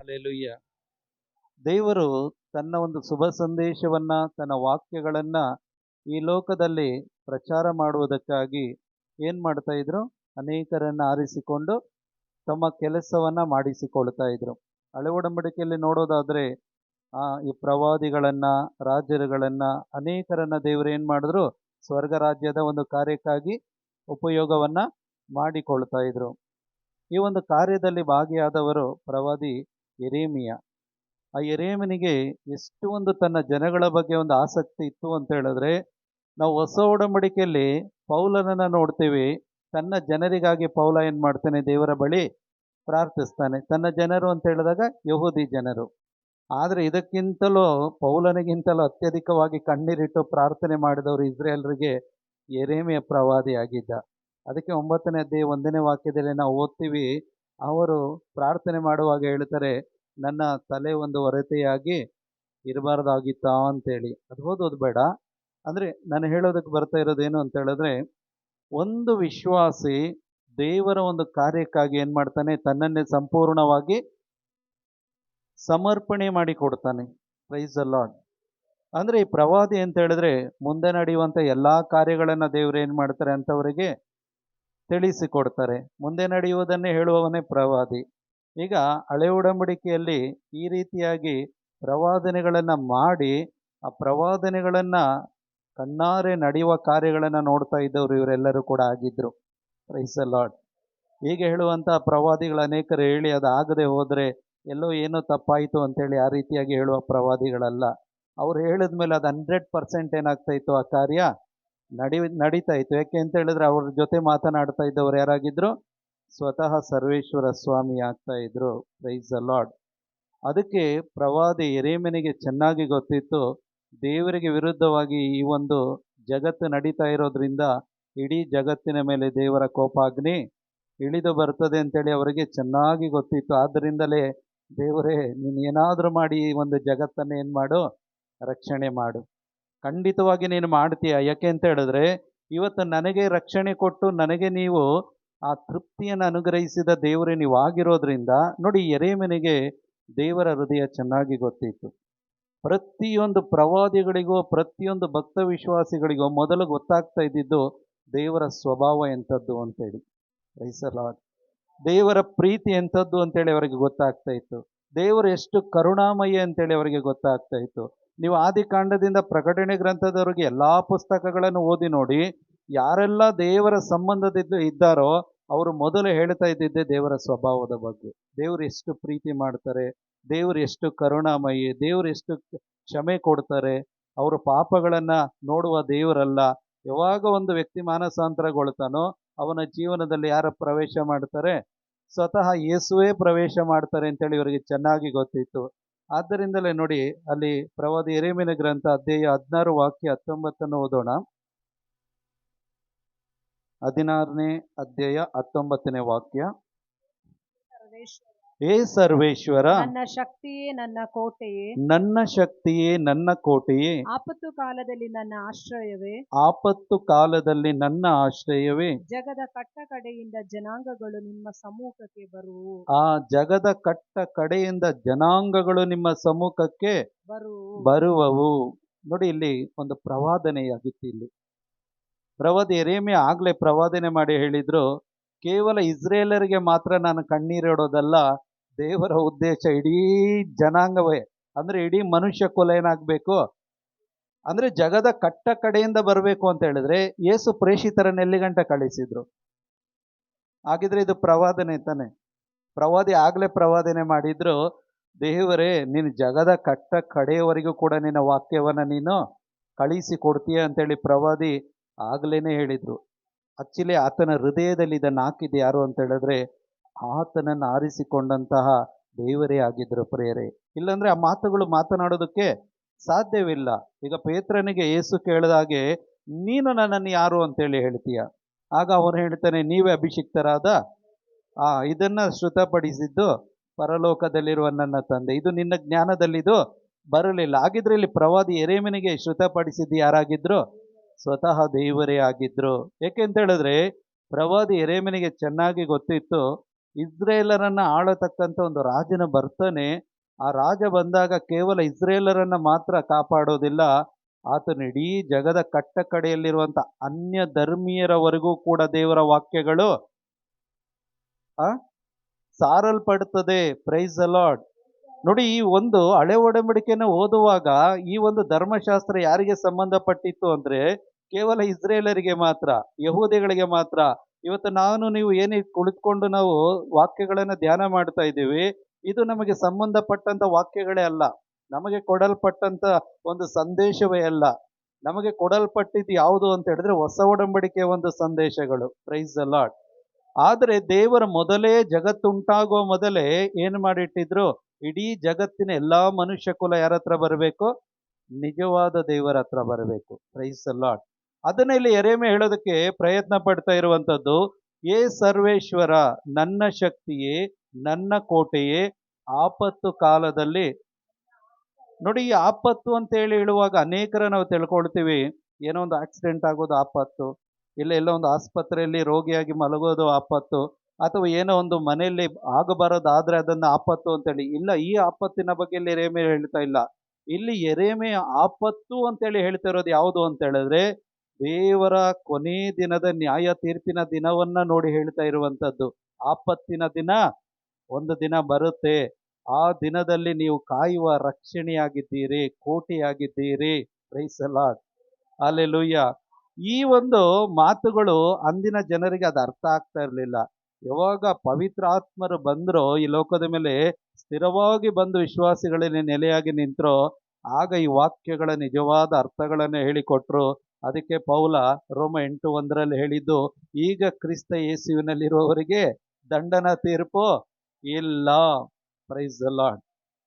ಹಲ್ಲೆಲೂಯ್ಯ. ದೇವರು ತನ್ನ ಒಂದು ಶುಭ ಸಂದೇಶವನ್ನ, ತನ್ನ ವಾಕ್ಯಗಳನ್ನ ಈ ಲೋಕದಲ್ಲಿ ಪ್ರಚಾರ ಮಾಡುವುದಕ್ಕಾಗಿ ಏನ್ ಮಾಡ್ತಾ ಇದ್ರು? ಅನೇಕರನ್ನ ಆರಿಸಿಕೊಂಡು ತಮ್ಮ ಕೆಲಸವನ್ನ ಮಾಡಿಸಿಕೊಳ್ತಾ ಇದ್ರು. ಹಳೆ ಒಡಂಬಡಿಕೆಯಲ್ಲಿ ನೋಡೋದಾದ್ರೆ ಈ ಪ್ರವಾದಿಗಳನ್ನ, ರಾಜರುಗಳನ್ನ, ಅನೇಕರನ್ನ ದೇವರು ಏನ್ ಮಾಡಿದ್ರು? ಸ್ವರ್ಗ ರಾಜ್ಯದ ಒಂದು ಕಾರ್ಯಕ್ಕಾಗಿ ಉಪಯೋಗವನ್ನ ಮಾಡಿಕೊಳ್ತಾ ಇದ್ರು. ಈ ಒಂದು ಕಾರ್ಯದಲ್ಲಿ ಭಾಗಿಯಾದವರು ಪ್ರವಾದಿ ಯೆರೆಮೀಯ. ಆ ಯೆರೆಮೀಯನಿಗೆ ಎಷ್ಟು ಒಂದು ತನ್ನ ಜನಗಳ ಬಗ್ಗೆ ಒಂದು ಆಸಕ್ತಿ ಇತ್ತು ಅಂತ ಹೇಳಿದ್ರೆ, ನಾವು ಹೊಸ ಒಡಂಬಡಿಕೆಯಲ್ಲಿ ಪೌಲನನ್ನ ನೋಡ್ತೀವಿ. ತನ್ನ ಜನರಿಗಾಗಿ ಪೌಲ ಏನ್ ಮಾಡ್ತಾನೆ? ದೇವರ ಬಳಿ ಪ್ರಾರ್ಥಿಸ್ತಾನೆ. ತನ್ನ ಜನರು ಅಂತ ಹೇಳಿದಾಗ ಯಹೂದಿ ಜನರು. ಆದ್ರೆ ಇದಕ್ಕಿಂತಲೂ, ಪೌಲನಿಗಿಂತಲೂ ಅತ್ಯಧಿಕವಾಗಿ ಕಣ್ಣೀರಿಟ್ಟು ಪ್ರಾರ್ಥನೆ ಮಾಡಿದವರು ಇಸ್ರೇಲರಿಗೆ ಯೆರೆಮೀಯ ಪ್ರವಾದಿ ಆಗಿದ್ದ. ಅದಕ್ಕೆ 9ನೇ ಅಧ್ಯಾಯ 1ನೇ ವಾಕ್ಯದಲ್ಲಿ ನಾವು ಓದ್ತೀವಿ, ಅವರು ಪ್ರಾರ್ಥನೆ ಮಾಡುವಾಗ ಹೇಳ್ತಾರೆ, ನನ್ನ ತಲೆ ಒಂದು ಹೊರತೆಯಾಗಿ ಇರಬಾರ್ದಾಗಿತ್ತಾ ಅಂತೇಳಿ. ಅದು ಓದೋದು ಬೇಡ. ಅಂದ್ರೆ ನಾನು ಹೇಳೋದಕ್ಕೆ ಬರ್ತಾ ಇರೋದೇನು ಅಂತ ಹೇಳಿದ್ರೆ, ಒಂದು ವಿಶ್ವಾಸಿ ದೇವರ ಒಂದು ಕಾರ್ಯಕ್ಕಾಗಿ ಏನ್ ಮಾಡ್ತಾನೆ? ತನ್ನನ್ನೇ ಸಂಪೂರ್ಣವಾಗಿ ಸಮರ್ಪಣೆ ಮಾಡಿ ಕೊಡ್ತಾನೆ. Price the lord. ಅಂದ್ರೆ ಈ ಪ್ರವಾದಿ ಅಂತ ಹೇಳಿದ್ರೆ, ಮುಂದೆ ನಡೆಯುವಂತ ಎಲ್ಲಾ ಕಾರ್ಯಗಳನ್ನ ದೇವರು ಏನ್ ಮಾಡ್ತಾರೆ ಅಂತವರಿಗೆ ತಿಳಿಸಿಕೊಡ್ತಾರೆ. ಮುಂದೆ ನಡೆಯುವುದನ್ನೇ ಹೇಳುವವನೇ ಪ್ರವಾದಿ. ಈಗ ಹಳೆ ಒಡಂಬಡಿಕೆಯಲ್ಲಿ ಈ ರೀತಿಯಾಗಿ ಪ್ರವಾದನೆಗಳನ್ನ ಮಾಡಿ, ಆ ಪ್ರವಾದನೆಗಳನ್ನ ಕಣ್ಣಾರೆ ನಡೆಯುವ ಕಾರ್ಯಗಳನ್ನ ನೋಡ್ತಾ ಇದ್ದವರು ಇವರೆಲ್ಲರೂ ಕೂಡ ಆಗಿದ್ರು. Price the lord. ಹೀಗೆ ಹೇಳುವಂತಹ ಪ್ರವಾದಿಗಳು ಅನೇಕರು ಹೇಳಿ ಅದಾಗದೆ ಹೋದ್ರೆ ಎಲ್ಲೋ ಏನೋ ತಪ್ಪಾಯಿತು ಅಂತೇಳಿ ಆ ರೀತಿಯಾಗಿ ಹೇಳುವ ಪ್ರವಾದಿಗಳಲ್ಲ. ಅವ್ರು ಹೇಳಿದ್ಮೇಲೆ ಅದು 100% ಏನಾಗ್ತಾ ಇತ್ತು? ಆ ಕಾರ್ಯ ನಡೀತಾ ಇತ್ತು. ಯಾಕೆ ಅಂತ ಹೇಳಿದ್ರೆ ಅವ್ರ ಜೊತೆ ಮಾತನಾಡ್ತಾ ಇದ್ದವ್ರು ಯಾರಾಗಿದ್ರು? ಸ್ವತಃ ಸರ್ವೇಶ್ವರ ಸ್ವಾಮಿ ಆಗ್ತಾ ಇದ್ರು. Price the lord. ಅದಕ್ಕೆ ಪ್ರವಾದಿ ಯೆರೆಮೀಯನಿಗೆ ಚೆನ್ನಾಗಿ ಗೊತ್ತಿತ್ತು, ದೇವರಿಗೆ ವಿರುದ್ಧವಾಗಿ ಈ ಒಂದು ಜಗತ್ತು ನಡೀತಾ ಇರೋದ್ರಿಂದ ಇಡೀ ಜಗತ್ತಿನ ಮೇಲೆ ದೇವರ ಕೋಪಾಗ್ನಿ ಇಳಿದು ಬರ್ತದೆ ಅಂತೇಳಿ ಅವರಿಗೆ ಚೆನ್ನಾಗಿ ಗೊತ್ತಿತ್ತು. ಆದ್ದರಿಂದಲೇ ದೇವರೇ, ನೀನು ಏನಾದರೂ ಮಾಡಿ ಈ ಒಂದು ಜಗತ್ತನ್ನು ಏನು ಮಾಡು? ರಕ್ಷಣೆ ಮಾಡು. ಖಂಡಿತವಾಗಿ ನೀನು ಮಾಡ್ತೀಯ. ಯಾಕೆ ಅಂತ ಹೇಳಿದ್ರೆ, ಇವತ್ತು ನನಗೆ ರಕ್ಷಣೆ ಕೊಟ್ಟು ನನಗೆ ನೀವು ಆ ತೃಪ್ತಿಯನ್ನು ಅನುಗ್ರಹಿಸಿದ ದೇವರೇ ನೀವು ಆಗಿರೋದ್ರಿಂದ ನೋಡಿ, ಯೆರೆಮೀಯನಿಗೆ ದೇವರ ಹೃದಯ ಚೆನ್ನಾಗಿ ಗೊತ್ತಿತ್ತು. ಪ್ರತಿಯೊಂದು ಪ್ರವಾದಿಗಳಿಗೂ, ಪ್ರತಿಯೊಂದು ಭಕ್ತ ವಿಶ್ವಾಸಿಗಳಿಗೂ ಮೊದಲು ಗೊತ್ತಾಗ್ತಾ ಇದ್ದಿದ್ದು ದೇವರ ಸ್ವಭಾವ ಎಂಥದ್ದು ಅಂತೇಳಿ. Price the lord. ದೇವರ ಪ್ರೀತಿ ಎಂಥದ್ದು ಅಂತೇಳಿ ಅವರಿಗೆ ಗೊತ್ತಾಗ್ತಾ ಇತ್ತು. ದೇವರು ಎಷ್ಟು ಕರುಣಾಮಯಿ ಅಂತೇಳಿ ಅವರಿಗೆ ಗೊತ್ತಾಗ್ತಾ ಇತ್ತು. ನೀವು ಆದಿಕಾಂಡದಿಂದ ಪ್ರಕಟಣೆ ಗ್ರಂಥದವರೆಗೆ ಎಲ್ಲಾ ಪುಸ್ತಕಗಳನ್ನು ಓದಿ ನೋಡಿ, ಯಾರೆಲ್ಲ ದೇವರ ಸಂಬಂಧದಿಂದ ಇದ್ದಾರೋ ಅವರು ಮೊದಲು ಹೇಳ್ತಾ ಇದ್ದಿದ್ದೆ ದೇವರ ಸ್ವಭಾವದ ಬಗ್ಗೆ. ದೇವರು ಎಷ್ಟು ಪ್ರೀತಿ ಮಾಡ್ತಾರೆ, ದೇವರು ಎಷ್ಟು ಕರುಣಾಮಯಿ, ದೇವರು ಎಷ್ಟು ಕ್ಷಮೆ ಕೊಡ್ತಾರೆ. ಅವರು ಪಾಪಗಳನ್ನ ನೋಡುವ ದೇವರಲ್ಲ. ಯಾವಾಗ ಒಂದು ವ್ಯಕ್ತಿ ಮಾನಸಾಂತರಗೊಳ್ತಾನೋ ಅವನ ಜೀವನದಲ್ಲಿ ಯಾರ ಪ್ರವೇಶ ಮಾಡ್ತಾರೆ? ಸ್ವತಃ ಯೇಸುವೇ ಪ್ರವೇಶ ಮಾಡ್ತಾರೆ ಅಂತೇಳಿ ಇವರಿಗೆ ಚೆನ್ನಾಗಿ ಗೊತ್ತಿತ್ತು. ಆದ್ದರಿಂದಲೇ ನೋಡಿ, ಅಲ್ಲಿ ಪ್ರವಾದಿ ಯೆರೆಮೀಯನ ಗ್ರಂಥ ಅಧ್ಯಾಯ 16 ವಾಕ್ಯ 19 ಓದೋಣ. 16ನೇ ಅಧ್ಯಾಯ 19ನೇ ವಾಕ್ಯ. ಹೇ ಸರ್ವೇಶ್ವರ, ನನ್ನ ಶಕ್ತಿಯೇ ನನ್ನ ಕೋಟೆಯೇ, ನನ್ನ ಶಕ್ತಿಯೇ ನನ್ನ ಕೋಟೆಯೇ, ಆಪತ್ತು ಕಾಲದಲ್ಲಿ ನನ್ನ ಆಶ್ರಯವೇ, ಆಪತ್ತು ಕಾಲದಲ್ಲಿ ನನ್ನ ಆಶ್ರಯವೇ, ಜಗದ ಕಟ್ಟ ಕಡೆಯಿಂದ ಜನಾಂಗಗಳು ನಿಮ್ಮ ಸಮ್ಮುಖಕ್ಕೆ ಬರುವು, ಆ ಜಗದ ಕಟ್ಟ ಕಡೆಯಿಂದ ಜನಾಂಗಗಳು ನಿಮ್ಮ ಸಮ್ಮುಖಕ್ಕೆ ಬರುವವು. ನೋಡಿ, ಇಲ್ಲಿ ಒಂದು ಪ್ರವಾದನೆಯಾಗಿತ್ತು. ಇಲ್ಲಿ ಪ್ರವಾದಿ ಯೆರೆಮೀಯ ಆಗ್ಲೇ ಪ್ರವಾದನೆ ಮಾಡಿ ಹೇಳಿದ್ರು, ಕೇವಲ ಇಸ್ರೇಲರಿಗೆ ಮಾತ್ರ ನಾನು ಕಣ್ಣೀರಿಡೋದಲ್ಲ, ದೇವರ ಉದ್ದೇಶ ಇಡೀ ಜನಾಂಗವೇ, ಅಂದ್ರೆ ಇಡೀ ಮನುಷ್ಯ ಕುಲ ಏನಾಗಬೇಕು ಅಂದ್ರೆ ಜಗದ ಕಟ್ಟ ಕಡೆಯಿಂದ ಬರಬೇಕು ಅಂತ ಹೇಳಿದ್ರೆ ಯೇಸು ಪ್ರೇಷಿತರನ್ನ ಎಲ್ಲಿ ಗಂಟ ಕಳಿಸಿದ್ರು? ಹಾಗಿದ್ರೆ ಇದು ಪ್ರವಾದನೆ ತಾನೆ. ಪ್ರವಾದಿ ಆಗ್ಲೇ ಪ್ರವಾದನೆ ಮಾಡಿದ್ರು, ದೇವರೇ ನೀನು ಜಗದ ಕಟ್ಟ ಕಡೆಯವರೆಗೂ ಕೂಡ ನಿನ್ನ ವಾಕ್ಯವನ್ನ ನೀನು ಕಳಿಸಿ ಕೊಡ್ತೀಯ ಅಂತೇಳಿ ಪ್ರವಾದಿ ಆಗ್ಲೇನೆ ಹೇಳಿದ್ರು. ಆಕ್ಚುಲಿ ಆತನ ಹೃದಯದಲ್ಲಿ ಇದನ್ನು ಹಾಕಿದ್ದು ಯಾರು ಅಂತ ಹೇಳಿದ್ರೆ ಆತನನ್ನು ಆರಿಸಿಕೊಂಡಂತಹ ದೇವರೇ ಆಗಿದ್ರು ಪ್ರಿಯರೇ. ಇಲ್ಲಾಂದ್ರೆ ಆ ಮಾತುಗಳು ಮಾತನಾಡೋದಕ್ಕೆ ಸಾಧ್ಯವಿಲ್ಲ. ಈಗ ಪೇತ್ರನಿಗೆ ಯೇಸು ಕೇಳಿದ ಹಾಗೆ, ನೀನು ನನ್ನನ್ನು ಯಾರು ಅಂತೇಳಿ ಹೇಳ್ತೀಯ? ಆಗ ಅವನು ಹೇಳ್ತಾನೆ, ನೀವೇ ಅಭಿಷಿಕ್ತರಾದ ಇದನ್ನ ಶ್ರುತಪಡಿಸಿದ್ದು ಪರಲೋಕದಲ್ಲಿರುವ ನನ್ನ ತಂದೆ, ಇದು ನಿನ್ನ ಜ್ಞಾನದಲ್ಲಿದು ಬರಲಿಲ್ಲ. ಹಾಗಿದ್ರೆ ಇಲ್ಲಿ ಪ್ರವಾದಿ ಯೆರೆಮೀಯನಿಗೆ ಶ್ರುತಪಡಿಸಿದ್ದು ಯಾರಾಗಿದ್ರು? ಸ್ವತಃ ದೇವರೇ ಆಗಿದ್ರು. ಯಾಕೆಂತ ಹೇಳಿದ್ರೆ ಪ್ರವಾದಿ ಯೆರೆಮೀಯನಿಗೆ ಚೆನ್ನಾಗಿ ಗೊತ್ತಿತ್ತು, ಇಸ್ರೇಲರನ್ನ ಆಳತಕ್ಕಂಥ ಒಂದು ರಾಜನ ಬರ್ತಾನೆ. ಆ ರಾಜ ಬಂದಾಗ ಕೇವಲ ಇಸ್ರೇಲರನ್ನ ಮಾತ್ರ ಕಾಪಾಡೋದಿಲ್ಲ, ಆತನು ಇಡೀ ಜಗದ ಕಟ್ಟ ಕಡೆಯಲ್ಲಿರುವಂತ ಅನ್ಯ ಧರ್ಮೀಯರವರೆಗೂ ಕೂಡ ದೇವರ ವಾಕ್ಯಗಳು ಆ ಸಾರಲ್ಪಡುತ್ತದೆ. Price the lord. ನೋಡಿ, ಈ ಒಂದು ಹಳೆ ಒಡಂಬಡಿಕೆನ ಓದುವಾಗ ಈ ಒಂದು ಧರ್ಮಶಾಸ್ತ್ರ ಯಾರಿಗೆ ಸಂಬಂಧಪಟ್ಟಿತ್ತು ಅಂದ್ರೆ ಕೇವಲ ಇಸ್ರೇಲರಿಗೆ ಮಾತ್ರ, ಯಹೂದಿಗಳಿಗೆ ಮಾತ್ರ. ಇವತ್ತು ನಾನು ನೀವು ಏನೇ ಕುಳಿತುಕೊಂಡು ನಾವು ವಾಕ್ಯಗಳನ್ನ ಧ್ಯಾನ ಮಾಡ್ತಾ ಇದ್ದೀವಿ, ಇದು ನಮಗೆ ಸಂಬಂಧಪಟ್ಟಂತ ವಾಕ್ಯಗಳೇ ಅಲ್ಲ, ನಮಗೆ ಕೊಡಲ್ಪಟ್ಟಂತ ಒಂದು ಸಂದೇಶವೇ ಅಲ್ಲ. ನಮಗೆ ಕೊಡಲ್ಪಟ್ಟಿದ್ದು ಯಾವುದು ಅಂತ ಹೇಳಿದ್ರೆ ಹೊಸ ಒಡಂಬಡಿಕೆಯ ಒಂದು ಸಂದೇಶಗಳು. Price the lord. ಆದರೆ ದೇವರ ಮೊದಲೇ ಜಗತ್ತುಂಟಾಗುವ ಮೊದಲೇ ಏನು ಮಾಡಿಟ್ಟಿದ್ರು, ಇಡೀ ಜಗತ್ತಿನ ಎಲ್ಲಾ ಮನುಷ್ಯ ಕುಲ ಯಾರ ಹತ್ರ ಬರಬೇಕು? ನಿಜವಾದ ದೇವರ ಹತ್ರ ಬರಬೇಕು. Price the lord. ಅದನ್ನ ಇಲ್ಲಿ ಯೆರೆಮೀಯ ಹೇಳೋದಕ್ಕೆ ಪ್ರಯತ್ನ ಪಡ್ತಾ ಇರುವಂತದ್ದು, ಏ ಸರ್ವೇಶ್ವರ, ನನ್ನ ಶಕ್ತಿಯೇ, ನನ್ನ ಕೋಟೆಯೇ, ಆಪತ್ತು ಕಾಲದಲ್ಲಿ. ನೋಡಿ, ಈ ಆಪತ್ತು ಅಂತ ಹೇಳುವಾಗ ಅನೇಕರ ನಾವು ತಿಳ್ಕೊಳ್ತೀವಿ, ಏನೋ ಒಂದು ಆಕ್ಸಿಡೆಂಟ್ ಆಗೋದು ಆಪತ್ತು, ಇಲ್ಲ ಎಲ್ಲೋ ಒಂದು ಆಸ್ಪತ್ರೆಯಲ್ಲಿ ರೋಗಿಯಾಗಿ ಮಲಗೋದು ಆಪತ್ತು, ಅಥವಾ ಏನೋ ಒಂದು ಮನೆಯಲ್ಲಿ ಆಗಬಾರದಾದ್ರೆ ಅದನ್ನ ಆಪತ್ತು ಅಂತೇಳಿ. ಇಲ್ಲ, ಈ ಆಪತ್ತಿನ ಬಗ್ಗೆ ಇಲ್ಲಿ ಯೆರೆಮೀಯ ಹೇಳ್ತಾ ಇಲ್ಲ. ಇಲ್ಲಿ ಯೆರೆಮೀಯ ಆಪತ್ತು ಅಂತೇಳಿ ಹೇಳ್ತಾ ಇರೋದು ಯಾವುದು ಅಂತ ಹೇಳಿದ್ರೆ ದೇವರ ಕೊನೆ ದಿನದ ನ್ಯಾಯ ತೀರ್ಪಿನ ದಿನವನ್ನ ನೋಡಿ ಹೇಳ್ತಾ ಇರುವಂತದ್ದು. ಆಪತ್ತಿನ ದಿನ ಒಂದು ದಿನ ಬರುತ್ತೆ, ಆ ದಿನದಲ್ಲಿ ನೀವು ಕಾಯುವ ರಕ್ಷಣೆಯಾಗಿದ್ದೀರಿ, ಕೋಟೆಯಾಗಿದ್ದೀರಿ. Praise the Lord. ಹಲ್ಲೆಲೂಯಾ. ಈ ಒಂದು ಮಾತುಗಳು ಅಂದಿನ ಜನರಿಗೆ ಅದು ಅರ್ಥ ಆಗ್ತಾ ಇರಲಿಲ್ಲ. ಯಾವಾಗ ಪವಿತ್ರ ಆತ್ಮರು ಬಂದ್ರೋ ಈ ಲೋಕದ ಮೇಲೆ, ಸ್ಥಿರವಾಗಿ ಬಂದು ವಿಶ್ವಾಸಿಗಳಲ್ಲಿ ನೆಲೆಯಾಗಿ ನಿಂತರೋ, ಆಗ ಈ ವಾಕ್ಯಗಳ ನಿಜವಾದ ಅರ್ಥಗಳನ್ನು ಹೇಳಿಕೊಟ್ರು. ಅದಕ್ಕೆ ಪೌಲ ರೋಮ 8:1 ಹೇಳಿದ್ದು, ಈಗ ಕ್ರಿಸ್ತ ಯೇಸುವಿನಲ್ಲಿರುವವರಿಗೆ ದಂಡನ ತೀರ್ಪು ಇಲ್ಲ. Praise the lord.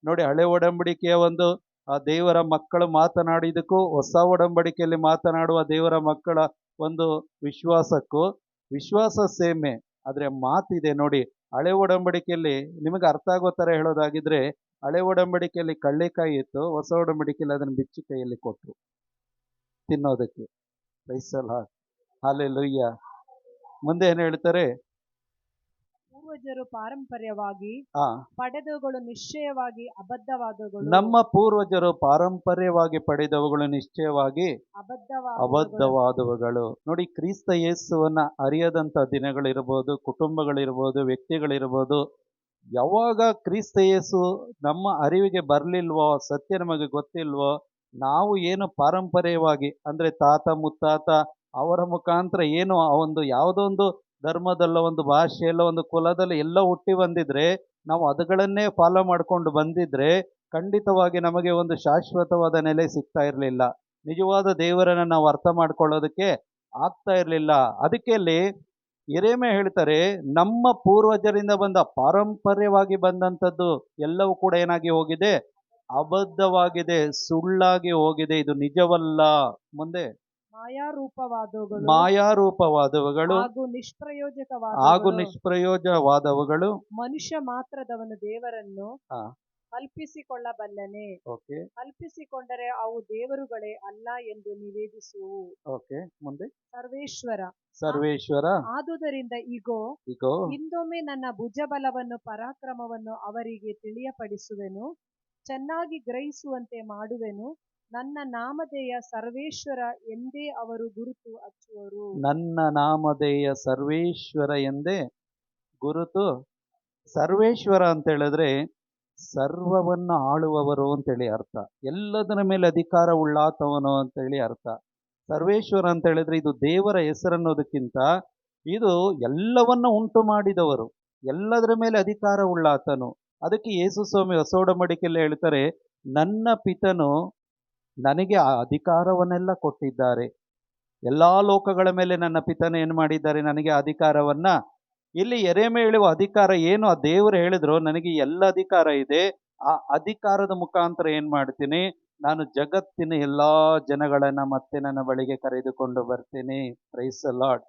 ನೋಡಿ, ಹಳೆ ಒಡಂಬಡಿಕೆಯ ಒಂದು ಆ ದೇವರ ಮಕ್ಕಳು ಮಾತನಾಡಿದಕ್ಕೂ ಹೊಸ ಒಡಂಬಡಿಕೆಯಲ್ಲಿ ಮಾತನಾಡುವ ದೇವರ ಮಕ್ಕಳ ಒಂದು ವಿಶ್ವಾಸಕ್ಕೂ ವಿಶ್ವಾಸ ಸೇಮೆ, ಆದ್ರೆ ಮಾತಿದೆ. ನೋಡಿ, ಹಳೆ ಒಡಂಬಡಿಕೆಯಲ್ಲಿ ನಿಮಗೆ ಅರ್ಥ ಆಗೋ ತರ ಹೇಳೋದಾಗಿದ್ರೆ, ಹಳೆ ಒಡಂಬಡಿಕೆಯಲ್ಲಿ ಕಳ್ಳೆಕಾಯಿ ಇತ್ತು, ಹೊಸ ಒಡಂಬಡಿಕೆಯಲ್ಲಿ ಅದನ್ನು ಬಿಚ್ಚಿ ಕೈಯಲ್ಲಿ ಕೊಟ್ರು ತಿನ್ನೋದಕ್ಕೆ. Price the Lord. ಹಲ್ಲೆಲೂಯಾ. ಮುಂದೆ ಏನು ಹೇಳ್ತಾರೆ? ಪೂರ್ವಜರು ಪಾರಂಪರ್ಯವಾಗಿ ಆ ಪಡೆದವುಗಳು ನಿಶ್ಚಯವಾಗಿ ಅಬದ್ಧವಾದವುಗಳು. ನಮ್ಮ ಪೂರ್ವಜರು ಪಾರಂಪರ್ಯವಾಗಿ ಪಡೆದವುಗಳು ನಿಶ್ಚಯವಾಗಿ ಅಬದ್ಧವಾದವುಗಳು. ನೋಡಿ, ಕ್ರಿಸ್ತ ಯೇಸುವನ್ನ ಅರಿಯದಂತ ದಿನಗಳಿರ್ಬೋದು, ಕುಟುಂಬಗಳಿರ್ಬೋದು, ವ್ಯಕ್ತಿಗಳಿರ್ಬೋದು. ಯಾವಾಗ ಕ್ರಿಸ್ತ ಯೇಸು ನಮ್ಮ ಅರಿವಿಗೆ ಬರ್ಲಿಲ್ವೋ, ಸತ್ಯ ನಮಗೆ ಗೊತ್ತಿಲ್ವೋ, ನಾವು ಏನು ಪಾರಂಪರ್ಯವಾಗಿ ಅಂದ್ರೆ ತಾತ ಮುತ್ತಾತ ಅವರ ಮುಖಾಂತರ ಏನು ಆ ಒಂದು ಯಾವುದೋ ಒಂದು ಧರ್ಮದಲ್ಲ, ಒಂದು ಭಾಷೆಯಲ್ಲ, ಒಂದು ಕುಲದಲ್ಲಿ ಎಲ್ಲ ಹುಟ್ಟಿ ಬಂದಿದ್ರೆ, ನಾವು ಅದುಗಳನ್ನೇ ಫಾಲೋ ಮಾಡ್ಕೊಂಡು ಬಂದಿದ್ರೆ ಖಂಡಿತವಾಗಿ ನಮಗೆ ಒಂದು ಶಾಶ್ವತವಾದ ನೆಲೆ ಸಿಗ್ತಾ ಇರಲಿಲ್ಲ. ನಿಜವಾದ ದೇವರನ್ನ ನಾವು ಅರ್ಥ ಮಾಡ್ಕೊಳ್ಳೋದಕ್ಕೆ ಆಗ್ತಾ ಇರಲಿಲ್ಲ. ಅದಕ್ಕೆ ಅಲ್ಲಿ ಯೆರೆಮೀಯ ಹೇಳ್ತಾರೆ, ನಮ್ಮ ಪೂರ್ವಜರಿಂದ ಬಂದ ಪಾರಂಪರ್ಯವಾಗಿ ಬಂದಂಥದ್ದು ಎಲ್ಲವೂ ಕೂಡ ಏನಾಗಿ ಹೋಗಿದೆ? ಅಬದ್ಧವಾಗಿದೆ, ಸುಳ್ಳಾಗಿ ಹೋಗಿದೆ, ಇದು ನಿಜವಲ್ಲ. ಮುಂದೆ ಮಾಯಾರೂಪವಾದವುಗಳು ಹಾಗೂ ನಿಷ್ಪ್ರಯೋಜಕವಾದವುಗಳು ಮನುಷ್ಯ ಮಾತ್ರದವನು ದೇವರನ್ನು ಕಲ್ಪಿಸಿಕೊಳ್ಳಬಲ್ಲನೆ, ಕಲ್ಪಿಸಿಕೊಂಡರೆ ಅವು ದೇವರುಗಳೇ ಅಲ್ಲ ಎಂದು ನಿವೇದಿಸುವು. ಮುಂದೆ ಸರ್ವೇಶ್ವರ ಆದುದರಿಂದ ಇಗೋ ಇಂದೊಮ್ಮೆ ನನ್ನ ಭುಜಬಲವನ್ನು ಪರಾಕ್ರಮವನ್ನು ಅವರಿಗೆ ತಿಳಿಯಪಡಿಸುವೆನು, ಚೆನ್ನಾಗಿ ಗ್ರಹಿಸುವಂತೆ ಮಾಡುವೆನು. ನನ್ನ ನಾಮಧೇಯ ಸರ್ವೇಶ್ವರ ಎಂದೇ ಅವರು ಗುರುತು ಹಚ್ಚುವರು. ನನ್ನ ನಾಮಧೇಯ ಸರ್ವೇಶ್ವರ ಎಂದೇ ಗುರುತು. ಸರ್ವೇಶ್ವರ ಅಂತ ಹೇಳಿದ್ರೆ ಸರ್ವವನ್ನು ಆಳುವವರು ಅಂತೇಳಿ ಅರ್ಥ, ಎಲ್ಲದರ ಮೇಲೆ ಅಧಿಕಾರ ಉಳ್ಳಾತವನು ಅಂತೇಳಿ ಅರ್ಥ. ಸರ್ವೇಶ್ವರ ಅಂತ ಹೇಳಿದ್ರೆ ಇದು ದೇವರ ಹೆಸರನ್ನೋದಕ್ಕಿಂತ ಇದು ಎಲ್ಲವನ್ನ ಉಂಟು ಮಾಡಿದವರು, ಎಲ್ಲದರ ಮೇಲೆ ಅಧಿಕಾರ ಉಳ್ಳಾತನು. ಅದಕ್ಕೆ ಯೇಸು ಸ್ವಾಮಿ ಹೊಸ ಒಡಂಬಡಿಕೆಯಲ್ಲಿ ಹೇಳ್ತಾರೆ, ನನ್ನ ಪಿತನು ನನಗೆ ಆ ಅಧಿಕಾರವನ್ನೆಲ್ಲ ಕೊಟ್ಟಿದ್ದಾರೆ. ಎಲ್ಲಾ ಲೋಕಗಳ ಮೇಲೆ ನನ್ನ ಪಿತನ ಏನು ಮಾಡಿದ್ದಾರೆ? ನನಗೆ ಅಧಿಕಾರವನ್ನ. ಇಲ್ಲಿ ಯೆರೆಮೀಯ ಹೇಳುವ ಅಧಿಕಾರ ಏನು? ಆ ದೇವರು ಹೇಳಿದ್ರು, ನನಗೆ ಎಲ್ಲ ಅಧಿಕಾರ ಇದೆ, ಆ ಅಧಿಕಾರದ ಮುಖಾಂತರ ಏನ್ ಮಾಡ್ತೀನಿ? ನಾನು ಜಗತ್ತಿನ ಎಲ್ಲಾ ಜನಗಳನ್ನ ಮತ್ತೆ ನನ್ನ ಬಳಿಗೆ ಕರೆದುಕೊಂಡು ಬರ್ತೀನಿ. Price the lord.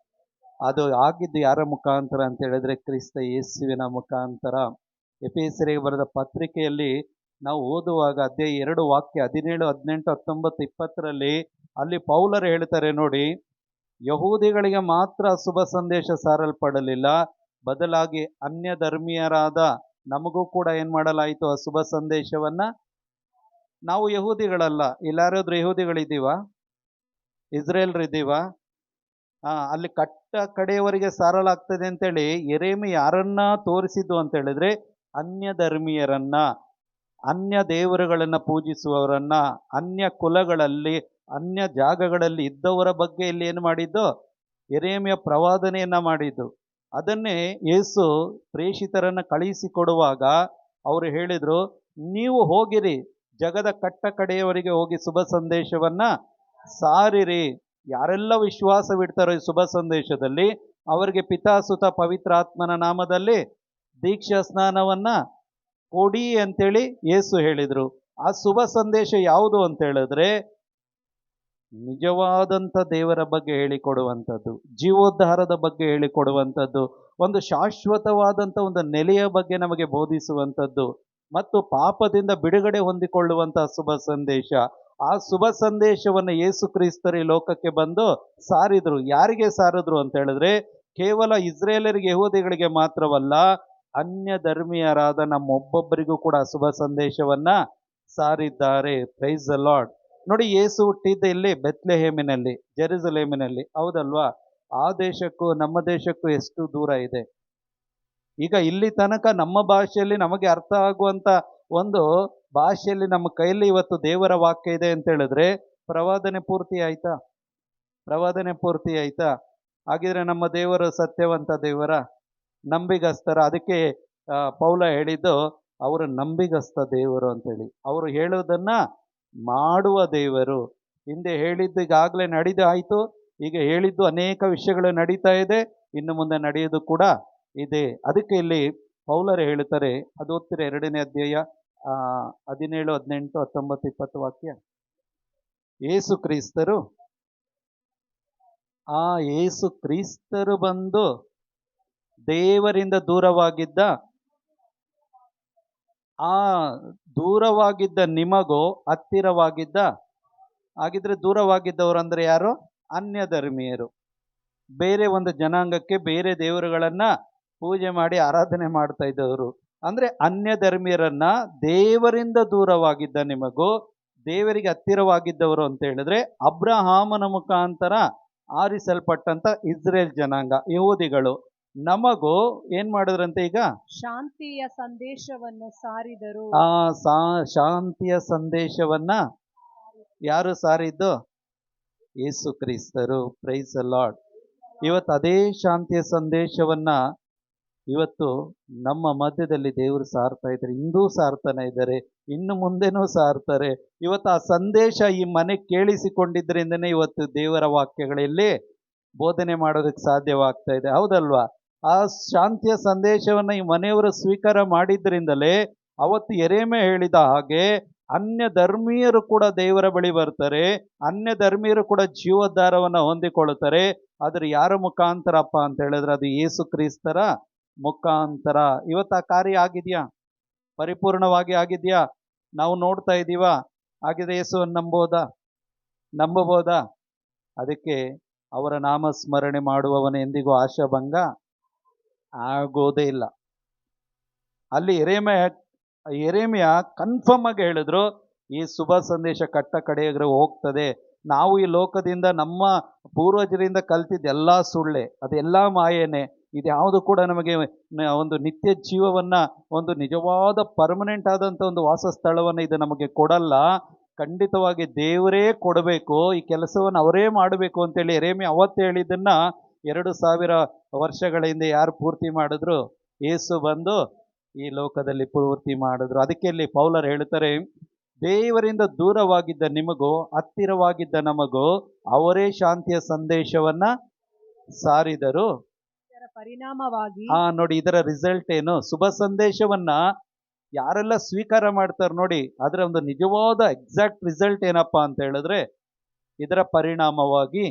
ಅದು ಆಗಿದ್ದು ಯಾರ ಮುಖಾಂತರ ಅಂತ ಹೇಳಿದ್ರೆ ಕ್ರಿಸ್ತ ಯೇಸುವಿನ ಮುಖಾಂತರ. ಎಫೆಸರಿಗೆ ಬರೆದ ಪತ್ರಿಕೆಯಲ್ಲಿ ನಾವು ಓದುವಾಗ ಅಧ್ಯಾಯ 2 ವಾಕ್ಯ 17, 18, 19, 20 ಅಲ್ಲಿ ಪೌಲರು ಹೇಳ್ತಾರೆ ನೋಡಿ, ಯಹೂದಿಗಳಿಗೆ ಮಾತ್ರ ಶುಭ ಸಂದೇಶ ಸಾರಲ್ಪಡಲಿಲ್ಲ, ಬದಲಾಗಿ ಅನ್ಯ ಧರ್ಮೀಯರಾದ ನಮಗೂ ಕೂಡ ಏನ್ ಮಾಡಲಾಯಿತು ಆ ಶುಭ ಸಂದೇಶವನ್ನ. ನಾವು ಯಹೂದಿಗಳಲ್ಲ, ಎಲ್ಲಾರಾದ್ರೂ ಯಹೂದಿಗಳಿದ್ದೀವ, ಇಸ್ರೇಲ್ರಿದ್ದೀವ? ಅಲ್ಲಿ ಕಟ್ಟ ಕಡೆಯವರೆಗೆ ಸಾರಲಾಗ್ತದೆ ಅಂತೇಳಿ ಯೆರೆಮೀಯ ಯಾರನ್ನ ತೋರಿಸಿದ್ದು ಅಂತ ಹೇಳಿದ್ರೆ ಅನ್ಯ ಧರ್ಮೀಯರನ್ನ, ಅನ್ಯ ದೇವರುಗಳನ್ನ ಪೂಜಿಸುವವರನ್ನ, ಅನ್ಯ ಕುಲಗಳಲ್ಲಿ ಅನ್ಯ ಜಾಗಗಳಲ್ಲಿ ಇದ್ದವರ ಬಗ್ಗೆ ಇಲ್ಲಿ ಏನು ಮಾಡಿದ್ದು, ಯೆರೆಮೀಯ ಪ್ರವಾದನೆಯನ್ನ ಮಾಡಿದ್ದು. ಅದನ್ನೇ ಯೇಸು ಪ್ರೇಷಿತರನ್ನ ಕಳುಹಿಸಿಕೊಡುವಾಗ ಅವರು ಹೇಳಿದ್ರು, ನೀವು ಹೋಗಿರಿ, ಜಗದ ಕಟ್ಟ ಕಡೆಯವರಿಗೆ ಹೋಗಿ ಶುಭ ಸಂದೇಶವನ್ನ ಸಾರಿರಿ. ಯಾರೆಲ್ಲ ವಿಶ್ವಾಸವಿಡ್ತಾರೋ ಈ ಶುಭ ಸಂದೇಶದಲ್ಲಿ ಅವರಿಗೆ ಪಿತಾಸುತ ಪವಿತ್ರಾತ್ಮನ ನಾಮದಲ್ಲಿ ದೀಕ್ಷಾ ಸ್ನಾನವನ್ನ ಕೊಡಿ ಅಂತೇಳಿ ಯೇಸು ಹೇಳಿದ್ರು. ಆ ಶುಭ ಸಂದೇಶ ಯಾವುದು ಅಂತ ಹೇಳಿದ್ರೆ ನಿಜವಾದಂಥ ದೇವರ ಬಗ್ಗೆ ಹೇಳಿಕೊಡುವಂಥದ್ದು, ಜೀವೋದ್ಧಾರದ ಬಗ್ಗೆ ಹೇಳಿಕೊಡುವಂಥದ್ದು, ಒಂದು ಶಾಶ್ವತವಾದಂಥ ಒಂದು ನೆಲೆಯ ಬಗ್ಗೆ ನಮಗೆ ಬೋಧಿಸುವಂಥದ್ದು ಮತ್ತು ಪಾಪದಿಂದ ಬಿಡುಗಡೆ ಹೊಂದಿಕೊಳ್ಳುವಂತಹ ಶುಭ ಸಂದೇಶ. ಆ ಶುಭ ಸಂದೇಶವನ್ನು ಯೇಸು ಕ್ರಿಸ್ತರು ಈ ಲೋಕಕ್ಕೆ ಬಂದು ಸಾರಿದ್ರು. ಯಾರಿಗೆ ಸಾರಿದ್ರು ಅಂತ ಹೇಳಿದ್ರೆ ಕೇವಲ ಇಸ್ರೇಲರಿಗೆ ಯಹೂದಿಗಳಿಗೆ ಮಾತ್ರವಲ್ಲ, ಅನ್ಯ ಧರ್ಮೀಯರಾದ ನಮ್ಮೊಬ್ಬೊಬ್ಬರಿಗೂ ಕೂಡ ಶುಭ ಸಂದೇಶವನ್ನ ಸಾರಿದ್ದಾರೆ. Price the lord. ನೋಡಿ, ಯೇಸು ಹುಟ್ಟಿದ್ದ ಇಲ್ಲಿ ಬೆತ್ಲೆಹೇಮಿನಲ್ಲಿ, ಜೆರುಸಲೇಮಿನಲ್ಲಿ, ಹೌದಲ್ವಾ? ಆ ದೇಶಕ್ಕೂ ನಮ್ಮ ದೇಶಕ್ಕೂ ಎಷ್ಟು ದೂರ ಇದೆ. ಈಗ ಇಲ್ಲಿ ತನಕ ನಮ್ಮ ಭಾಷೆಯಲ್ಲಿ ನಮಗೆ ಅರ್ಥ ಆಗುವಂತ ಒಂದು ಭಾಷೆಯಲ್ಲಿ ನಮ್ಮ ಕೈಯಲ್ಲಿ ಇವತ್ತು ದೇವರ ವಾಕ್ಯ ಇದೆ ಅಂತ ಹೇಳಿದ್ರೆ ಪ್ರವಾದನೆ ಪೂರ್ತಿ ಆಯ್ತಾ? ಪ್ರವಾದನೆ ಪೂರ್ತಿ ಆಯ್ತಾ? ಹಾಗಿದ್ರೆ ನಮ್ಮ ದೇವರು ಸತ್ಯವಂತ ದೇವರ, ನಂಬಿಗಸ್ತರ? ಅದಕ್ಕೆ ಪೌಲ ಹೇಳಿದ್ದು ಅವರು ನಂಬಿಗಸ್ತ ದೇವರು ಅಂತೇಳಿ. ಅವರು ಹೇಳೋದನ್ನ ಮಾಡುವ ದೇವರು. ಹಿಂದೆ ಹೇಳಿದ್ದು ಈಗಾಗಲೇ ನಡೆದು ಆಯ್ತು, ಈಗ ಹೇಳಿದ್ದು ಅನೇಕ ವಿಷಯಗಳು ನಡೀತಾ ಇದೆ, ಇನ್ನು ಮುಂದೆ ನಡೆಯೋದು ಕೂಡ ಇದೆ. ಅದಕ್ಕೆ ಇಲ್ಲಿ ಪೌಲರು ಹೇಳ್ತಾರೆ, ಅದು ಓದ್ತೀರ 2ನೇ ಅಧ್ಯಾಯ 17, 18, 19, 20 ವಾಕ್ಯ. ಯೇಸು ಕ್ರಿಸ್ತರು ಬಂದು ದೇವರಿಂದ ದೂರವಾಗಿದ್ದ ನಿಮಗೋ ಹತ್ತಿರವಾಗಿದ್ದ. ಹಾಗಿದ್ರೆ ದೂರವಾಗಿದ್ದವರು ಅಂದ್ರೆ ಯಾರು? ಅನ್ಯ ಧರ್ಮೀಯರು, ಬೇರೆ ಒಂದು ಜನಾಂಗಕ್ಕೆ ಬೇರೆ ದೇವರುಗಳನ್ನ ಪೂಜೆ ಮಾಡಿ ಆರಾಧನೆ ಮಾಡ್ತಾ ಇದ್ದವರು. ಅಂದ್ರೆ ಅನ್ಯ ಧರ್ಮೀಯರನ್ನ ದೇವರಿಂದ ದೂರವಾಗಿದ್ದ ನಿಮಗೂ ದೇವರಿಗೆ ಹತ್ತಿರವಾಗಿದ್ದವರು ಅಂತ ಹೇಳಿದ್ರೆ ಅಬ್ರಹಾಮನ ಮುಖಾಂತರ ಆರಿಸಲ್ಪಟ್ಟಂತ ಇಸ್ರೇಲ್ ಜನಾಂಗ, ಯಹೂದಿಗಳು. ನಮಗೂ ಏನ್ ಮಾಡಿದ್ರಂತೆ? ಈಗ ಶಾಂತಿಯ ಸಂದೇಶವನ್ನು ಸಾರಿದರು. ಶಾಂತಿಯ ಸಂದೇಶವನ್ನ ಯಾರು ಸಾರಿದ್ದು? ಯೇಸು ಕ್ರಿಸ್ತರು. Praise the Lord. ಇವತ್ತು ಅದೇ ಶಾಂತಿಯ ಸಂದೇಶವನ್ನ ಇವತ್ತು ನಮ್ಮ ಮಧ್ಯದಲ್ಲಿ ದೇವರು ಸಾರ್ತಾ ಇದ್ದಾರೆ. ಇಂದೂ ಸಾರ್ತಾನೆ ಇದ್ದಾರೆ, ಇನ್ನು ಮುಂದೆನೂ ಸಾರ್ತಾರೆ. ಇವತ್ತು ಆ ಸಂದೇಶ ಈ ಮನೆ ಕೇಳಿಸಿಕೊಂಡಿದ್ರಿಂದನೇ ಇವತ್ತು ದೇವರ ವಾಕ್ಯಗಳಲ್ಲಿ ಬೋಧನೆ ಮಾಡೋದಕ್ಕೆ ಸಾಧ್ಯವಾಗ್ತಾ ಇದೆ, ಹೌದಲ್ವಾ? ಆ ಶಾಂತಿಯ ಸಂದೇಶವನ್ನ ಈ ಮನೆಯವರು ಸ್ವೀಕಾರ ಮಾಡಿದ್ರಿಂದಲೇ ಅವತ್ತು ಯೆರೆಮೀಯ ಹೇಳಿದ ಹಾಗೆ ಅನ್ಯ ಧರ್ಮೀಯರು ಕೂಡ ದೇವರ ಬಳಿ ಬರ್ತಾರೆ, ಅನ್ಯ ಧರ್ಮೀಯರು ಕೂಡ ಜೀವೋದ್ಧಾರವನ್ನ ಹೊಂದಿಕೊಳ್ಳುತ್ತಾರೆ. ಆದ್ರೆ ಯಾರ ಮುಖಾಂತರಪ್ಪ ಅಂತ ಹೇಳಿದ್ರೆ ಅದು ಯೇಸು ಕ್ರಿಸ್ತರ ಮುಖಾಂತರ. ಇವತ್ತು ಆ ಕಾರ್ಯ ಆಗಿದೆಯಾ? ಪರಿಪೂರ್ಣವಾಗಿ ಆಗಿದೆಯಾ? ನಾವು ನೋಡ್ತಾ ಇದ್ದೀವಾ? ಹಾಗಿದ್ರೆ ಯೇಸುವನ್ನು ನಂಬಬಹುದಾ? ಅದಕ್ಕೆ ಅವರ ನಾಮಸ್ಮರಣೆ ಮಾಡುವವನ ಎಂದಿಗೂ ಆಶಾಭಂಗ ಆಗೋದೇ ಇಲ್ಲ. ಅಲ್ಲಿ ಯೆರೆಮೀಯ ಕನ್ಫರ್ಮ್ ಆಗಿ ಹೇಳಿದ್ರು, ಈ ಶುಭ ಸಂದೇಶ ಕಟ್ಟ ಕಡೆಗೆ ಹೋಗ್ತದೆ. ನಾವು ಈ ಲೋಕದಿಂದ ನಮ್ಮ ಪೂರ್ವಜರಿಂದ ಕಲ್ತಿದ್ದೆಲ್ಲ ಸುಳ್ಳೆ, ಅದೆಲ್ಲ ಮಾಯೇನೆ. ಇದ್ಯಾವುದು ಕೂಡ ನಮಗೆ ಒಂದು ನಿತ್ಯ ಜೀವವನ್ನ, ಒಂದು ನಿಜವಾದ ಪರ್ಮನೆಂಟ್ ಆದಂಥ ಒಂದು ವಾಸಸ್ಥಳವನ್ನು ಇದು ನಮಗೆ ಕೊಡಲ್ಲ. ಖಂಡಿತವಾಗಿ ದೇವರೇ ಕೊಡಬೇಕು, ಈ ಕೆಲಸವನ್ನು ಅವರೇ ಮಾಡಬೇಕು ಅಂತೇಳಿ ಯೆರೆಮೀಯ ಅವತ್ತು ಹೇಳಿದ್ದನ್ನ 2000 ವರ್ಷಗಳ ಹಿಂದೆ ಯಾರು ಪೂರ್ತಿ ಮಾಡಿದ್ರು? ಯೇಸು ಬಂದು ಈ ಲೋಕದಲ್ಲಿ ಪೂರ್ತಿ ಮಾಡಿದ್ರು. ಅದಕ್ಕೆ ಇಲ್ಲಿ ಪೌಲರು ಹೇಳ್ತಾರೆ, ದೇವರಿಂದ ದೂರವಾಗಿದ್ದ ನಿಮಗೂ ಹತ್ತಿರವಾಗಿದ್ದ ನಮಗೂ ಅವರೇ ಶಾಂತಿಯ ಸಂದೇಶವನ್ನ ಸಾರಿದರು. ಪರಿಣಾಮವಾಗಿ ನೋಡಿ, ಇದರ ರಿಸಲ್ಟ್ ಏನು? ಶುಭ ಸಂದೇಶವನ್ನ ಯಾರೆಲ್ಲ ಸ್ವೀಕಾರ ಮಾಡ್ತಾರೆ ನೋಡಿ, ಅದರ ಒಂದು ನಿಜವಾದ ಎಕ್ಸಾಕ್ಟ್ ರಿಸಲ್ಟ್ ಏನಪ್ಪಾ ಅಂತ ಹೇಳಿದ್ರೆ ಇದರ ಪರಿಣಾಮವಾಗಿ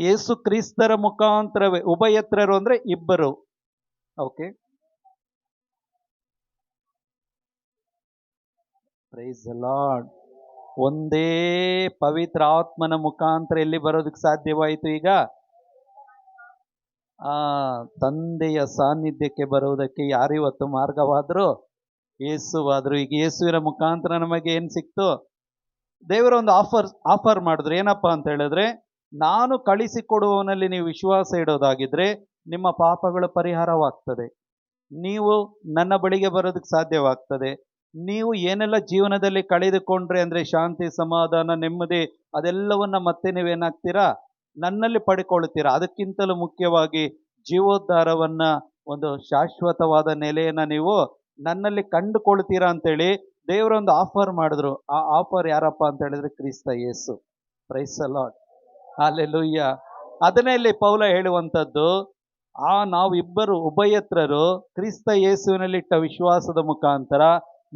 ಯೇಸು ಕ್ರಿಸ್ತರ ಮುಖಾಂತರವೇ, ಉಭಯತ್ರರು ಅಂದ್ರೆ ಇಬ್ಬರು. Okay, price the lord. ಒಂದೇ ಪವಿತ್ರ ಆತ್ಮನ ಮುಖಾಂತರ ಎಲ್ಲಿ ಬರೋದಕ್ಕೆ ಸಾಧ್ಯವಾಯಿತು? ಈಗ ಆ ತಂದೆಯ ಸಾನ್ನಿಧ್ಯಕ್ಕೆ ಬರುವುದಕ್ಕೆ ಯಾರಿವತ್ತು ಮಾರ್ಗವಾದ್ರು? ಯೇಸುವಾದ್ರು. ಈಗ ಯೇಸುವಿನ ಮುಖಾಂತರ ನಮಗೆ ಏನ್ ಸಿಕ್ತು? ದೇವರ ಒಂದು ಆಫರ್ ಮಾಡಿದ್ರು. ಏನಪ್ಪಾ ಅಂತ ಹೇಳಿದ್ರೆ, ನಾನು ಕಳಿಸಿಕೊಡುವವನಲ್ಲಿ ನೀವು ವಿಶ್ವಾಸ ಇಡೋದಾಗಿದ್ರೆ ನಿಮ್ಮ ಪಾಪಗಳ ಪರಿಹಾರವಾಗ್ತದೆ. ನೀವು ನನ್ನ ಬಳಿಗೆ ಬರೋದಕ್ಕೆ ಸಾಧ್ಯವಾಗ್ತದೆ. ನೀವು ಏನೆಲ್ಲ ಜೀವನದಲ್ಲಿ ಕಳೆದುಕೊಂಡ್ರೆ ಅಂದ್ರೆ ಶಾಂತಿ, ಸಮಾಧಾನ, ನೆಮ್ಮದಿ, ಅದೆಲ್ಲವನ್ನ ಮತ್ತೆ ನೀವೇನಾಗ್ತೀರಾ? ನನ್ನಲ್ಲಿ ಪಡ್ಕೊಳ್ತೀರಾ. ಅದಕ್ಕಿಂತಲೂ ಮುಖ್ಯವಾಗಿ ಜೀವೋದ್ಧಾರವನ್ನ, ಒಂದು ಶಾಶ್ವತವಾದ ನೆಲೆಯನ್ನ ನೀವು ನನ್ನಲ್ಲಿ ಕಂಡುಕೊಳ್ತೀರಾ ಅಂತೇಳಿ ದೇವರೊಂದು ಆಫರ್ ಮಾಡಿದ್ರು. ಆ ಆಫರ್ ಯಾರಪ್ಪ ಅಂತ ಹೇಳಿದ್ರೆ ಕ್ರಿಸ್ತ ಯೇಸು. Praise the Lord. ಹಲ್ಲೆಲೂಯ್ಯ. ಅದನ್ನೇ ಇಲ್ಲಿ ಪೌಲ ಹೇಳುವಂಥದ್ದು, ನಾವಿಬ್ಬರು ಉಭಯತ್ರರು ಕ್ರಿಸ್ತ ಯೇಸುವಿನಲ್ಲಿಟ್ಟ ವಿಶ್ವಾಸದ ಮುಖಾಂತರ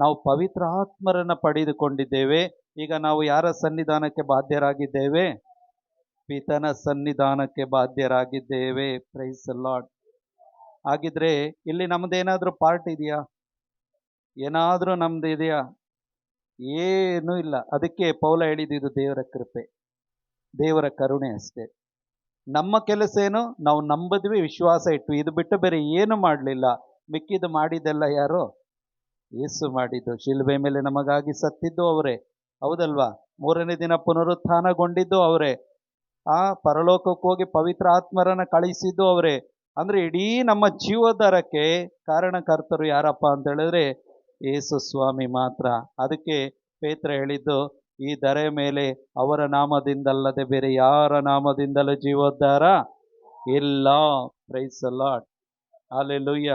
ನಾವು ಪವಿತ್ರ ಆತ್ಮರನ್ನ ಪಡೆದುಕೊಂಡಿದ್ದೇವೆ. ಈಗ ನಾವು ಯಾರ ಸನ್ನಿಧಾನಕ್ಕೆ ಬಾಧ್ಯರಾಗಿದ್ದೇವೆ? ಪಿತನ ಸನ್ನಿಧಾನಕ್ಕೆ ಬಾಧ್ಯರಾಗಿದ್ದೇವೆ. Praise the Lord. ಹಾಗಿದ್ರೆ ಇಲ್ಲಿ ನಮ್ದೇನಾದ್ರೂ ಪಾರ್ಟ್ ಇದೆಯಾ? ಏನಾದ್ರೂ ನಮ್ದು ಇದೆಯಾ? ಏನೂ ಇಲ್ಲ. ಅದಕ್ಕೆ ಪೌಲ ಹೇಳಿದ್ದು ದೇವರ ಕೃಪೆ, ದೇವರ ಕರುಣೆ ಅಷ್ಟೇ. ನಮ್ಮ ಕೆಲಸ ಏನು? ನಾವು ನಂಬದ್ವಿ, ವಿಶ್ವಾಸ ಇಟ್ವಿ. ಇದು ಬಿಟ್ಟು ಬೇರೆ ಏನು ಮಾಡಲಿಲ್ಲ. ಮಿಕ್ಕಿದ್ದು ಮಾಡಿದ್ದೆಲ್ಲ ಯಾರು? ಯೇಸು ಮಾಡಿದ್ದು. ಶಿಲುಬೆ ಮೇಲೆ ನಮಗಾಗಿ ಸತ್ತಿದ್ದು ಅವರೇ, ಹೌದಲ್ವಾ? ಮೂರನೇ ದಿನ ಪುನರುತ್ಥಾನಗೊಂಡಿದ್ದು ಅವರೇ. ಪರಲೋಕಕ್ಕೆ ಹೋಗಿ ಪವಿತ್ರ ಆತ್ಮರನ್ನ ಕಳಿಸಿದ್ದು ಅವರೇ. ಅಂದ್ರೆ ಇಡೀ ನಮ್ಮ ಜೀವೋದ್ಧಾರಕ್ಕೆ ಕಾರಣಕರ್ತರು ಯಾರಪ್ಪ ಅಂತ ಹೇಳಿದ್ರೆ ಯೇಸು ಸ್ವಾಮಿ ಮಾತ್ರ. ಅದಕ್ಕೆ ಪೇತ್ರ ಹೇಳಿದ್ದು, ಈ ಧರೆ ಮೇಲೆ ಅವರ ನಾಮದಿಂದಲ್ಲದೆ ಬೇರೆ ಯಾರ ನಾಮದಿಂದಲೂ ಜೀವೋದ್ಧಾರ ಇಲ್ಲ. Praise the Lord. ಹಲ್ಲೆಲೂಯ್ಯ.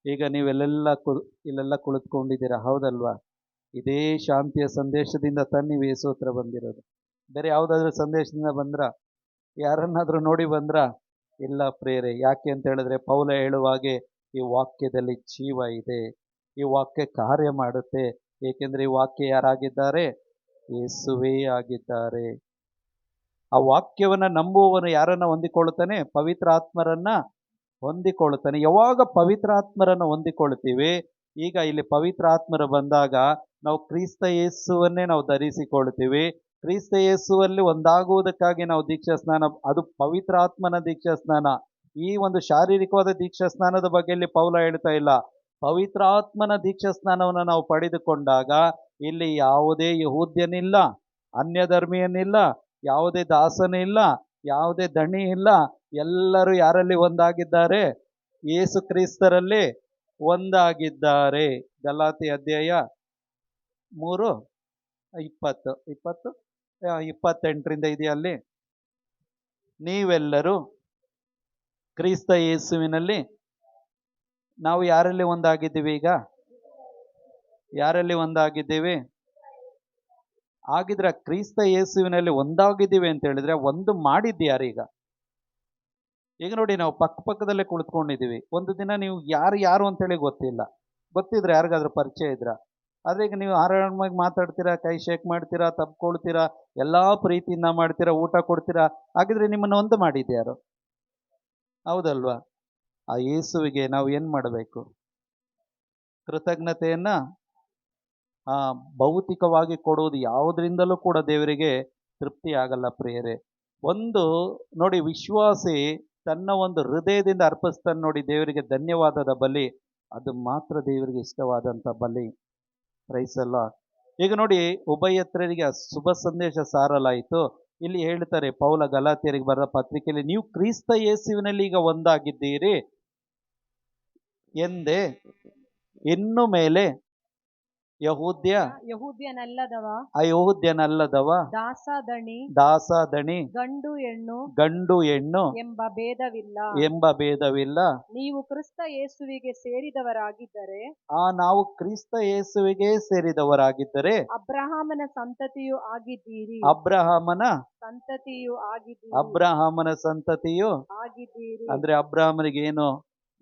ಈಗ ನೀವೆಲ್ಲೆಲ್ಲ ಇಲ್ಲೆಲ್ಲ ಕುಳಿತುಕೊಂಡಿದ್ದೀರಾ, ಹೌದಲ್ವಾ? ಇದೇ ಶಾಂತಿಯ ಸಂದೇಶದಿಂದ ನೀವು ಯೇಸು ಹತ್ರ ಬಂದಿರೋದು. ಬೇರೆ ಯಾವುದಾದ್ರೂ ಸಂದೇಶದಿಂದ ಬಂದ್ರ? ಯಾರನ್ನಾದ್ರೂ ನೋಡಿ ಬಂದ್ರ? ಇಲ್ಲ ಪ್ರೇರೆ. ಯಾಕೆ ಅಂತ ಹೇಳಿದ್ರೆ ಪೌಲ ಹೇಳುವಾಗೆ ಈ ವಾಕ್ಯದಲ್ಲಿ ಜೀವ ಇದೆ, ಈ ವಾಕ್ಯ ಕಾರ್ಯ ಮಾಡುತ್ತೆ. ಏಕೆಂದ್ರೆ ಈ ವಾಕ್ಯ ಯಾರಾಗಿದ್ದಾರೆ? ಯೇಸುವೇ ಆಗಿದ್ದಾರೆ. ಆ ವಾಕ್ಯವನ್ನ ನಂಬುವವನು ಯಾರನ್ನ ಹೊಂದಿಕೊಳ್ಳುತ್ತಾನೆ? ಪವಿತ್ರ ಆತ್ಮರನ್ನ ಹೊಂದಿಕೊಳ್ಳುತ್ತಾನೆ. ಯಾವಾಗ ಪವಿತ್ರ ಆತ್ಮರನ್ನ ಹೊಂದಿಕೊಳ್ತೀವಿ, ಈಗ ಇಲ್ಲಿ ಪವಿತ್ರ ಆತ್ಮರು ಬಂದಾಗ ನಾವು ಕ್ರಿಸ್ತ ಯೇಸುವನ್ನೇ ನಾವು ಧರಿಸಿಕೊಳ್ತೀವಿ. ಕ್ರಿಸ್ತ ಯೇಸುವಲ್ಲಿ ಒಂದಾಗುವುದಕ್ಕಾಗಿ ನಾವು ದೀಕ್ಷಾ ಸ್ನಾನ, ಅದು ಪವಿತ್ರ ಆತ್ಮನ ದೀಕ್ಷಾ ಸ್ನಾನ. ಈ ಒಂದು ಶಾರೀರಿಕವಾದ ದೀಕ್ಷಾ ಸ್ನಾನದ ಬಗ್ಗೆ ಇಲ್ಲಿ ಪೌಲ ಹೇಳ್ತಾ ಇಲ್ಲ. ಪವಿತ್ರ ಆತ್ಮನ ದೀಕ್ಷಾ ಸ್ನಾನವನ್ನು ನಾವು ಪಡೆದುಕೊಂಡಾಗ ಇಲ್ಲಿ ಯಾವುದೇ ಯಹೂದ್ಯನಿಲ್ಲ, ಅನ್ಯ ಧರ್ಮೀಯನಿಲ್ಲ, ಯಾವುದೇ ದಾಸನಿಲ್ಲ, ಯಾವುದೇ ದಣಿ ಇಲ್ಲ. ಎಲ್ಲರೂ ಯಾರಲ್ಲಿ ಒಂದಾಗಿದ್ದಾರೆ? ಯೇಸು ಕ್ರಿಸ್ತರಲ್ಲಿ ಒಂದಾಗಿದ್ದಾರೆ. ಗಲಾತಿ ಅಧ್ಯಾಯ 3:28 ಇದೆಯಲ್ಲಿ, ನೀವೆಲ್ಲರೂ ಕ್ರಿಸ್ತ ಯೇಸುವಿನಲ್ಲಿ, ನಾವು ಯಾರಲ್ಲಿ ಒಂದಾಗಿದ್ದೀವಿ? ಈಗ ಯಾರಲ್ಲಿ ಒಂದಾಗಿದ್ದೀವಿ? ಆಗಿದ್ರೆ ಕ್ರಿಸ್ತ ಯೇಸುವಿನಲ್ಲಿ ಒಂದಾಗಿದ್ದೀವಿ ಅಂತ ಹೇಳಿದ್ರೆ ಒಂದು ಮಾಡಿದ್ಯಾರೀಗ? ಈಗ ನೋಡಿ, ನಾವು ಪಕ್ಕದಲ್ಲೇ ಕುಳಿತುಕೊಂಡಿದ್ದೀವಿ. ಒಂದು ದಿನ ನೀವು ಯಾರು ಅಂತೇಳಿ ಗೊತ್ತಿಲ್ಲ. ಗೊತ್ತಿದ್ರೆ ಯಾರಿಗಾದ್ರೂ ಪರಿಚಯ ಇದ್ರ? ಆದ್ರೆ ಈಗ ನೀವು ಆರಾಮಾಗಿ ಮಾತಾಡ್ತೀರಾ, ಕೈ ಶೇಕ್ ಮಾಡ್ತೀರಾ, ತಪ್ಕೊಳ್ತೀರಾ, ಎಲ್ಲಾ ಪ್ರೀತಿಯಿಂದ ಮಾಡ್ತೀರಾ, ಊಟ ಕೊಡ್ತೀರಾ. ಹಾಗಿದ್ರೆ ನಿಮ್ಮನ್ನು ಒಂದು ಮಾಡಿದ್ಯಾರು? ಹೌದಲ್ವಾ? ಆ ಯೇಸುವಿಗೆ ನಾವು ಏನ್ ಮಾಡಬೇಕು? ಕೃತಜ್ಞತೆಯನ್ನ ಭೌತಿಕವಾಗಿ ಕೊಡುವುದು ಯಾವುದರಿಂದಲೂ ಕೂಡ ದೇವರಿಗೆ ತೃಪ್ತಿ ಆಗಲ್ಲ ಪ್ರಿಯರೇ. ಒಂದು ನೋಡಿ, ವಿಶ್ವಾಸಿ ತನ್ನ ಒಂದು ಹೃದಯದಿಂದ ಅರ್ಪಿಸ್ತಾನೆ ನೋಡಿ ದೇವರಿಗೆ ಧನ್ಯವಾದದ ಬಲಿ, ಅದು ಮಾತ್ರ ದೇವರಿಗೆ ಇಷ್ಟವಾದಂಥ ಬಲಿ. Price the Lord. ಈಗ ನೋಡಿ, ಉಭಯತ್ರರಿಗೆ ಶುಭ ಸಂದೇಶ ಸಾರಲಾಯಿತು. ಇಲ್ಲಿ ಹೇಳ್ತಾರೆ ಪೌಲ ಗಲಾತ್ಯರಿಗೆ ಬರೆದ ಪತ್ರಿಕೆಯಲ್ಲಿ, ನೀವು ಕ್ರಿಸ್ತ ಯೇಸುವಿನಲ್ಲಿ ಈಗ ಒಂದಾಗಿದ್ದೀರಿ ಎಂದೇ ಇನ್ನು ಮೇಲೆ ಯಹೂದ್ಯನಲ್ಲದವ, ಅಯಹೂದ್ಯನಲ್ಲದವ, ದಾಸ ದಣಿ, ಗಂಡು ಹೆಣ್ಣು ಎಂಬ ಭೇದವಿಲ್ಲ. ನೀವು ಕ್ರಿಸ್ತ ಯೇಸುವಿಗೆ ಸೇರಿದವರಾಗಿದ್ದರೆ, ನಾವು ಕ್ರಿಸ್ತ ಯೇಸುವಿಗೆ ಸೇರಿದವರಾಗಿದ್ದರೆ ಅಬ್ರಹಾಮನ ಸಂತತಿಯೂ ಆಗಿದ್ದೀರಿ. ಅಬ್ರಹಾಮನ ಸಂತತಿಯು ಆಗಿದ್ದೀರಿ. ಅಂದ್ರೆ ಅಬ್ರಹಾಮನಿಗೆ ಏನು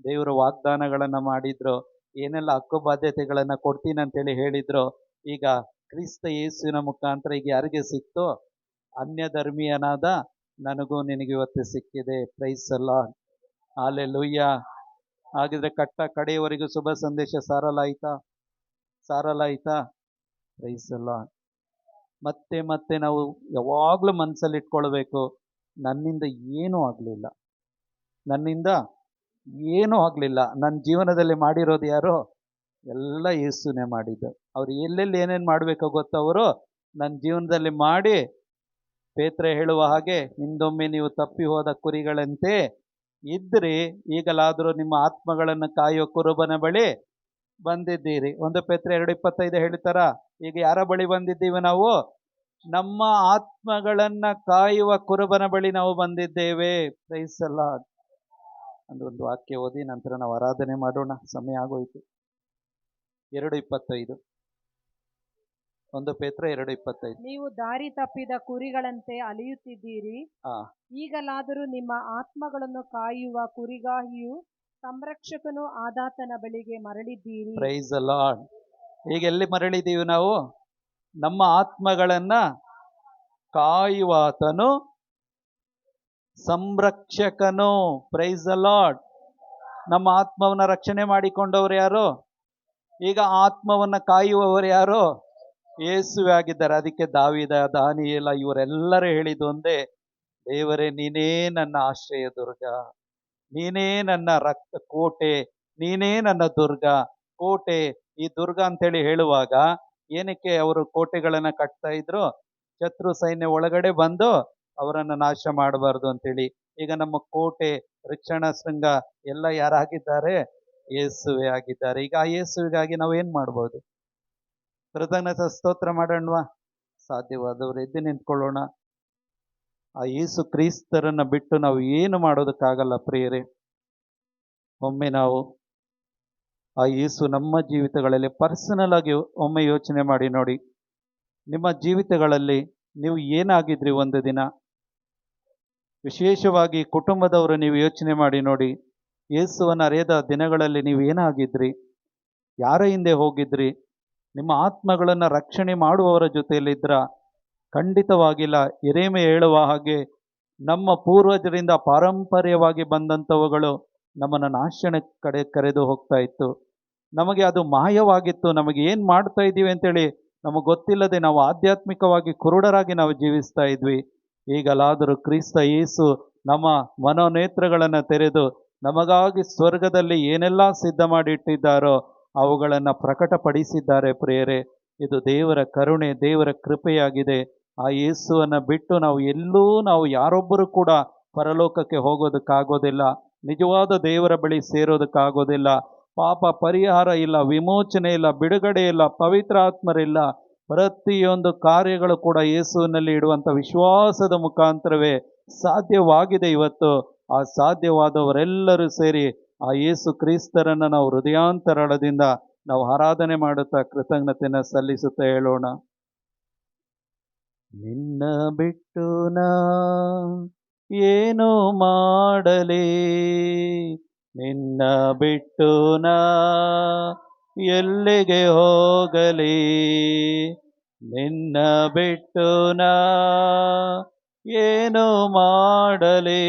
ದೇವರು ವಾಗ್ದಾನಗಳನ್ನ ಮಾಡಿದ್ರು, ಏನೆಲ್ಲ ಹಕ್ಕು ಬಾಧ್ಯತೆಗಳನ್ನ ಕೊಡ್ತೀನಿ ಅಂತೇಳಿ ಹೇಳಿದ್ರು, ಈಗ ಕ್ರಿಸ್ತ ಯೇಸುವಿನ ಮುಖಾಂತರ ಈಗ ಯಾರಿಗೆ ಸಿಕ್ತು? ಅನ್ಯ ಧರ್ಮೀಯನಾದ ನನಗೂ ನಿನಗೆ ಇವತ್ತು ಸಿಕ್ಕಿದೆ. Praise the Lord. ಹಲ್ಲೆಲೂಯ್ಯ. ಹಾಗಿದ್ರೆ ಕಡೆಯವರೆಗೂ ಶುಭ ಸಂದೇಶ ಸಾರಲಾಯ್ತಾ? Price the lord. ಮತ್ತೆ ನಾವು ಯಾವಾಗಲೂ ಮನಸ್ಸಲ್ಲಿ ಇಟ್ಕೊಳ್ಬೇಕು, ನನ್ನಿಂದ ಏನೂ ಆಗಲಿಲ್ಲ, ನನ್ನಿಂದ ಏನೂ ಆಗಲಿಲ್ಲ. ನನ್ನ ಜೀವನದಲ್ಲಿ ಮಾಡಿರೋದು ಯಾರು? ಎಲ್ಲ ಯೇಸುನೇ ಮಾಡಿದ್ದು. ಅವ್ರು ಎಲ್ಲೆಲ್ಲಿ ಏನೇನು ಮಾಡಬೇಕೋ ಗೊತ್ತವರು ನನ್ನ ಜೀವನದಲ್ಲಿ ಮಾಡಿ, ಪೇತ್ರ ಹೇಳುವ ಹಾಗೆ, ಹಿಂದೊಮ್ಮೆ ನೀವು ತಪ್ಪಿ ಹೋದ ಕುರಿಗಳಂತೆ ಇದ್ರಿ, ಈಗಲಾದರೂ ನಿಮ್ಮ ಆತ್ಮಗಳನ್ನು ಕಾಯುವ ಕುರುಬನ ಬಳಿ ಬಂದಿದ್ದೀರಿ. 1 ಪೇತ್ರ 2:25 ಹೇಳ್ತಾರ, ಈಗ ಯಾರ ಬಳಿ ಬಂದಿದ್ದೀವಿ ನಾವು? ನಮ್ಮ ಆತ್ಮಗಳನ್ನ ಕಾಯುವ ಕುರುಬನ ಬಳಿ ನಾವು ಬಂದಿದ್ದೇವೆ. Praise the lord. ಒಂದು ವಾಕ್ಯ ಓದಿ ನಂತರ ನಾವು ಆರಾಧನೆ ಮಾಡೋಣ, ಸಮಯ ಆಗೋಯ್ತು. 2:25, 1 ಪೇತ್ರ 2:25. ನೀವು ದಾರಿ ತಪ್ಪಿದ ಕುರಿಗಳಂತೆ ಅಲೆಯುತ್ತಿದ್ದೀರಿ, ಈಗಲಾದರೂ ನಿಮ್ಮ ಆತ್ಮಗಳನ್ನು ಕಾಯುವ ಕುರಿಗಾಗಿಯೂ ಸಂರಕ್ಷಕನು ಆದಾತನ ಬಳಿಗೆ ಮರಳಿದ್ದೀರಿ. Price the lord. ಈಗ ಎಲ್ಲಿ ಮರಳಿದ್ದೀವಿ ನಾವು? ನಮ್ಮ ಆತ್ಮಗಳನ್ನ ಕಾಯುವಾತನು ಸಂರಕ್ಷಕನು. Praise the Lord. ನಮ್ಮ ಆತ್ಮವನ್ನ ರಕ್ಷಣೆ ಮಾಡಿಕೊಂಡವರು ಯಾರು? ಈಗ ಆತ್ಮವನ್ನ ಕಾಯುವವರು ಯಾರು? ಯೇಸುವೆ ಆಗಿದ್ದಾರೆ. ಅದಕ್ಕೆ ದಾವೀದ, ದಾನಿಯೇಲ ಇವರೆಲ್ಲರೂ ಹೇಳಿದ್ದು ಒಂದೇ, ದೇವರೇ ನೀನೇ ನನ್ನ ಆಶ್ರಯ ದುರ್ಗ, ನೀನೇ ನನ್ನ ರಕ್ತ ಕೋಟೆ, ನೀನೇ ನನ್ನ ದುರ್ಗ ಕೋಟೆ. ಈ ದುರ್ಗ ಅಂತೇಳಿ ಹೇಳುವಾಗ ಏನಕ್ಕೆ ಅವರು ಕೋಟೆಗಳನ್ನ ಕಟ್ತಾ ಇದ್ರು? ಶತ್ರು ಸೈನ್ಯ ಒಳಗಡೆ ಬಂದು ಅವರನ್ನು ನಾಶ ಮಾಡಬಾರ್ದು ಅಂತೇಳಿ. ಈಗ ನಮ್ಮ ಕೋಟೆ, ರಕ್ಷಣಾ ಶೃಂಗ ಎಲ್ಲ ಯಾರಾಗಿದ್ದಾರೆ? ಯೇಸುವೆ ಆಗಿದ್ದಾರೆ. ಈಗ ಆ ಯೇಸುವಿಗಾಗಿ ನಾವು ಏನ್ ಮಾಡ್ಬೋದು? ಕೃತಜ್ಞತಾ ಸ್ತೋತ್ರ ಮಾಡೋಣವಾ? ಸಾಧ್ಯವಾದವರು ಎದ್ದು ನಿಂತ್ಕೊಳ್ಳೋಣ. ಆ ಯೇಸು ಕ್ರಿಸ್ತರನ್ನ ಬಿಟ್ಟು ನಾವು ಏನು ಮಾಡೋದಕ್ಕಾಗಲ್ಲ ಪ್ರಿಯರೇ. ಒಮ್ಮೆ ನಾವು ಆ ಯೇಸು ನಮ್ಮ ಜೀವಿತಗಳಲ್ಲಿ ಪರ್ಸನಲ್ ಆಗಿ ಒಮ್ಮೆ ಯೋಚನೆ ಮಾಡಿ ನೋಡಿ. ನಿಮ್ಮ ಜೀವಿತಗಳಲ್ಲಿ ನೀವು ಏನಾಗಿದ್ರಿ ಒಂದು ದಿನ? ವಿಶೇಷವಾಗಿ ಕುಟುಂಬದವರು ನೀವು ಯೋಚನೆ ಮಾಡಿ ನೋಡಿ. ಯೇಸುವನ್ನು ಅರಿಯದ ದಿನಗಳಲ್ಲಿ ನೀವು ಏನಾಗಿದ್ರಿ? ಯಾರ ಹಿಂದೆ ಹೋಗಿದ್ರಿ? ನಿಮ್ಮ ಆತ್ಮಗಳನ್ನು ರಕ್ಷಣೆ ಮಾಡುವವರ ಜೊತೆಯಲ್ಲಿದ್ರ? ಖಂಡಿತವಾಗಿಲ್ಲ. ಯೆರೆಮೀಯ ಹೇಳುವ ಹಾಗೆ ನಮ್ಮ ಪೂರ್ವಜರಿಂದ ಪಾರಂಪರ್ಯವಾಗಿ ಬಂದಂಥವುಗಳು ನಮ್ಮನ್ನು ನಾಶನ ಕಡೆ ಕರೆದು ಹೋಗ್ತಾ ಇತ್ತು. ನಮಗೆ ಅದು ಮಾಯವಾಗಿತ್ತು. ನಮಗೆ ಏನು ಮಾಡ್ತಾ ಇದ್ದೀವಿ ಅಂತೇಳಿ ನಮಗೆ ಗೊತ್ತಿಲ್ಲದೆ ನಾವು ಆಧ್ಯಾತ್ಮಿಕವಾಗಿ ಕುರುಡರಾಗಿ ನಾವು ಜೀವಿಸ್ತಾ ಇದ್ವಿ. ಈಗಲಾದರೂ ಕ್ರಿಸ್ತ ಯೇಸು ನಮ್ಮ ಮನೋನೇತ್ರಗಳನ್ನು ತೆರೆದು ನಮಗಾಗಿ ಸ್ವರ್ಗದಲ್ಲಿ ಏನೆಲ್ಲ ಸಿದ್ಧ ಮಾಡಿ ಇಟ್ಟಿದ್ದಾರೋ ಅವುಗಳನ್ನು ಪ್ರಕಟಪಡಿಸಿದ್ದಾರೆ ಪ್ರಿಯರೇ. ಇದು ದೇವರ ಕರುಣೆ, ದೇವರ ಕೃಪೆಯಾಗಿದೆ. ಆ ಯೇಸುವನ್ನು ಬಿಟ್ಟು ನಾವು ಯಾರೊಬ್ಬರು ಕೂಡ ಪರಲೋಕಕ್ಕೆ ಹೋಗೋದಕ್ಕಾಗೋದಿಲ್ಲ. ನಿಜವಾದ ದೇವರ ಬಳಿ ಸೇರೋದಕ್ಕಾಗೋದಿಲ್ಲ. ಪಾಪ ಪರಿಹಾರ ಇಲ್ಲ, ವಿಮೋಚನೆ ಇಲ್ಲ, ಬಿಡುಗಡೆ ಇಲ್ಲ, ಪವಿತ್ರ ಆತ್ಮರಿಲ್ಲ. ಪ್ರತಿಯೊಂದು ಕಾರ್ಯಗಳು ಕೂಡ ಯೇಸುವಿನಲ್ಲಿ ಇಡುವಂಥ ವಿಶ್ವಾಸದ ಮುಖಾಂತರವೇ ಸಾಧ್ಯವಾಗಿದೆ. ಇವತ್ತು ಆ ಸಾಧ್ಯವಾದವರೆಲ್ಲರೂ ಸೇರಿ ಆ ಯೇಸು ಕ್ರಿಸ್ತರನ್ನು ನಾವು ಹೃದಯಾಂತರಾಳದಿಂದ ನಾವು ಆರಾಧನೆ ಮಾಡುತ್ತಾ ಕೃತಜ್ಞತೆಯನ್ನು ಸಲ್ಲಿಸುತ್ತಾ ಹೇಳೋಣ. ನಿನ್ನ ಬಿಟ್ಟು ನಾ ಏನು ಮಾಡಲಿ, ನಿನ್ನ ಬಿಟ್ಟು ನಾ ಎಲ್ಲಿಗೆ ಹೋಗಲಿ, ನಿನ್ನ ಬಿಟ್ಟು ನಾ ಏನು ಮಾಡಲಿ,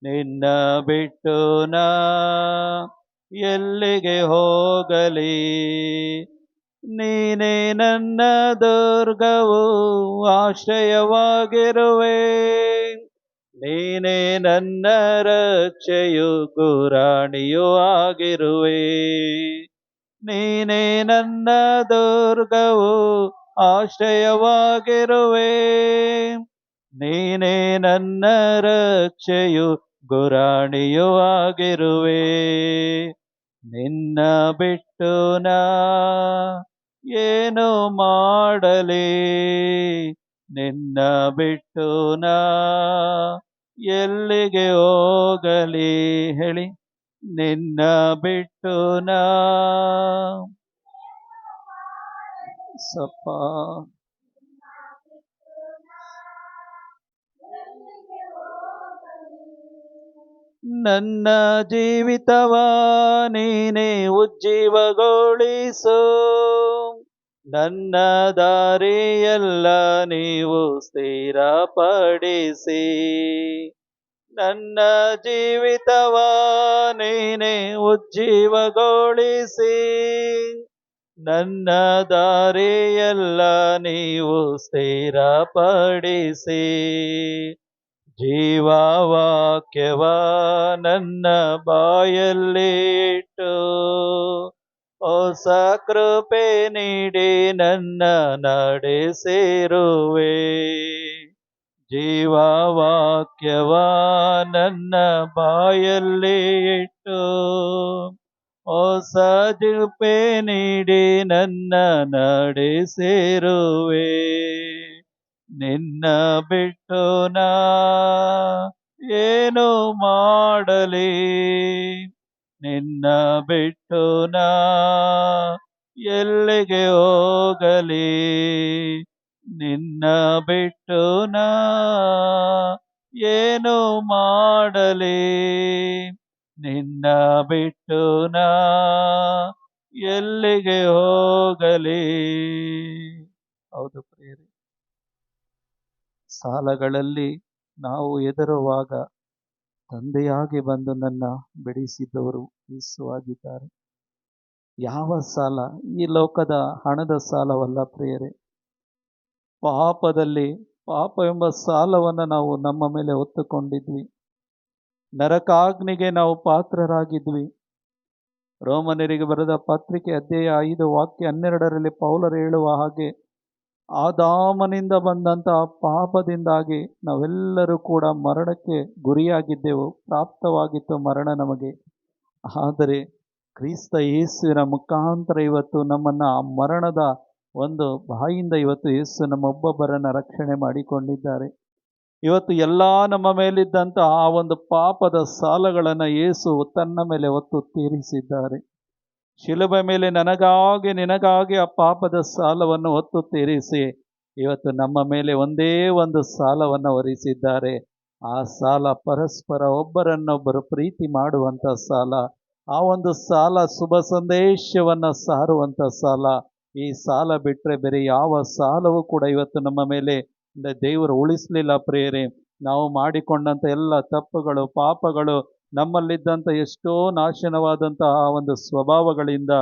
ನಿನ್ನ ಬಿಟ್ಟು ನಾ ಎಲ್ಲಿಗೆ ಹೋಗಲಿ. ನೀನೇ ನನ್ನ ದುರ್ಗವು, ಆಶ್ರಯವಾಗಿರುವೆ, ನೀನೇ ನನ್ನ ರಕ್ಷೆಯು, ಗುರಾಣಿಯೂ ಆಗಿರುವೆ. ನೀನೇ ನನ್ನ ದುರ್ಗವು, ಆಶ್ರಯವಾಗಿರುವೆ, ನೀನೇ ನನ್ನ ರಕ್ಷೆಯು, ಗುರಾಣಿಯೂ ಆಗಿರುವೆ. ನಿನ್ನ ಬಿಟ್ಟು ನಾ ಏನು ಮಾಡಲಿ, ನಿನ್ನ ಬಿಟ್ಟು ನಾ ಎಲ್ಲಿಗೆ ಹೋಗಲಿ. ಹೇಳಿ, ನಿನ್ನ ಬಿಟ್ಟು ನಾ ಸಪ್ಪ ನನ್ನ ಜೀವಿತವ ನೀನೇ ಉಜ್ಜೀವಗೊಳಿಸು, ನನ್ನ ದಾರಿಯೆಲ್ಲ ನೀವು ಸ್ಥಿರಪಡಿಸಿ. ನನ್ನ ಜೀವಿತವ ನೀನೇ ಉಜ್ಜೀವಗೊಳಿಸಿ, ನನ್ನ ದಾರಿಯೆಲ್ಲ ನೀವು ಸ್ಥಿರಪಡಿಸಿ. ಜೀವವಾಕ್ಯವ ನನ್ನ ಬಾಯಲ್ಲಿ ಇಟ್ಟು ಹೊಸ ಕೃಪೆ ನೀಡಿ ನನ್ನ ನಡೆಸಿರುವೆ. ಜೀವವಾಕ್ಯವ ನನ್ನ ಬಾಯಲ್ಲಿ ಇಟ್ಟು ಹೊಸ ಕೃಪೆ ನೀಡಿ ನನ್ನ ನಡೆಸಿರುವೆ. ನಿನ್ನ ಬಿಟ್ಟು ನಾ ಏನು ಮಾಡಲಿ, ನಿನ್ನ ಬಿಟ್ಟು ನಾ ಎಲ್ಲಿಗೆ ಹೋಗಲಿ, ನಿನ್ನ ಬಿಟ್ಟು ನಾ ಏನು ಮಾಡಲಿ, ನಿನ್ನ ಬಿಟ್ಟು ನಾ ಎಲ್ಲಿಗೆ ಹೋಗಲಿ. ಹೌದು ಪ್ರಿಯರೇ, ಸಾಲಗಳಲ್ಲಿ ನಾವು ಎದುರುವಾಗ ತಂದೆಯಾಗಿ ಬಂದು ನನ್ನ ಬಿಡಿಸಿದವರು ಯೇಸುವಾಗಿದ್ದಾರೆ. ಯಾವ ಸಾಲ? ಈ ಲೋಕದ ಹಣದ ಸಾಲವಲ್ಲ ಪ್ರಿಯರೇ. ಪಾಪದಲ್ಲಿ ಪಾಪ ಎಂಬ ಸಾಲವನ್ನು ನಾವು ನಮ್ಮ ಮೇಲೆ ಹೊತ್ತುಕೊಂಡಿದ್ವಿ. ನರಕಾಗ್ನಿಗೆ ನಾವು ಪಾತ್ರರಾಗಿದ್ವಿ. ರೋಮನರಿಗೆ ಬರೆದ ಪತ್ರಿಕೆ ಅಧ್ಯಾಯ 5 ವಾಕ್ಯ 12ರಲ್ಲಿ ಪೌಲರು ಹೇಳುವ ಹಾಗೆ, ಆದಾಮನಿಂದ ಬಂದಂತಹ ಪಾಪದಿಂದಾಗಿ ನಾವೆಲ್ಲರೂ ಕೂಡ ಮರಣಕ್ಕೆ ಗುರಿಯಾಗಿದ್ದೆವು, ಪ್ರಾಪ್ತವಾಗಿತ್ತು ಮರಣ ನಮಗೆ. ಆದರೆ ಕ್ರಿಸ್ತ ಯೇಸುವಿನ ಮುಖಾಂತರ ಇವತ್ತು ನಮ್ಮನ್ನು ಆ ಮರಣದ ಒಂದು ಬಾಯಿಂದ ಇವತ್ತು ಯೇಸು ನಮ್ಮೊಬ್ಬೊಬ್ಬರನ್ನು ರಕ್ಷಣೆ ಮಾಡಿಕೊಂಡಿದ್ದಾರೆ. ಇವತ್ತು ಎಲ್ಲ ನಮ್ಮ ಮೇಲಿದ್ದಂಥ ಆ ಒಂದು ಪಾಪದ ಸಾಲಗಳನ್ನು ಯೇಸು ತನ್ನ ಮೇಲೆ ಹೊತ್ತು ತೀರಿಸಿದ್ದಾರೆ. ಶಿಲುಬೆ ಮೇಲೆ ನನಗಾಗಿ ನಿನಗಾಗಿ ಆ ಪಾಪದ ಸಾಲವನ್ನು ಹೊತ್ತು ತೀರಿಸಿ ಇವತ್ತು ನಮ್ಮ ಮೇಲೆ ಒಂದೇ ಒಂದು ಸಾಲವನ್ನು ಹೊರಿಸಿದ್ದಾರೆ. ಆ ಸಾಲ ಪರಸ್ಪರ ಒಬ್ಬರನ್ನೊಬ್ಬರು ಪ್ರೀತಿ ಮಾಡುವಂಥ ಸಾಲ. ಆ ಒಂದು ಸಾಲ ಶುಭ ಸಂದೇಶವನ್ನು ಸಾರುವಂಥ ಸಾಲ. ಈ ಸಾಲ ಬಿಟ್ಟರೆ ಬೇರೆ ಯಾವ ಸಾಲವೂ ಕೂಡ ಇವತ್ತು ನಮ್ಮ ಮೇಲೆ ದೇವರು ಉಳಿಸಲಿಲ್ಲ ಪ್ರಿಯರೇ. ನಾವು ಮಾಡಿಕೊಂಡಂಥ ಎಲ್ಲ ತಪ್ಪುಗಳು, ಪಾಪಗಳು, ನಮ್ಮಲ್ಲಿದ್ದಂಥ ಎಷ್ಟೋ ನಾಶನವಾದಂತಹ ಒಂದು ಸ್ವಭಾವಗಳಿಂದ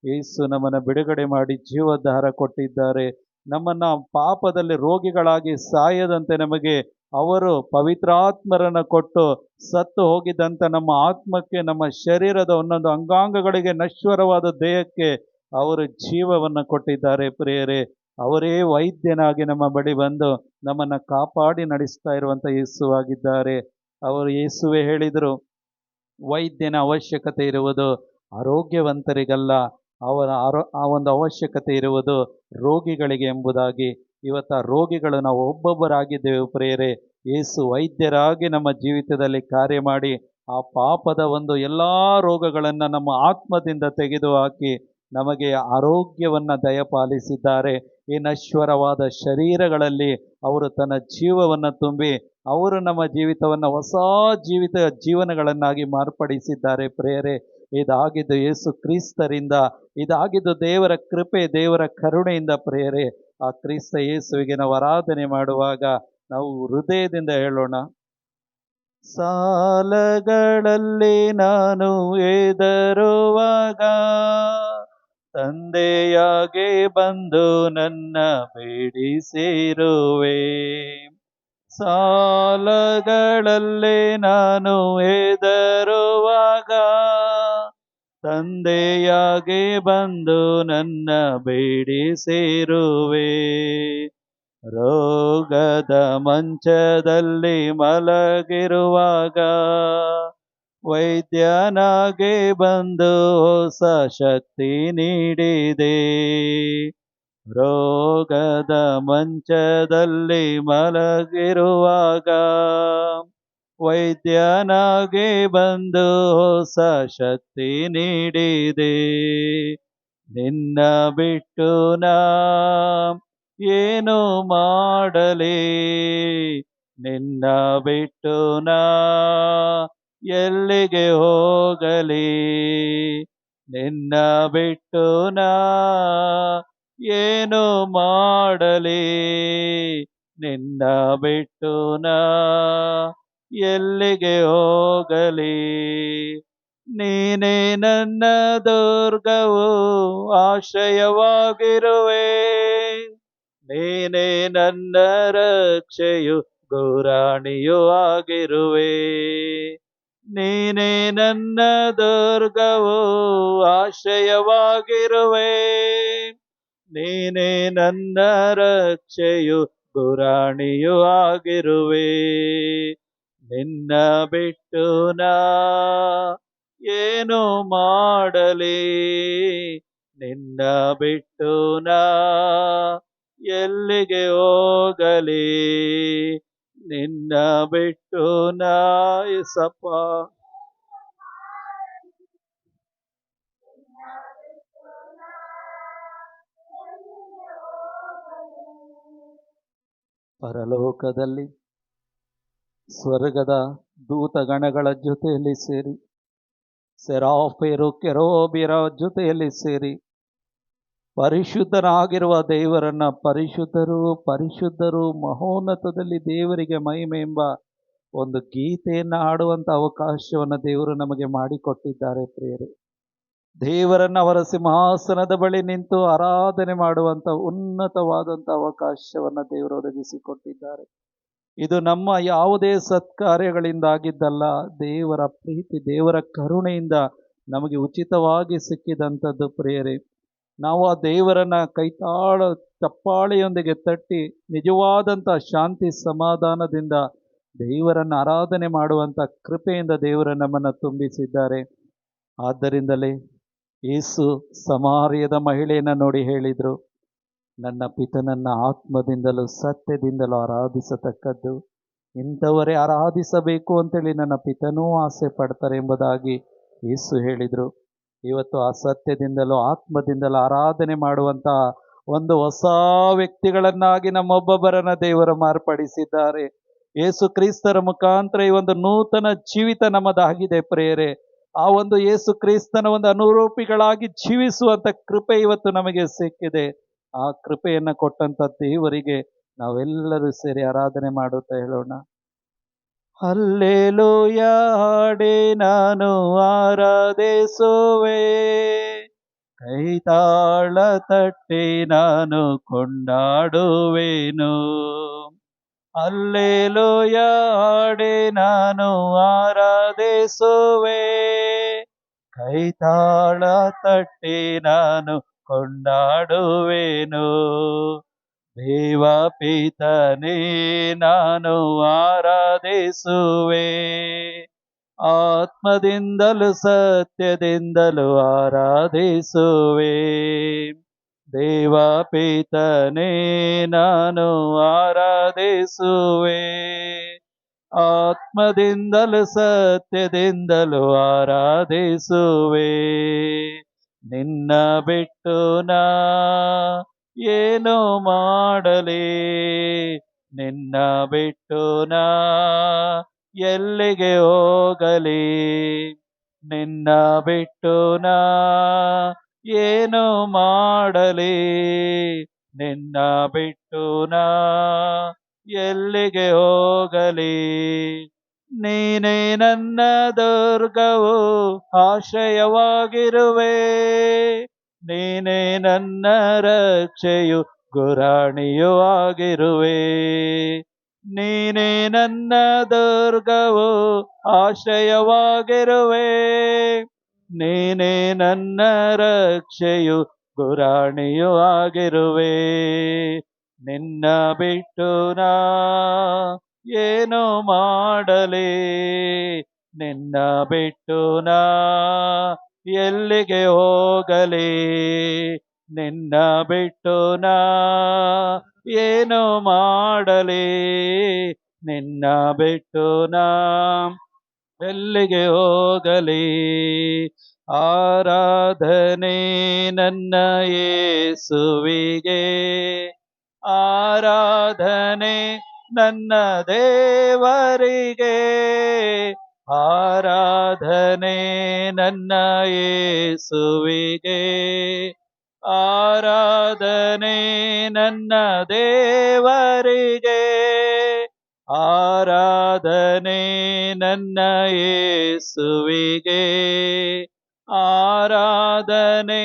ಯೇಸು ನಮ್ಮನ್ನು ಬಿಡುಗಡೆ ಮಾಡಿ ಜೀವೋದ್ಧಾರ ಕೊಟ್ಟಿದ್ದಾರೆ. ನಮ್ಮನ್ನು ಪಾಪದಲ್ಲಿ ರೋಗಿಗಳಾಗಿ ಸಾಯದಂತೆ ನಮಗೆ ಅವರು ಪವಿತ್ರಾತ್ಮರನ್ನು ಕೊಟ್ಟು ಸತ್ತು ಹೋಗಿದ್ದಂಥ ನಮ್ಮ ಆತ್ಮಕ್ಕೆ, ನಮ್ಮ ಶರೀರದ ಒಂದೊಂದು ಅಂಗಾಂಗಗಳಿಗೆ, ನಶ್ವರವಾದ ದೇಹಕ್ಕೆ ಅವರು ಜೀವವನ್ನು ಕೊಟ್ಟಿದ್ದಾರೆ ಪ್ರಿಯರೇ. ಅವರೇ ವೈದ್ಯನಾಗಿ ನಮ್ಮ ಬಳಿ ಬಂದು ನಮ್ಮನ್ನು ಕಾಪಾಡಿ ನಡೆಸ್ತಾ ಇರುವಂಥ ಯೇಸುವಾಗಿದ್ದಾರೆ. ಅವರು ಯೇಸುವೇ ಹೇಳಿದರು, ವೈದ್ಯನ ಅವಶ್ಯಕತೆ ಇರುವುದು ಆರೋಗ್ಯವಂತರಿಗಲ್ಲ, ಆ ಒಂದು ಅವಶ್ಯಕತೆ ಇರುವುದು ರೋಗಿಗಳಿಗೆ ಎಂಬುದಾಗಿ. ಇವತ್ತು ಆ ರೋಗಿಗಳು ನಾವು ಒಬ್ಬೊಬ್ಬರಾಗಿದ್ದೇವೆ ಪ್ರಿಯರೇ. ಯೇಸು ವೈದ್ಯರಾಗಿ ನಮ್ಮ ಜೀವಿತದಲ್ಲಿ ಕಾರ್ಯ ಮಾಡಿ ಆ ಪಾಪದ ಒಂದು ಎಲ್ಲ ರೋಗಗಳನ್ನು ನಮ್ಮ ಆತ್ಮದಿಂದ ತೆಗೆದುಹಾಕಿ ನಮಗೆ ಆರೋಗ್ಯವನ್ನು ದಯಪಾಲಿಸಿದ್ದಾರೆ. ಈ ನಶ್ವರವಾದ ಶರೀರಗಳಲ್ಲಿ ಅವರು ತನ್ನ ಜೀವವನ್ನು ತುಂಬಿ ಅವರು ನಮ್ಮ ಜೀವಿತವನ್ನು ಹೊಸ ಜೀವನಗಳನ್ನಾಗಿ ಮಾರ್ಪಡಿಸಿದ್ದಾರೆ ಪ್ರಿಯರೇ. ಇದಾಗಿದ್ದು ಯೇಸು ಕ್ರಿಸ್ತರಿಂದ, ಇದಾಗಿದ್ದು ದೇವರ ಕೃಪೆ, ದೇವರ ಕರುಣೆಯಿಂದ ಪ್ರಿಯರೇ. ಆ ಕ್ರಿಸ್ತ ಯೇಸುವಿಗೆ ನಾವು ಆರಾಧನೆ ಮಾಡುವಾಗ ನಾವು ಹೃದಯದಿಂದ ಹೇಳೋಣ, ಸಾಲಗಳಲ್ಲಿ ನಾನು ಎದರುವಾಗ ತಂದೆಯಾಗಿ ಬಂದು ನನ್ನ ಬಿಡಿಸಿರುವೆ. ಸಾಲಗಳಲ್ಲಿ ನಾನು ಎದರುವಾಗ ತಂದೆಯಾಗಿ ಬಂದು ನನ್ನ ಬಿಡಿಸಿರುವೆ. ರೋಗದ ಮಂಚದಲ್ಲಿ ಮಲಗಿರುವಾಗ ವೈದ್ಯನಾಗಿ ಬಂದು ಹೊಸ ಶಕ್ತಿ ನೀಡಿದೆ. ರೋಗದ ಮಂಚದಲ್ಲಿ ಮಲಗಿರುವಾಗ ವೈದ್ಯನಾಗಿ ಬಂದು ಹೊಸ ಶಕ್ತಿ ನೀಡಿದೆ. ನಿನ್ನ ಬಿಟ್ಟು ನಾ ಏನು ಮಾಡಲಿ, ನಿನ್ನ ಬಿಟ್ಟು ನಾ ಎಲ್ಲಿಗೆ ಹೋಗಲಿ, ನಿನ್ನ ಬಿಟ್ಟು ನಾ ಏನು ಮಾಡಲಿ, ನಿನ್ನ ಬಿಟ್ಟು ನಾ ಎಲ್ಲಿಗೆ ಹೋಗಲಿ. ನೀನೇ ನನ್ನ ದುರ್ಗವು, ಆಶ್ರಯವಾಗಿರುವೆ, ನೀನೇ ನನ್ನ ರಕ್ಷೆಯು, ಗುರಾಣಿಯೂ ಆಗಿರುವೆ. ನೀನೇ ನನ್ನ ದುರ್ಗವು, ಆಶ್ರಯವಾಗಿರುವೆ. ನೀನೇ ನನ್ನ ರಕ್ಷೆಯು, ಗುರಾಣಿಯೂ ಆಗಿರುವೆ. ನಿನ್ನ ಬಿಟ್ಟು ನಾ ಏನು ಮಾಡಲಿ, ನಿನ್ನ ಬಿಟ್ಟು ನಾ ಎಲ್ಲಿಗೆ ಹೋಗಲಿ, ನಿನ್ನ ಬಿಟ್ಟು ನಾ ಏಸಪ್ಪ. ಪರಲೋಕದಲ್ಲಿ ಸ್ವರ್ಗದ ದೂತಗಣಗಳ ಜೊತೆಯಲ್ಲಿ ಸೇರಿ, ಸೆರಾಫೇರು ಕೆರೋಬಿಯರ ಜೊತೆಯಲ್ಲಿ ಸೇರಿ, ಪರಿಶುದ್ಧನಾಗಿರುವ ದೇವರನ್ನ ಪರಿಶುದ್ಧರು ಪರಿಶುದ್ಧರು ಮಹೋನ್ನತದಲ್ಲಿ ದೇವರಿಗೆ ಮಹಿಮೆ ಎಂಬ ಒಂದು ಗೀತೆಯನ್ನು ಹಾಡುವಂತ ಅವಕಾಶವನ್ನು ದೇವರು ನಮಗೆ ಮಾಡಿಕೊಟ್ಟಿದ್ದಾರೆ ಪ್ರಿಯರೇ. ದೇವರನ್ನ ಅವರ ಸಿಂಹಾಸನದ ಬಳಿ ನಿಂತು ಆರಾಧನೆ ಮಾಡುವಂತ ಉನ್ನತವಾದಂತ ಅವಕಾಶವನ್ನ ದೇವರು ಒದಗಿಸಿಕೊಟ್ಟಿದ್ದಾರೆ. ಇದು ನಮ್ಮ ಯಾವುದೇ ಸತ್ಕಾರ್ಯಗಳಿಂದ ಆಗಿದ್ದಲ್ಲ, ದೇವರ ಪ್ರೀತಿ ದೇವರ ಕರುಣೆಯಿಂದ ನಮಗೆ ಉಚಿತವಾಗಿ ಸಿಕ್ಕಿದಂಥದ್ದು ಪ್ರಿಯರೇ. ನಾವು ಆ ದೇವರನ್ನ ಕೈತಾಳ ಚಪ್ಪಾಳೆಯೊಂದಿಗೆ ತಟ್ಟಿ ನಿಜವಾದಂಥ ಶಾಂತಿ ಸಮಾಧಾನದಿಂದ ದೇವರನ್ನ ಆರಾಧನೆ ಮಾಡುವಂಥ ಕೃಪೆಯಿಂದ ದೇವರು ನಮ್ಮನ್ನು ತುಂಬಿಸಿದ್ದಾರೆ. ಆದ್ದರಿಂದಲೇ ಯೇಸು ಸಮಾರ್ಯದ ಮಹಿಳೆಯನ್ನು ನೋಡಿ ಹೇಳಿದರು, ನನ್ನ ಪಿತನನ್ನ ಆತ್ಮದಿಂದಲೂ ಸತ್ಯದಿಂದಲೂ ಆರಾಧಿಸತಕ್ಕದ್ದು, ಇಂಥವರೇ ಆರಾಧಿಸಬೇಕು ಅಂತೇಳಿ ನನ್ನ ಪಿತನೂ ಆಸೆ ಪಡ್ತಾರೆ ಎಂಬುದಾಗಿ ಯೇಸು ಹೇಳಿದರು. ಇವತ್ತು ಆ ಸತ್ಯದಿಂದಲೂ ಆತ್ಮದಿಂದಲೂ ಆರಾಧನೆ ಮಾಡುವಂತಹ ಒಂದು ಹೊಸ ವ್ಯಕ್ತಿಗಳನ್ನಾಗಿ ನಮ್ಮೊಬ್ಬೊಬ್ಬರನ್ನ ದೇವರು ಮಾರ್ಪಡಿಸಿದ್ದಾರೆ. ಯೇಸು ಕ್ರಿಸ್ತರ ಮುಖಾಂತರ ಈ ಒಂದು ನೂತನ ಜೀವಿತ ನಮ್ಮದಾಗಿದೆ ಪ್ರಿಯರೇ. ಆ ಒಂದು ಯೇಸು ಕ್ರಿಸ್ತನ ಒಂದು ಅನುರೂಪಿಗಳಾಗಿ ಜೀವಿಸುವಂತ ಕೃಪೆ ಇವತ್ತು ನಮಗೆ ಸಿಕ್ಕಿದೆ. ಆ ಕೃಪೆಯನ್ನು ಕೊಟ್ಟಂತ ದೇವರಿಗೆ ನಾವೆಲ್ಲರೂ ಸೇರಿ ಆರಾಧನೆ ಮಾಡುತ್ತಾ ಹೇಳೋಣ. ಹಲ್ಲೆಲೂಯಾ ಹಾಡಿ ನಾನು ಆರಾಧಿಸುವೆ, ಕೈತಾಳ ತಟ್ಟಿ ನಾನು ಕೊಂಡಾಡುವೆನು. ಹಲ್ಲೆಲೂಯಾ ಹಾಡಿ ನಾನು ಆರಾಧಿಸುವೆ, ಕೈತಾಳ ತಟ್ಟಿ ನಾನು ಕೊಂಡಾಡುವೆನು. ದೇವ ಪಿತನೇ ನಾನು ಆರಾಧಿಸುವೆ, ಆತ್ಮದಿಂದಲೂ ಸತ್ಯದಿಂದಲೂ ಆರಾಧಿಸುವೆ. ದೇವ ಪಿತನೇ ನಾನು ಆರಾಧಿಸುವೆ, ಆತ್ಮದಿಂದಲೂ ಸತ್ಯದಿಂದಲೂ ಆರಾಧಿಸುವೆ. ನಿನ್ನ ಬಿಟ್ಟು ನಾ ಏನು ಮಾಡಲಿ, ನಿನ್ನ ಬಿಟ್ಟು ನಾ ಎಲ್ಲಿಗೆ ಹೋಗಲಿ, ನಿನ್ನ ಬಿಟ್ಟು ನಾ ಏನು ಮಾಡಲಿ, ನಿನ್ನ ಬಿಟ್ಟು ನಾ ಎಲ್ಲಿಗೆ ಹೋಗಲಿ. ನೀನೇ ನನ್ನ ದುರ್ಗವು, ಆಶ್ರಯವಾಗಿರುವೆ, ನೀನೇ ನನ್ನ ರಕ್ಷೆಯು, ಗುರಾಣಿಯೂ ಆಗಿರುವೆ. ನೀನೇ ನನ್ನ ದುರ್ಗವು, ಆಶ್ರಯವಾಗಿರುವೆ, ನೀನೇ ನನ್ನ ರಕ್ಷೆಯು, ಗುರಾಣಿಯೂ ಆಗಿರುವೆ. ನಿನ್ನ ಬಿಟ್ಟು ನಾ ಏನು ಮಾಡಲಿ, ನಿನ್ನ ಬಿಟ್ಟು ನಾ ಎಲ್ಲಿಗೆ ಹೋಗಲಿ, ನಿನ್ನ ಬಿಟ್ಟು ನಾ ಏನು ಮಾಡಲಿ, ನಿನ್ನ ಬಿಟ್ಟು ನಾ ಎಲ್ಲಿಗೆ ಹೋಗಲಿ. ಆರಾಧನೆ ನನ್ನ ಯೇಸುವಿಗೆ, ಆರಾಧನೆ ನನ್ನ ದೇವರಿಗೆ, ಆರಾಧನೆ ನನ್ನ ಯೇಸುವಿಗೆ, ಆರಾಧನೆ ನನ್ನ ದೇವರಿಗೆ, ಆರಾಧನೆ ನನ್ನ ಯೇಸುವಿಗೆ, ಆರಾಧನೆ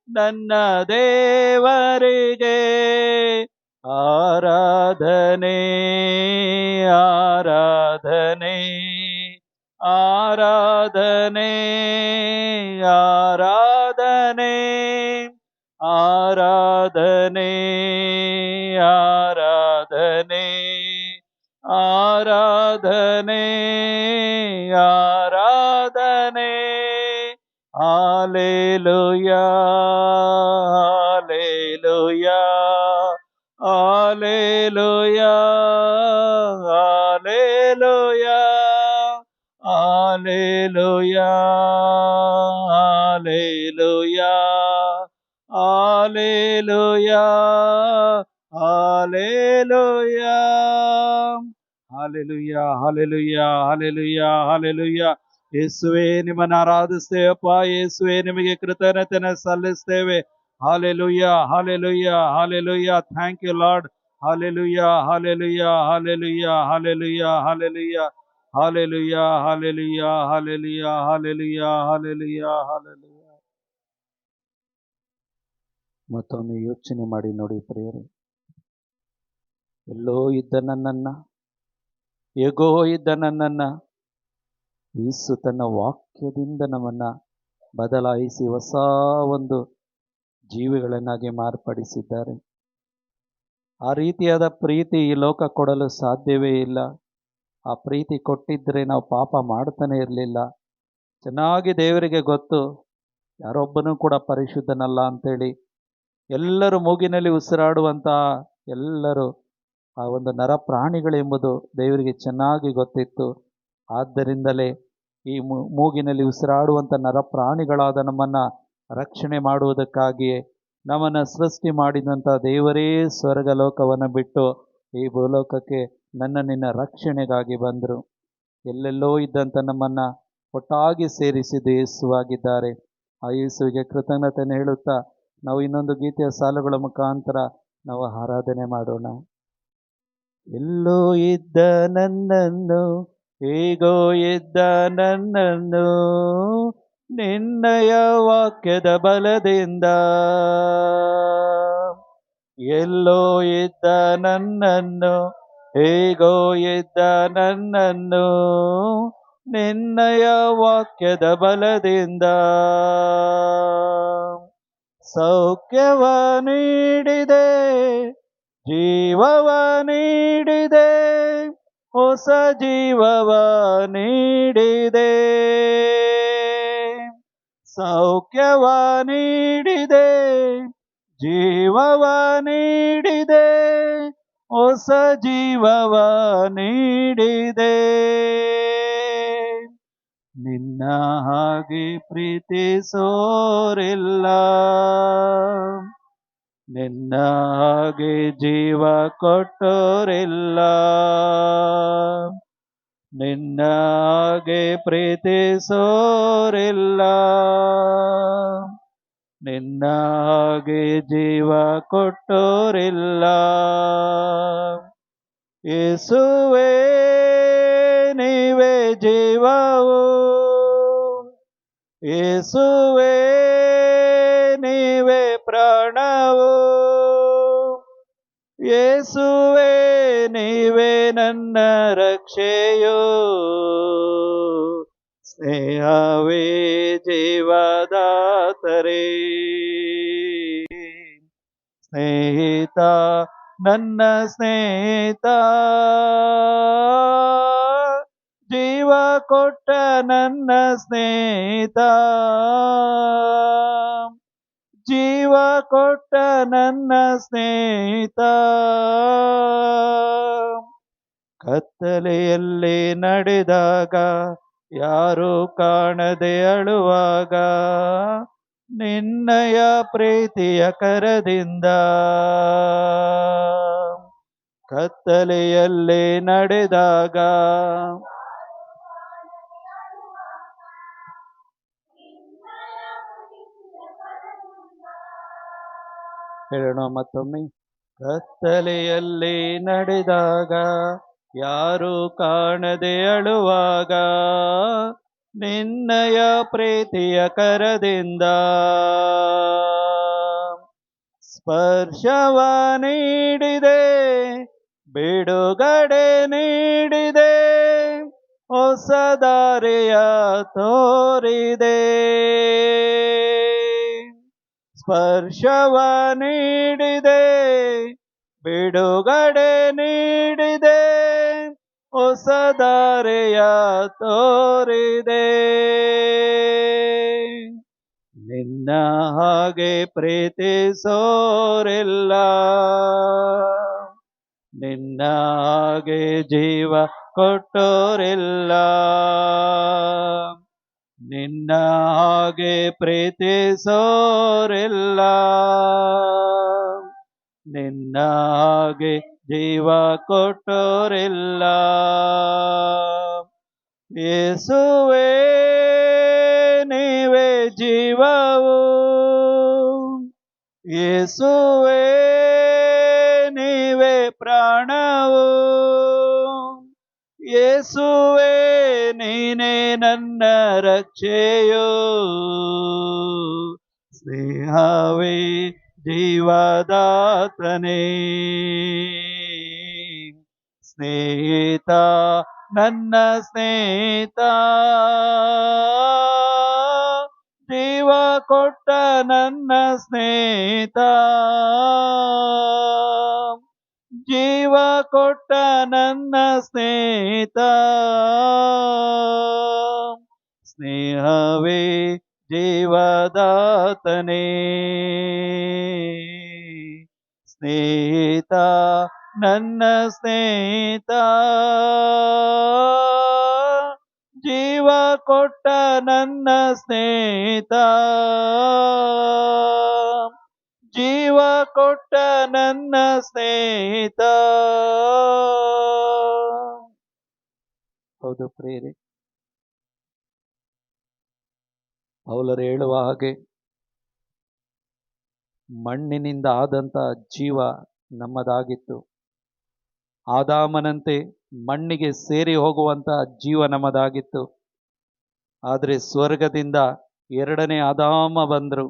ನನ್ನ ದೇವರಿಗೆ, ಆರಾಧನೆ ಆರಾಧನೆ ಆರಾಧನೆ ಆರಾಧನೆ ಆರಾಧನೆ ಆರಾಧನೆ ಆರಾಧನೆ ಆರಾಧನೆ hallelujah hallelujah hallelujah hallelujah hallelujah hallelujah hallelujah hallelujah hallelujah hallelujah hallelujah hallelujah. ಯೇಸುವೇ ನಿಮ್ಮನ್ನು ಆರಾಧಿಸ್ತೇವಪ್ಪ. ಯೇಸುವೇ ನಿಮಗೆ ಕೃತಜ್ಞತೆಯನ್ನು ಸಲ್ಲಿಸ್ತೇವೆ. Hallelujah hallelujah hallelujah. Thank you Lord. Hallelujah hallelujah hallelujah hallelujah hallelujah hallelujah hallelujah hallelujah hallelujah hallelujah hallelujah. ಮತ್ತೊಮ್ಮೆ ಯೋಚನೆ ಮಾಡಿ ನೋಡಿ ಪ್ರಿಯರೇ, ಎಲ್ಲೋ ಇದ್ದ ನನ್ನನ್ನ, ಹೇಗೋ ಇದ್ದ ನನ್ನನ್ನ ಯೇಸು ತನ್ನ ವಾಕ್ಯದಿಂದ ನಮ್ಮನ್ನ ಬದಲಾಯಿಸಿ ಹೊಸ ಒಂದು ಜೀವಿಗಳನ್ನಾಗಿ ಮಾರ್ಪಡಿಸಿದ್ದಾರೆ. ಆ ರೀತಿಯಾದ ಪ್ರೀತಿ ಈ ಲೋಕ ಕೊಡಲು ಸಾಧ್ಯವೇ ಇಲ್ಲ. ಆ ಪ್ರೀತಿ ಕೊಟ್ಟಿದ್ರೆ ನಾವು ಪಾಪ ಮಾಡ್ತಾನೆ ಇರಲಿಲ್ಲ. ಚೆನ್ನಾಗಿ ದೇವರಿಗೆ ಗೊತ್ತು, ಯಾರೊಬ್ಬನೂ ಕೂಡ ಪರಿಶುದ್ಧನಲ್ಲ ಅಂತೇಳಿ. ಎಲ್ಲರೂ ಮೂಗಿನಲ್ಲಿ ಉಸಿರಾಡುವಂಥ ಎಲ್ಲರೂ ಆ ಒಂದು ನರ ಪ್ರಾಣಿಗಳೆಂಬುದು ದೇವರಿಗೆ ಚೆನ್ನಾಗಿ ಗೊತ್ತಿತ್ತು. ಆದ್ದರಿಂದಲೇ ಈ ಮೂಗಿನಲ್ಲಿ ಉಸಿರಾಡುವಂಥ ನರ ಪ್ರಾಣಿಗಳಾದ ನಮ್ಮನ್ನು ರಕ್ಷಣೆ ಮಾಡುವುದಕ್ಕಾಗಿಯೇ ನಮ್ಮನ್ನು ಸೃಷ್ಟಿ ಮಾಡಿದಂಥ ದೇವರೇ ಸ್ವರ್ಗ ಲೋಕವನ್ನು ಬಿಟ್ಟು ಈ ಭೂಲೋಕಕ್ಕೆ ನಿನ್ನ ರಕ್ಷಣೆಗಾಗಿ ಬಂದರು. ಎಲ್ಲೆಲ್ಲೋ ಇದ್ದಂಥ ನಮ್ಮನ್ನು ಒಟ್ಟಾಗಿ ಸೇರಿಸಿದ್ದು ಯೇಸುವಾಗಿದ್ದಾರೆ. ಆ ಯೇಸುವಿಗೆ ಕೃತಜ್ಞತೆಯನ್ನು ಹೇಳುತ್ತಾ ನಾವು ಇನ್ನೊಂದು ಗೀತೆಯ ಸಾಲುಗಳ ಮುಖಾಂತರ ನಾವು ಆರಾಧನೆ ಮಾಡೋಣ. ಎಲ್ಲೋ ಇದ್ದ ನನ್ನನ್ನು, ಹೇಗೋ ಇದ್ದ ನನ್ನನ್ನು ನಿನ್ನಯ ವಾಕ್ಯದ ಬಲದಿಂದ, ಎಲ್ಲೋ ಇದ್ದ ನನ್ನನ್ನು, ಹೇಗೋ ಇದ್ದ ನನ್ನನ್ನು ನಿನ್ನಯ ವಾಕ್ಯದ ಬಲದಿಂದ ಸೌಖ್ಯವ ನೀಡಿದೆ, ಜೀವವ ನೀಡಿದೆ, ಹೊಸ ಜೀವವ ನೀಡಿದೆ. ಸೌಖ್ಯವ ನೀಡಿದೆ, ಜೀವವ ನೀಡಿದೆ, ಹೊಸ ಜೀವವ ನೀಡಿದೆ. ನಿನ್ನ ಹಾಗೆ ಪ್ರೀತಿಸೋರಿಲ್ಲ, ನಿನ್ನ ಹಾಗೆ ಜೀವ ಕೊಟ್ಟೋರಿಲ್ಲ, ನಿನ್ನ ಹಾಗೆ ಪ್ರೀತಿಸೋರಿಲ್ಲ, ನಿನ್ನ ಹಾಗೆ ಜೀವ ಕೊಟ್ಟೋರಿಲ್ಲ. ಯೇಸುವೇ ನೀವೇ ಜೀವವು, ಯೇಸುವೇ ನೀವೇ ಪ್ರಾಣವು, ಯೇಸುವೇ ನೀವೇ ನನ್ನ ರಕ್ಷೆಯೋ, ಸ್ನೇಹವೇ ಜೀವದಾತರೇ. ಸ್ನೇಹಿತ ನನ್ನ ಸ್ನೇಹಿತ, ಜೀವ ಕೊಟ್ಟ ನನ್ನ ಸ್ನೇಹಿತ, ಜೀವ ಕೊಟ್ಟ ನನ್ನ ಸ್ನೇಹಿತ. ಕತ್ತಲೆಯಲ್ಲಿ ನಡೆದಾಗ, ಯಾರು ಕಾಣದೆ ಅಳುವಾಗ, ನಿನ್ನಯ ಪ್ರೀತಿಯ ಕರದಿಂದ, ಕತ್ತಲೆಯಲ್ಲಿ ನಡೆದಾಗ, ಹೇಳೋಣ ಮತ್ತೊಮ್ಮೆ. ಕತ್ತಲೆಯಲ್ಲಿ ನಡೆದಾಗ, ಯಾರು ಕಾಣದೆ ಅಳುವಾಗ, ನಿನ್ನಯ ಪ್ರೀತಿಯ ಕರದಿಂದ ಸ್ಪರ್ಶವ ನೀಡಿದೆ, ಬಿಡುಗಡೆ ನೀಡಿದೆ, ಹೊಸ ದಾರಿಯ ತೋರಿದೆ. ಸ್ಪರ್ಶವ ನೀಡಿದೆ, ಬಿಡುಗಡೆ ನೀಡಿದೆ, ಹೊಸ ದಾರಿಯ ತೋರಿದೆ. ನಿನ್ನ ಹಾಗೆ ಪ್ರೀತಿಸೋರಿಲ್ಲ, ನಿನ್ನ ಹಾಗೆ ಜೀವ ಕೊಟ್ಟೋರಿಲ್ಲ, ನಿನ್ನ ಹಾಗೆ ಪ್ರೀತಿಸೋರಿಲ್ಲ, ನಿನ್ನ ಹಾಗೆ ಜೀವ ಕೊಟ್ಟೋರಿಲ್ಲ. ಯೇಸುವೇ ನೀವೇ ಜೀವವು, ಯೇಸುವೇ ನೀವೇ ಪ್ರಾಣವು, ಯೇಸುವೇ ನೀನೇ ನನ್ನ ರಕ್ಷೆಯೋ. ಸ್ನೇಹವೇ ಜೀವದಾತನೇ, ಸ್ನೇಹಿತ ನನ್ನ ಸ್ನೇಹಿತ, ಜೀವ ಕೊಟ್ಟ ನನ್ನ ಸ್ನೇಹಿತ, ಜೀವ ಕೊಟ್ಟ ನನ್ನ ಸ್ನೇಹಿತ. ಸ್ನೇಹವೇ ಜೀವದಾತನೇ, ಸ್ನೇಹಿತ ನನ್ನ ಸ್ನೇಹಿತ, ಜೀವ ಕೊಟ್ಟ ನನ್ನ ಸ್ನೇಹಿತ, ಜೀವ ಕೊಟ್ಟ ನನ್ನ ಸ್ನೇಹಿತ. ಹೌದು ಪ್ರಿಯರೇ, ಪೌಲರು ಹೇಳುವ ಹಾಗೆ ಮಣ್ಣಿನಿಂದ ಆದಂಥ ಜೀವ ನಮ್ಮದಾಗಿತ್ತು. ಆದಾಮನಂತೆ ಮಣ್ಣಿಗೆ ಸೇರಿ ಹೋಗುವಂಥ ಜೀವ ನಮ್ಮದಾಗಿತ್ತು. ಆದರೆ ಸ್ವರ್ಗದಿಂದ ಎರಡನೇ ಆದಾಮ ಬಂದರು,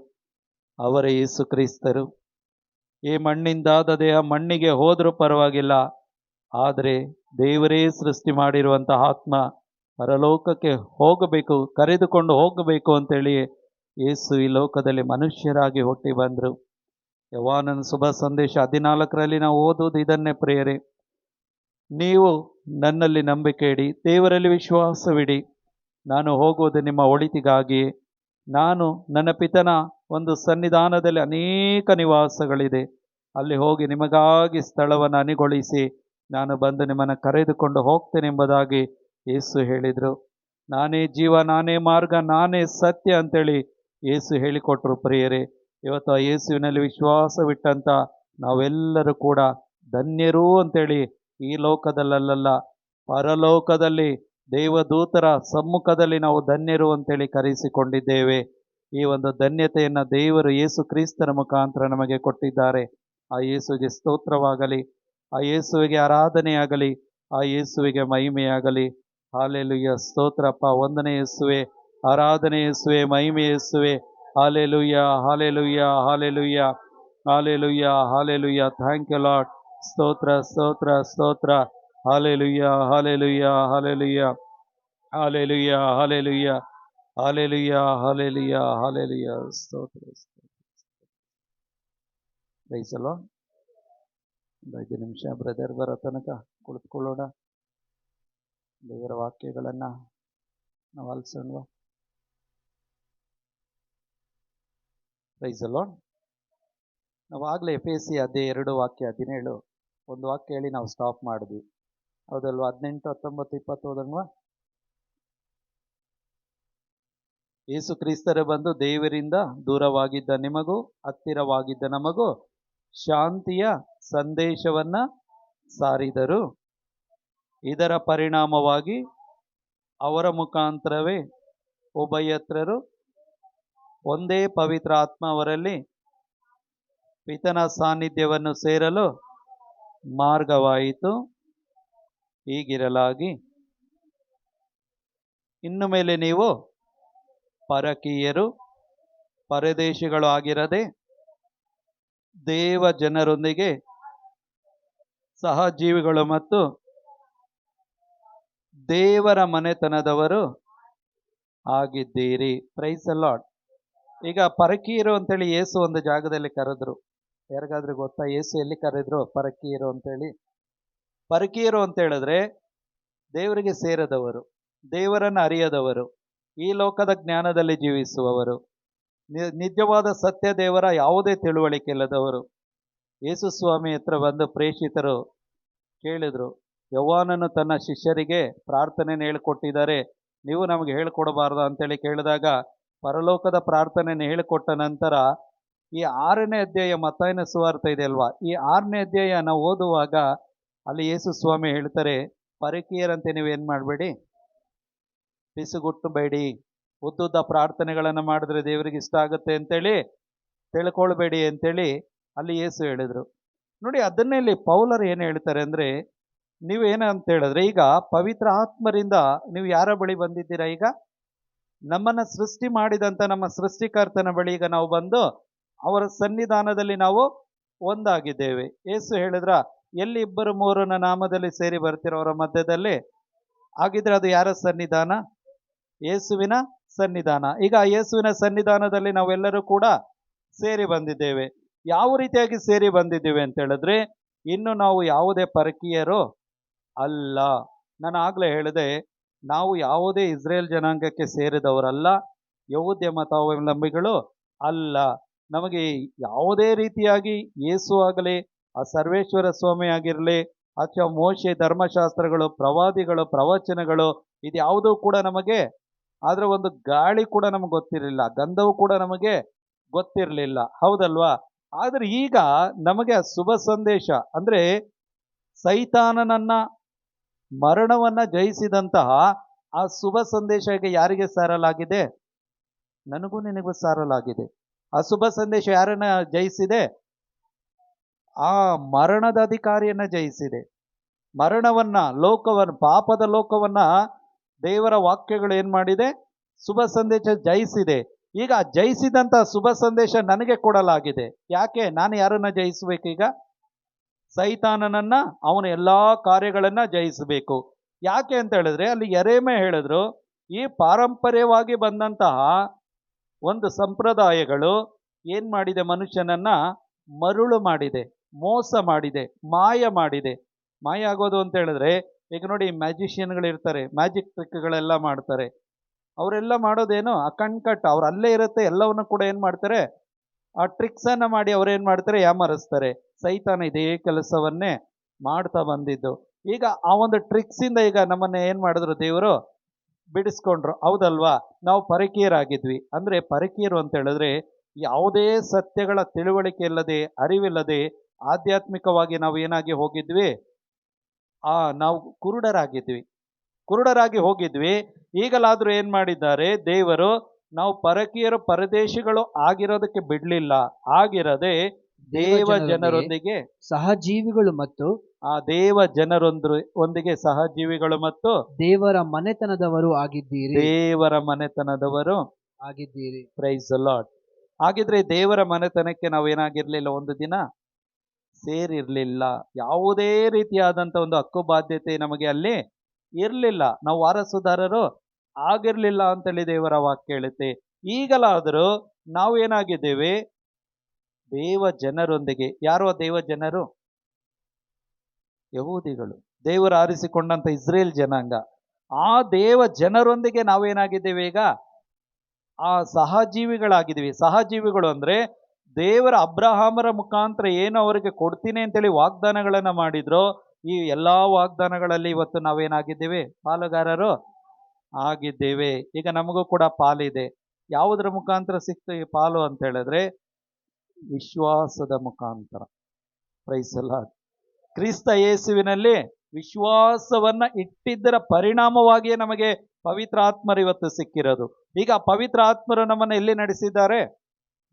ಅವರೇ ಯೇಸು ಕ್ರಿಸ್ತರು. ಈ ಮಣ್ಣಿಂದಾದ ದೇಹ ಮಣ್ಣಿಗೆ ಹೋದರೂ ಪರವಾಗಿಲ್ಲ, ಆದರೆ ದೇವರೇ ಸೃಷ್ಟಿ ಮಾಡಿರುವಂಥ ಆತ್ಮ ಪರಲೋಕಕ್ಕೆ ಹೋಗಬೇಕು, ಕರೆದುಕೊಂಡು ಹೋಗಬೇಕು ಅಂತೇಳಿ ಯೇಸು ಈ ಲೋಕದಲ್ಲಿ ಮನುಷ್ಯರಾಗಿ ಹುಟ್ಟಿ ಬಂದರು. ಯೋಹಾನನ ಶುಭ ಸಂದೇಶ 14ರಲ್ಲಿ ನಾವು ಓದುವುದು ಇದನ್ನೇ ಪ್ರಿಯರೇ, ನೀವು ನನ್ನಲ್ಲಿ ನಂಬಿಕೆ ಇಡಿ, ದೇವರಲ್ಲಿ ವಿಶ್ವಾಸವಿಡಿ, ನಾನು ಹೋಗುವುದು ನಿಮ್ಮ ಒಳಿತಿಗಾಗಿ. ನಾನು ನನ್ನ ಪಿತನ ಒಂದು ಸನ್ನಿಧಾನದಲ್ಲಿ ಅನೇಕ ನಿವಾಸಗಳಿದೆ, ಅಲ್ಲಿ ಹೋಗಿ ನಿಮಗಾಗಿ ಸ್ಥಳವನ್ನು ಅಣಿಗೊಳಿಸಿ ನಾನು ಬಂದು ನಿಮ್ಮನ್ನು ಕರೆದುಕೊಂಡು ಹೋಗ್ತೇನೆ ಎಂಬುದಾಗಿ ಯೇಸು ಹೇಳಿದರು. ನಾನೇ ಜೀವ, ನಾನೇ ಮಾರ್ಗ, ನಾನೇ ಸತ್ಯ ಅಂತೇಳಿ ಯೇಸು ಹೇಳಿಕೊಟ್ರು ಪ್ರಿಯರೇ. ಇವತ್ತು ಆ ಯೇಸುವಿನಲ್ಲಿ ವಿಶ್ವಾಸವಿಟ್ಟಂಥ ನಾವೆಲ್ಲರೂ ಕೂಡ ಧನ್ಯರು ಅಂತೇಳಿ ಈ ಲೋಕದಲ್ಲಲ್ಲ, ಪರಲೋಕದಲ್ಲಿ ದೇವದೂತರ ಸಮ್ಮುಖದಲ್ಲಿ ನಾವು ಧನ್ಯರು ಅಂತೇಳಿ ಕರೆಸಿಕೊಂಡಿದ್ದೇವೆ. ಈ ಒಂದು ಧನ್ಯತೆಯನ್ನು ದೇವರು ಯೇಸು ಕ್ರಿಸ್ತನ ಮುಖಾಂತರ ನಮಗೆ ಕೊಟ್ಟಿದ್ದಾರೆ. ಆ ಯೇಸುವಿಗೆ ಸ್ತೋತ್ರವಾಗಲಿ, ಆ ಯೇಸುವಿಗೆ ಆರಾಧನೆಯಾಗಲಿ, ಆ ಯೇಸುವಿಗೆ ಮಹಿಮೆಯಾಗಲಿ. ಹಾಲೆಲೂಯ, ಸ್ತೋತ್ರಪ್ಪ. ವಂದನೆ ಯೇಸುವೆ, ಆರಾಧನೆ ಯೇಸುವೆ, ಮಹಿಮೆ ಯೇಸುವೆ. Hallelujah, hallelujah, hallelujah, hallelujah, hallelujah. Thank you lord. ಸ್ತೋತ್ರ, ಸ್ತೋತ್ರ, ಸ್ತೋತ್ರ. Hallelujah, hallelujah, hallelujah, hallelujah, hallelujah, hallelujah, hallelujah, hallelujah. ಸ್ತೋತ್ರ, ಪ್ರೈಸ್ ದಿ ಲಾರ್ಡ್. ಒಂದು 5 ನಿಮಿಷ ಬ್ರದರ್ ಬರೋ ತನಕ ಕುಳಿತುಕೊಳ್ಳೋಣ. ದೇವರ ವಾಕ್ಯಗಳನ್ನು ನಾವು ಆಲಿಸೋಣ. Praise the Lord. ನಾವಾಗಲೇ ಎಫೆಸಿ ಅಧ್ಯಾಯ 2 ವಾಕ್ಯ 17 ಒಂದು ವಾಕ್ಯ ಹೇಳಿ ನಾವು ಸ್ಟಾಪ್ ಮಾಡಿದ್ವಿ, ಹೌದಲ್ವಾ? 18, 19, 20 ಹೋದಂಗವಾ? ಯೇಸು ಕ್ರಿಸ್ತರೇ ಬಂದು ದೇವರಿಂದ ದೂರವಾಗಿದ್ದ ನಿಮಗೂ ಹತ್ತಿರವಾಗಿದ್ದ ನಮಗೂ ಶಾಂತಿಯ ಸಂದೇಶವನ್ನು ಸಾರಿದರು. ಇದರ ಪರಿಣಾಮವಾಗಿ ಅವರ ಮುಖಾಂತರವೇ ಉಭಯತ್ರರು ಒಂದೇ ಪವಿತ್ರ ಆತ್ಮ ಅವರಲ್ಲಿ ಪಿತನ ಸಾನ್ನಿಧ್ಯವನ್ನು ಸೇರಲು ಮಾರ್ಗವಾಯಿತು. ಹೀಗಿರಲಾಗಿ ಇನ್ನು ಮೇಲೆ ನೀವು ಪರಕೀಯರು, ಪರದೇಶಿಗಳು ಆಗಿರದೆ ದೇವ ಜನರೊಂದಿಗೆ ಸಹಜೀವಿಗಳು ಮತ್ತು ದೇವರ ಮನೆತನದವರು ಆಗಿದ್ದೀರಿ. Price the Lord. ಈಗ ಪರಕೀಯರು ಅಂತೇಳಿ ಯೇಸು ಒಂದು ಜಾಗದಲ್ಲಿ ಕರೆದ್ರು. ಯಾರಿಗಾದ್ರೂ ಗೊತ್ತಾ ಯೇಸು ಎಲ್ಲಿ ಕರೆದ್ರು ಪರಕೀಯರು ಅಂತೇಳಿ? ಪರಕೀಯರು ಅಂತ ಹೇಳಿದ್ರೆ ದೇವರಿಗೆ ಸೇರದವರು, ದೇವರನ್ನು ಅರಿಯದವರು, ಈ ಲೋಕದ ಜ್ಞಾನದಲ್ಲಿ ಜೀವಿಸುವವರು, ನಿಜವಾದ ಸತ್ಯ ದೇವರ ಯಾವುದೇ ತಿಳುವಳಿಕೆ ಇಲ್ಲದವರು. ಯೇಸು ಸ್ವಾಮಿ ಹತ್ರ ಬಂದು ಪ್ರೇಷಿತರು ಕೇಳಿದ್ರು, ಯೋಹಾನನು ತನ್ನ ಶಿಷ್ಯರಿಗೆ ಪ್ರಾರ್ಥನೆಯನ್ನು ಹೇಳಿಕೊಟ್ಟಿದ್ದಾರೆ, ನೀವು ನಮಗೆ ಹೇಳಿಕೊಡಬಾರ್ದು ಅಂತೇಳಿ ಕೇಳಿದಾಗ, ಪರಲೋಕದ ಪ್ರಾರ್ಥನೆಯನ್ನು ಹೇಳಿಕೊಟ್ಟ ನಂತರ ಈ 6ನೇ ಅಧ್ಯಾಯ ಮತ್ತಾಯನ ಸುವಾರ್ತೆ ಇದೆ ಅಲ್ವಾ, ಈ 6ನೇ ಅಧ್ಯಾಯ ನಾವು ಓದುವಾಗ ಅಲ್ಲಿ ಯೇಸು ಸ್ವಾಮಿ ಹೇಳ್ತಾರೆ, ಪರಕೀಯರಂತೆ ನೀವೇನು ಮಾಡಬೇಡಿ, ಪಿಸುಗುಟ್ಟಬೇಡಿ, ಉದ್ದುದ್ದ ಪ್ರಾರ್ಥನೆಗಳನ್ನು ಮಾಡಿದ್ರೆ ದೇವರಿಗೆ ಇಷ್ಟ ಆಗುತ್ತೆ ಅಂತೇಳಿ ತಿಳ್ಕೊಳ್ಬೇಡಿ ಅಂತೇಳಿ ಅಲ್ಲಿ ಯೇಸು ಹೇಳಿದ್ರು. ನೋಡಿ, ಅದನ್ನೇ ಇಲ್ಲಿ ಪೌಲರು ಏನು ಹೇಳ್ತಾರೆ ಅಂದರೆ, ನೀವೇನಂತ ಹೇಳಿದ್ರೆ, ಈಗ ಪವಿತ್ರ ಆತ್ಮರಿಂದ ನೀವು ಯಾರ ಬಳಿ ಬಂದಿದ್ದೀರಾ? ಈಗ ನಮ್ಮನ್ನು ಸೃಷ್ಟಿ ಮಾಡಿದಂಥ ನಮ್ಮ ಸೃಷ್ಟಿಕರ್ತನ ಬಳಿ ಈಗ ನಾವು ಬಂದು ಅವರ ಸನ್ನಿಧಾನದಲ್ಲಿ ನಾವು ಒಂದಾಗಿದ್ದೇವೆ. ಯೇಸು ಹೇಳಿದ್ರ, ಎಲ್ಲಿ 2-3 ನಾಮದಲ್ಲಿ ಸೇರಿ ಬರ್ತಿರೋ ಅವರ ಮಧ್ಯದಲ್ಲಿ, ಹಾಗಿದ್ರೆ ಅದು ಯಾರ ಸನ್ನಿಧಾನ? ಯೇಸುವಿನ ಸನ್ನಿಧಾನ. ಈಗ ಯೇಸುವಿನ ಸನ್ನಿಧಾನದಲ್ಲಿ ನಾವೆಲ್ಲರೂ ಕೂಡ ಸೇರಿ ಬಂದಿದ್ದೇವೆ. ಯಾವ ರೀತಿಯಾಗಿ ಸೇರಿ ಬಂದಿದ್ದೇವೆ ಅಂತ ಹೇಳಿದ್ರೆ, ಇನ್ನು ನಾವು ಯಾವುದೇ ಪರಕೀಯರು ಅಲ್ಲ. ನಾನು ಆಗಲೇ ಹೇಳಿದೆ, ನಾವು ಯಾವುದೇ ಇಸ್ರೇಲ್ ಜನಾಂಗಕ್ಕೆ ಸೇರಿದವರಲ್ಲ, ಯಹೂದ್ಯ ಮತಾವಲಂಬಿಗಳು ಅಲ್ಲ. ನಮಗೆ ಯಾವುದೇ ರೀತಿಯಾಗಿ ಯೇಸು ಆಗಲಿ, ಆ ಸರ್ವೇಶ್ವರ ಸ್ವಾಮಿ ಆಗಿರಲಿ, ಅಥವಾ ಮೋಶೆ ಧರ್ಮಶಾಸ್ತ್ರಗಳು, ಪ್ರವಾದಿಗಳು, ಪ್ರವಚನಗಳು, ಇದು ಯಾವುದೂ ಕೂಡ ನಮಗೆ, ಆದರೆ ಒಂದು ಗಾಳಿ ಕೂಡ ನಮಗೆ ಗೊತ್ತಿರಲಿಲ್ಲ, ಗಂಧವು ಕೂಡ ನಮಗೆ ಗೊತ್ತಿರಲಿಲ್ಲ, ಹೌದಲ್ವಾ? ಆದರೆ ಈಗ ನಮಗೆ ಆ ಶುಭ ಸಂದೇಶ ಅಂದರೆ ಸೈತಾನನನ್ನ ಮರಣವನ್ನ ಜಯಿಸಿದಂತಹ ಆ ಶುಭ ಸಂದೇಶ ಈಗ ಯಾರಿಗೆ ಸಾರಲಾಗಿದೆ? ನನಗೂ ನಿನಗೂ ಸಾರಲಾಗಿದೆ. ಆ ಶುಭ ಸಂದೇಶ ಯಾರನ್ನ ಜಯಿಸಿದೆ? ಆ ಮರಣದ ಅಧಿಕಾರಿಯನ್ನ ಜಯಿಸಿದೆ. ಮರಣವನ್ನ, ಲೋಕವನ್ನು, ಪಾಪದ ಲೋಕವನ್ನ ದೇವರ ವಾಕ್ಯಗಳು ಏನ್ ಮಾಡಿದೆ? ಶುಭ ಸಂದೇಶ ಜಯಿಸಿದೆ. ಈಗ ಜಯಿಸಿದಂತ ಶುಭ ಸಂದೇಶ ನನಗೆ ಕೊಡಲಾಗಿದೆ. ಯಾಕೆ? ನಾನು ಯಾರನ್ನ ಜಯಿಸಬೇಕೀಗ? ಸೈತಾನನನ್ನ, ಅವನ ಎಲ್ಲಾ ಕಾರ್ಯಗಳನ್ನ ಜಯಿಸಬೇಕು. ಯಾಕೆ ಅಂತ ಹೇಳಿದ್ರೆ, ಅಲ್ಲಿ ಯೆರೆಮೀಯ ಹೇಳಿದ್ರು, ಈ ಪಾರಂಪರ್ಯವಾಗಿ ಬಂದಂತಹ ಒಂದು ಸಂಪ್ರದಾಯಗಳು ಏನ್ ಮಾಡಿದೆ? ಮನುಷ್ಯನನ್ನ ಮರುಳು ಮಾಡಿದೆ, ಮೋಸ ಮಾಡಿದೆ, ಮಾಯ ಮಾಡಿದೆ. ಮಾಯ ಆಗೋದು ಅಂತ ಹೇಳಿದ್ರೆ, ಈಗ ನೋಡಿ, ಮ್ಯಾಜಿಷಿಯನ್ಗಳು ಇರ್ತಾರೆ, ಮ್ಯಾಜಿಕ್ ಟ್ರಿಕ್ಗಳೆಲ್ಲ ಮಾಡ್ತಾರೆ. ಅವರೆಲ್ಲ ಮಾಡೋದೇನು? ಅಕಣ್ಕಟ್, ಅವ್ರು ಅಲ್ಲೇ ಇರುತ್ತೆ, ಎಲ್ಲವನ್ನು ಕೂಡ ಏನು ಮಾಡ್ತಾರೆ? ಆ ಟ್ರಿಕ್ಸನ್ನು ಮಾಡಿ ಅವ್ರೇನು ಮಾಡ್ತಾರೆ? ಯಾಮರಿಸ್ತಾರೆ. ಸೈತಾನ ಇದೇ ಕೆಲಸವನ್ನೇ ಮಾಡ್ತಾ ಬಂದಿದ್ದು. ಈಗ ಆ ಒಂದು ಟ್ರಿಕ್ಸಿಂದ ಈಗ ನಮ್ಮನ್ನ ಏನು ಮಾಡಿದ್ರು? ದೇವರು ಬಿಡಿಸ್ಕೊಂಡ್ರು, ಹೌದಲ್ವಾ? ನಾವು ಪರಕೀಯರಾಗಿದ್ವಿ. ಅಂದರೆ ಪರಕೀಯರು ಅಂತ ಹೇಳಿದ್ರೆ ಯಾವುದೇ ಸತ್ಯಗಳ ತಿಳುವಳಿಕೆ ಇಲ್ಲದೆ, ಅರಿವಿಲ್ಲದೆ, ಆಧ್ಯಾತ್ಮಿಕವಾಗಿ ನಾವು ಏನಾಗಿ ಹೋಗಿದ್ವಿ? ನಾವು ಕುರುಡರಾಗಿ ಹೋಗಿದ್ವಿ. ಈಗಲಾದರೂ ಏನು ಮಾಡಿದ್ದಾರೆ ದೇವರು? ನಾವು ಪರಕೀಯರು, ಪರದೇಶಿಗಳು ಆಗಿರೋದಕ್ಕೆ ಬಿಡಲಿಲ್ಲ. ಆಗಿರದೆ ದೇವ ಜನರೊಂದಿಗೆ ಸಹಜೀವಿಗಳು ಮತ್ತು ಆ ದೇವ ಜನರೊಂದಿಗೆ ಸಹಜೀವಿಗಳು ಮತ್ತು ದೇವರ ಮನೆತನದವರು ಆಗಿದ್ದೀರಿ. ದೇವರ ಮನೆತನದವರು ಆಗಿದ್ದೀರಿ. Price the Lord. ಹಾಗಿದ್ರೆ ದೇವರ ಮನೆತನಕ್ಕೆ ನಾವು ಏನಾಗಿರ್ಲಿಲ್ಲ? ಒಂದು ದಿನ ಸೇರಿರ್ಲಿಲ್ಲ. ಯಾವುದೇ ರೀತಿಯಾದಂಥ ಒಂದು ಹಕ್ಕು ಬಾಧ್ಯತೆ ನಮಗೆ ಅಲ್ಲಿ ಇರಲಿಲ್ಲ. ನಾವು ವಾರಸುದಾರರು ಆಗಿರ್ಲಿಲ್ಲ ಅಂತೇಳಿ ದೇವರ ವಾಕ್ಯ ಹೇಳುತ್ತೆ. ಈಗಲಾದರೂ ನಾವು ಏನಾಗಿದ್ದೇವೆ? ದೇವ ಜನರೊಂದಿಗೆ. ಯಾರು ಆ ದೇವ ಜನರು? ಯಹೂದಿಗಳು, ದೇವರು ಆರಿಸಿಕೊಂಡಂತ ಇಸ್ರೇಲ್ ಜನಾಂಗ. ಆ ದೇವ ಜನರೊಂದಿಗೆ ನಾವೇನಾಗಿದ್ದೇವೆ? ಈಗ ಆ ಸಹಜೀವಿಗಳಾಗಿದ್ದೀವಿ. ಸಹಜೀವಿಗಳು ಅಂದ್ರೆ ದೇವರ ಅಬ್ರಹಾಮರ ಮುಖಾಂತರ ಏನು ಅವರಿಗೆ ಕೊಡ್ತೀನಿ ಅಂತೇಳಿ ವಾಗ್ದಾನಗಳನ್ನ ಮಾಡಿದ್ರು, ಈ ಎಲ್ಲಾ ವಾಗ್ದಾನಗಳಲ್ಲಿ ಇವತ್ತು ನಾವೇನಾಗಿದ್ದೇವೆ? ಪಾಲುಗಾರರು ಆಗಿದ್ದೇವೆ. ಈಗ ನಮಗೂ ಕೂಡ ಪಾಲಿದೆ. ಯಾವುದರ ಮುಖಾಂತರ ಸಿಕ್ತು ಈ ಪಾಲು ಅಂತ ಹೇಳಿದ್ರೆ? ವಿಶ್ವಾಸದ ಮುಖಾಂತರ. Price the lord. ಕ್ರಿಸ್ತ ಯೇಸುವಿನಲ್ಲಿ ವಿಶ್ವಾಸವನ್ನ ಇಟ್ಟಿದ್ದರ ಪರಿಣಾಮವಾಗಿಯೇ ನಮಗೆ ಪವಿತ್ರ ಆತ್ಮರು ಇವತ್ತು ಸಿಕ್ಕಿರೋದು. ಈಗ ಪವಿತ್ರ ಆತ್ಮರು ನಮ್ಮನ್ನು ಎಲ್ಲಿ ನಡೆಸಿದ್ದಾರೆ?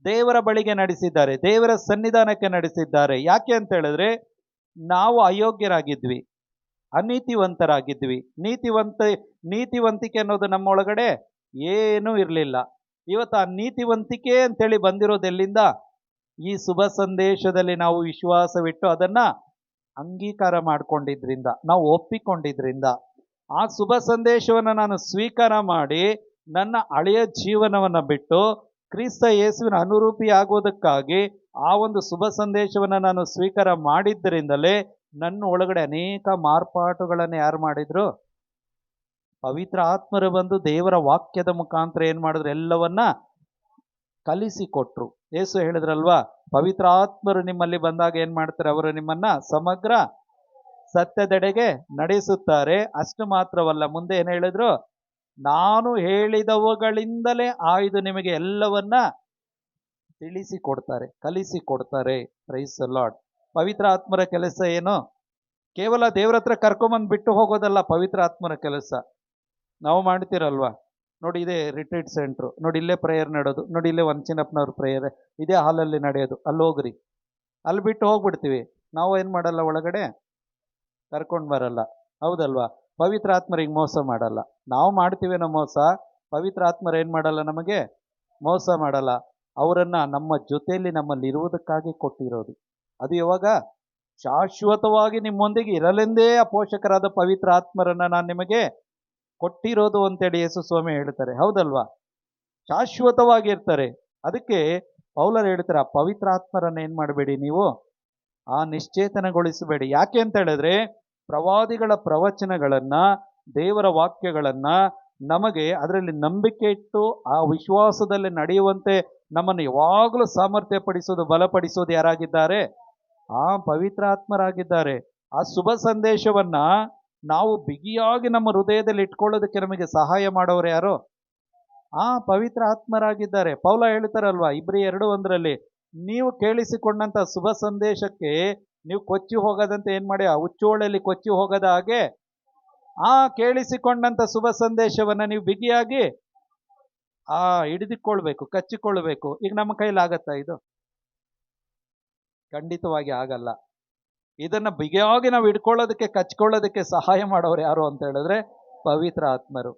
ದೇವರ ಬಳಿಗೆ ನಡೆಸಿದ್ದಾರೆ, ದೇವರ ಸನ್ನಿಧಾನಕ್ಕೆ ನಡೆಸಿದ್ದಾರೆ. ಯಾಕೆ ಅಂತ ಹೇಳಿದ್ರೆ, ನಾವು ಅಯೋಗ್ಯರಾಗಿದ್ವಿ, ಅನೀತಿವಂತರಾಗಿದ್ವಿ. ನೀತಿವಂತಿಕೆ ಅನ್ನೋದು ನಮ್ಮೊಳಗಡೆ ಏನೂ ಇರಲಿಲ್ಲ. ಇವತ್ತು ಆ ನೀತಿವಂತಿಕೆ ಅಂತೇಳಿ ಬಂದಿರೋದು ಎಲ್ಲಿಂದ? ಈ ಶುಭ ಸಂದೇಶದಲ್ಲಿ ನಾವು ವಿಶ್ವಾಸವಿಟ್ಟು ಅದನ್ನ ಅಂಗೀಕಾರ ಮಾಡಿಕೊಂಡಿದ್ರಿಂದ, ನಾವು ಒಪ್ಪಿಕೊಂಡಿದ್ರಿಂದ, ಆ ಶುಭ ಸಂದೇಶವನ್ನು ನಾನು ಸ್ವೀಕಾರ ಮಾಡಿ ನನ್ನ ಹಳೆಯ ಜೀವನವನ್ನು ಬಿಟ್ಟು ಕ್ರಿಸ್ತ ಯೇಸುವಿನ ಅನುರೂಪಿ ಆಗುವುದಕ್ಕಾಗಿ ಆ ಒಂದು ಶುಭ ಸಂದೇಶವನ್ನು ನಾನು ಸ್ವೀಕಾರ ಮಾಡಿದ್ದರಿಂದಲೇ ನನ್ನ ಒಳಗಡೆ ಅನೇಕ ಮಾರ್ಪಾಟುಗಳನ್ನು ಯಾರು ಮಾಡಿದ್ರು? ಪವಿತ್ರ ಆತ್ಮರು ಬಂದು ದೇವರ ವಾಕ್ಯದ ಮುಖಾಂತರ ಏನ್ ಮಾಡಿದ್ರು? ಎಲ್ಲವನ್ನ ಕಲಿಸಿಕೊಟ್ರು. ಯೇಸು ಹೇಳಿದ್ರಲ್ವಾ, ಪವಿತ್ರ ಆತ್ಮರು ನಿಮ್ಮಲ್ಲಿ ಬಂದಾಗ ಏನ್ ಮಾಡ್ತಾರೆ? ಅವರು ನಿಮ್ಮನ್ನ ಸಮಗ್ರ ಸತ್ಯದೆಡೆಗೆ ನಡೆಸುತ್ತಾರೆ. ಅಷ್ಟು ಮಾತ್ರವಲ್ಲ, ಮುಂದೆ ಏನ್ ಹೇಳಿದ್ರು? ನಾನು ಹೇಳಿದವುಗಳಿಂದಲೇ ಆಯ್ದು ನಿಮಗೆ ಎಲ್ಲವನ್ನ ತಿಳಿಸಿಕೊಡ್ತಾರೆ, ಕಲಿಸಿಕೊಡ್ತಾರೆ. Praise the Lord. ಪವಿತ್ರ ಆತ್ಮರ ಕೆಲಸ ಏನು? ಕೇವಲ ದೇವ್ರ ಹತ್ರ ಕರ್ಕೊಂಬಂದು ಬಿಟ್ಟು ಹೋಗೋದಲ್ಲ ಪವಿತ್ರ ಆತ್ಮರ ಕೆಲಸ. ನಾವು ಮಾಡ್ತಿರಲ್ವಾ? ನೋಡಿ, ಇದೇ ರಿಟ್ರೀಟ್ ಸೆಂಟ್ರು, ನೋಡಿ ಇಲ್ಲೇ ಪ್ರೇಯರ್ ನಡೆಯೋದು, ನೋಡಿ ಇಲ್ಲೇ ವಂಚಿನಪ್ಪನವ್ರ ಪ್ರೇಯರ್ ಇದೇ ಹಾಲಲ್ಲಿ ನಡೆಯೋದು, ಅಲ್ಲಿ ಹೋಗ್ರಿ, ಅಲ್ಲಿ ಬಿಟ್ಟು ಹೋಗ್ಬಿಡ್ತೀವಿ. ನಾವು ಏನು ಮಾಡಲ್ಲ, ಒಳಗಡೆ ಕರ್ಕೊಂಡು ಬರಲ್ಲ. ಹೌದಲ್ವಾ? ಪವಿತ್ರ ಆತ್ಮರಿಗೆ ಮೋಸ ಮಾಡಲ್ಲ. ನಾವು ಮಾಡ್ತೀವೇನೋ ಮೋಸ, ಪವಿತ್ರ ಆತ್ಮರು ಏನು ಮಾಡಲ್ಲ, ನಮಗೆ ಮೋಸ ಮಾಡಲ್ಲ. ಅವರನ್ನ ನಮ್ಮ ಜೊತೆಯಲ್ಲಿ ನಮ್ಮಲ್ಲಿ ಇರುವುದಕ್ಕಾಗಿ ಕೊಟ್ಟಿರೋದು. ಅದು ಯಾವಾಗ? ಶಾಶ್ವತವಾಗಿ ನಿಮ್ಮೊಂದಿಗೆ ಇರಲೆಂದೇ ಆ ಪೋಷಕರಾದ ಪವಿತ್ರ ಆತ್ಮರನ್ನ ನಾನು ನಿಮಗೆ ಕೊಟ್ಟಿರೋದು ಅಂತೇಳಿ ಯೇಸು ಸ್ವಾಮಿ ಹೇಳ್ತಾರೆ. ಹೌದಲ್ವಾ? ಶಾಶ್ವತವಾಗಿ ಇರ್ತಾರೆ. ಅದಕ್ಕೆ ಪೌಲರು ಹೇಳ್ತಾರೆ, ಆ ಪವಿತ್ರ ಆತ್ಮರನ್ನ ಏನ್ ಮಾಡಬೇಡಿ, ನೀವು ಆ ನಿಶ್ಚೇತನಗೊಳಿಸಬೇಡಿ. ಯಾಕೆ ಅಂತ ಹೇಳಿದ್ರೆ, ಪ್ರವಾದಿಗಳ ಪ್ರವಚನಗಳನ್ನ, ದೇವರ ವಾಕ್ಯಗಳನ್ನ ನಮಗೆ ಅದರಲ್ಲಿ ನಂಬಿಕೆ ಇಟ್ಟು ಆ ವಿಶ್ವಾಸದಲ್ಲಿ ನಡೆಯುವಂತೆ ನಮ್ಮನ್ನು ಯಾವಾಗಲೂ ಸಾಮರ್ಥ್ಯ ಪಡಿಸೋದು, ಬಲಪಡಿಸೋದು ಯಾರಾಗಿದ್ದಾರೆ? ಆ ಪವಿತ್ರ ಆತ್ಮರಾಗಿದ್ದಾರೆ. ಆ ಶುಭ ಸಂದೇಶವನ್ನ ನಾವು ಬಿಗಿಯಾಗಿ ನಮ್ಮ ಹೃದಯದಲ್ಲಿ ಇಟ್ಕೊಳ್ಳೋದಕ್ಕೆ ನಮಗೆ ಸಹಾಯ ಮಾಡೋರು ಯಾರು? ಆ ಪವಿತ್ರ ಆತ್ಮರಾಗಿದ್ದಾರೆ. ಪೌಲ ಹೇಳ್ತಾರಲ್ವಾ, ಇಬ್ರಿಯ 2:1, ನೀವು ಕೇಳಿಸಿಕೊಂಡಂತ ಶುಭ ಸಂದೇಶಕ್ಕೆ ನೀವು ಕೊಚ್ಚಿ ಹೋಗದಂತೆ ಏನ್ ಮಾಡಿ, ಆ ಹುಚ್ಚೋಳೆಯಲ್ಲಿ ಕೊಚ್ಚಿ ಹೋಗದ ಹಾಗೆ ಆ ಕೇಳಿಸಿಕೊಂಡಂತ ಶುಭ ಸಂದೇಶವನ್ನ ನೀವು ಬಿಗಿಯಾಗಿ ಹಿಡಿದುಕೊಳ್ಬೇಕು, ಕಚ್ಚಿಕೊಳ್ಬೇಕು. ಈಗ ನಮ್ಮ ಕೈಲಾಗತ್ತಾ ಇದು? ಖಂಡಿತವಾಗಿ ಆಗಲ್ಲ. ಇದನ್ನ ಬಿಗಿಯಾಗಿ ನಾವು ಹಿಡ್ಕೊಳ್ಳೋದಕ್ಕೆ, ಕಚ್ಕೊಳ್ಳೋದಕ್ಕೆ ಸಹಾಯ ಮಾಡೋರು ಯಾರು ಅಂತ ಹೇಳಿದ್ರೆ ಪವಿತ್ರ ಆತ್ಮರು.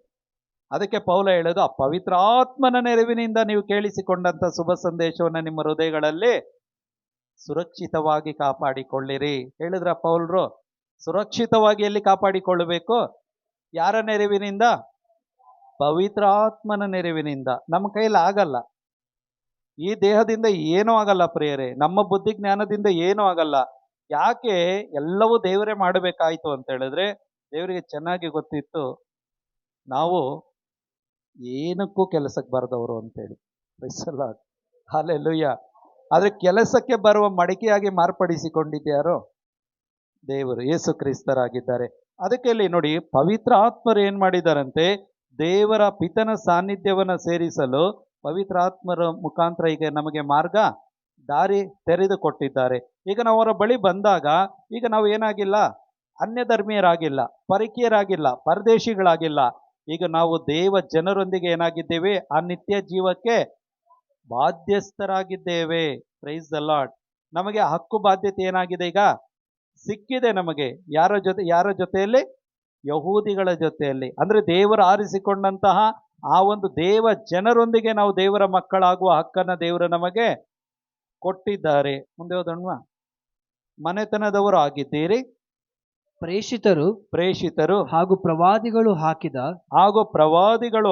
ಅದಕ್ಕೆ ಪೌಲ ಹೇಳೋದು, ಆ ಪವಿತ್ರ ಆತ್ಮನ ನೆರವಿನಿಂದ ನೀವು ಕೇಳಿಸಿಕೊಂಡಂತ ಶುಭ ಸಂದೇಶವನ್ನ ನಿಮ್ಮ ಹೃದಯಗಳಲ್ಲಿ ಸುರಕ್ಷಿತವಾಗಿ ಕಾಪಾಡಿಕೊಳ್ಳಿರಿ. ಹೇಳಿದ್ರ ಪೌಲರು? ಸುರಕ್ಷಿತವಾಗಿ ಎಲ್ಲಿ ಕಾಪಾಡಿಕೊಳ್ಳಬೇಕು? ಯಾರ ನೆರವಿನಿಂದ? ಪವಿತ್ರ ಆತ್ಮನ ನೆರವಿನಿಂದ. ನಮ್ಮ ಕೈಲಿ ಆಗಲ್ಲ. ಈ ದೇಹದಿಂದ ಏನೂ ಆಗಲ್ಲ ಪ್ರಿಯರೇ, ನಮ್ಮ ಬುದ್ಧಿ ಜ್ಞಾನದಿಂದ ಏನೂ ಆಗಲ್ಲ. ಯಾಕೆ? ಎಲ್ಲವೂ ದೇವರೇ ಮಾಡಬೇಕಾಯ್ತು ಅಂತ ಹೇಳಿದ್ರೆ, ದೇವರಿಗೆ ಚೆನ್ನಾಗಿ ಗೊತ್ತಿತ್ತು ನಾವು ಏನಕ್ಕೂ ಕೆಲಸಕ್ಕೆ ಬರದವರು ಅಂತೇಳಿ. ಹಲ್ಲೆಲೂಯಾ. ಆದ್ರೆ ಕೆಲಸಕ್ಕೆ ಬರುವ ಮಡಿಕೆಯಾಗಿ ಮಾರ್ಪಡಿಸಿಕೊಂಡಿದ್ಯಾರೋ? ದೇವರು, ಯೇಸು ಕ್ರಿಸ್ತರಾಗಿದ್ದಾರೆ. ಅದಕ್ಕೆ ಇಲ್ಲಿ ನೋಡಿ, ಪವಿತ್ರ ಆತ್ಮರು ಏನ್ ಮಾಡಿದಾರಂತೆ? ದೇವರ ಪಿತನ ಸಾನ್ನಿಧ್ಯವನ್ನ ಸೇರಿಸಲು ಪವಿತ್ರ ಆತ್ಮರ ಮುಖಾಂತರ ಈಗ ನಮಗೆ ಮಾರ್ಗ, ದಾರಿ ತೆರೆದು ಕೊಟ್ಟಿದ್ದಾರೆ. ಈಗ ನಾವು ಅವರ ಬಳಿ ಬಂದಾಗ ಈಗ ನಾವು ಏನಾಗಿಲ್ಲ? ಅನ್ಯ ಧರ್ಮೀಯರಾಗಿಲ್ಲ, ಪರಕೀಯರಾಗಿಲ್ಲ, ಪರದೇಶಿಗಳಾಗಿಲ್ಲ. ಈಗ ನಾವು ದೇವ ಜನರೊಂದಿಗೆ ಏನಾಗಿದ್ದೇವೆ? ಆ ನಿತ್ಯ ಜೀವಕ್ಕೆ ಬಾಧ್ಯಸ್ಥರಾಗಿದ್ದೇವೆ. Price the lord. ನಮಗೆ ಹಕ್ಕು ಬಾಧ್ಯತೆ ಏನಾಗಿದೆ? ಈಗ ಸಿಕ್ಕಿದೆ ನಮಗೆ. ಯಾರ ಜೊತೆಯಲ್ಲಿ? ಯಹೂದಿಗಳ ಜೊತೆಯಲ್ಲಿ. ಅಂದ್ರೆ ದೇವರು ಆರಿಸಿಕೊಂಡಂತಹ ಆ ಒಂದು ದೇವ ಜನರೊಂದಿಗೆ ನಾವು ದೇವರ ಮಕ್ಕಳಾಗುವ ಹಕ್ಕನ್ನ ದೇವರು ನಮಗೆ ಕೊಟ್ಟಿದ್ದಾರೆ. ಮುಂದೆ ಹೋದೋಣ. ಮನೆತನದವರು ಆಗಿದ್ದೀರಿ, ಪ್ರೇಷಿತರು ಹಾಗೂ ಪ್ರವಾದಿಗಳು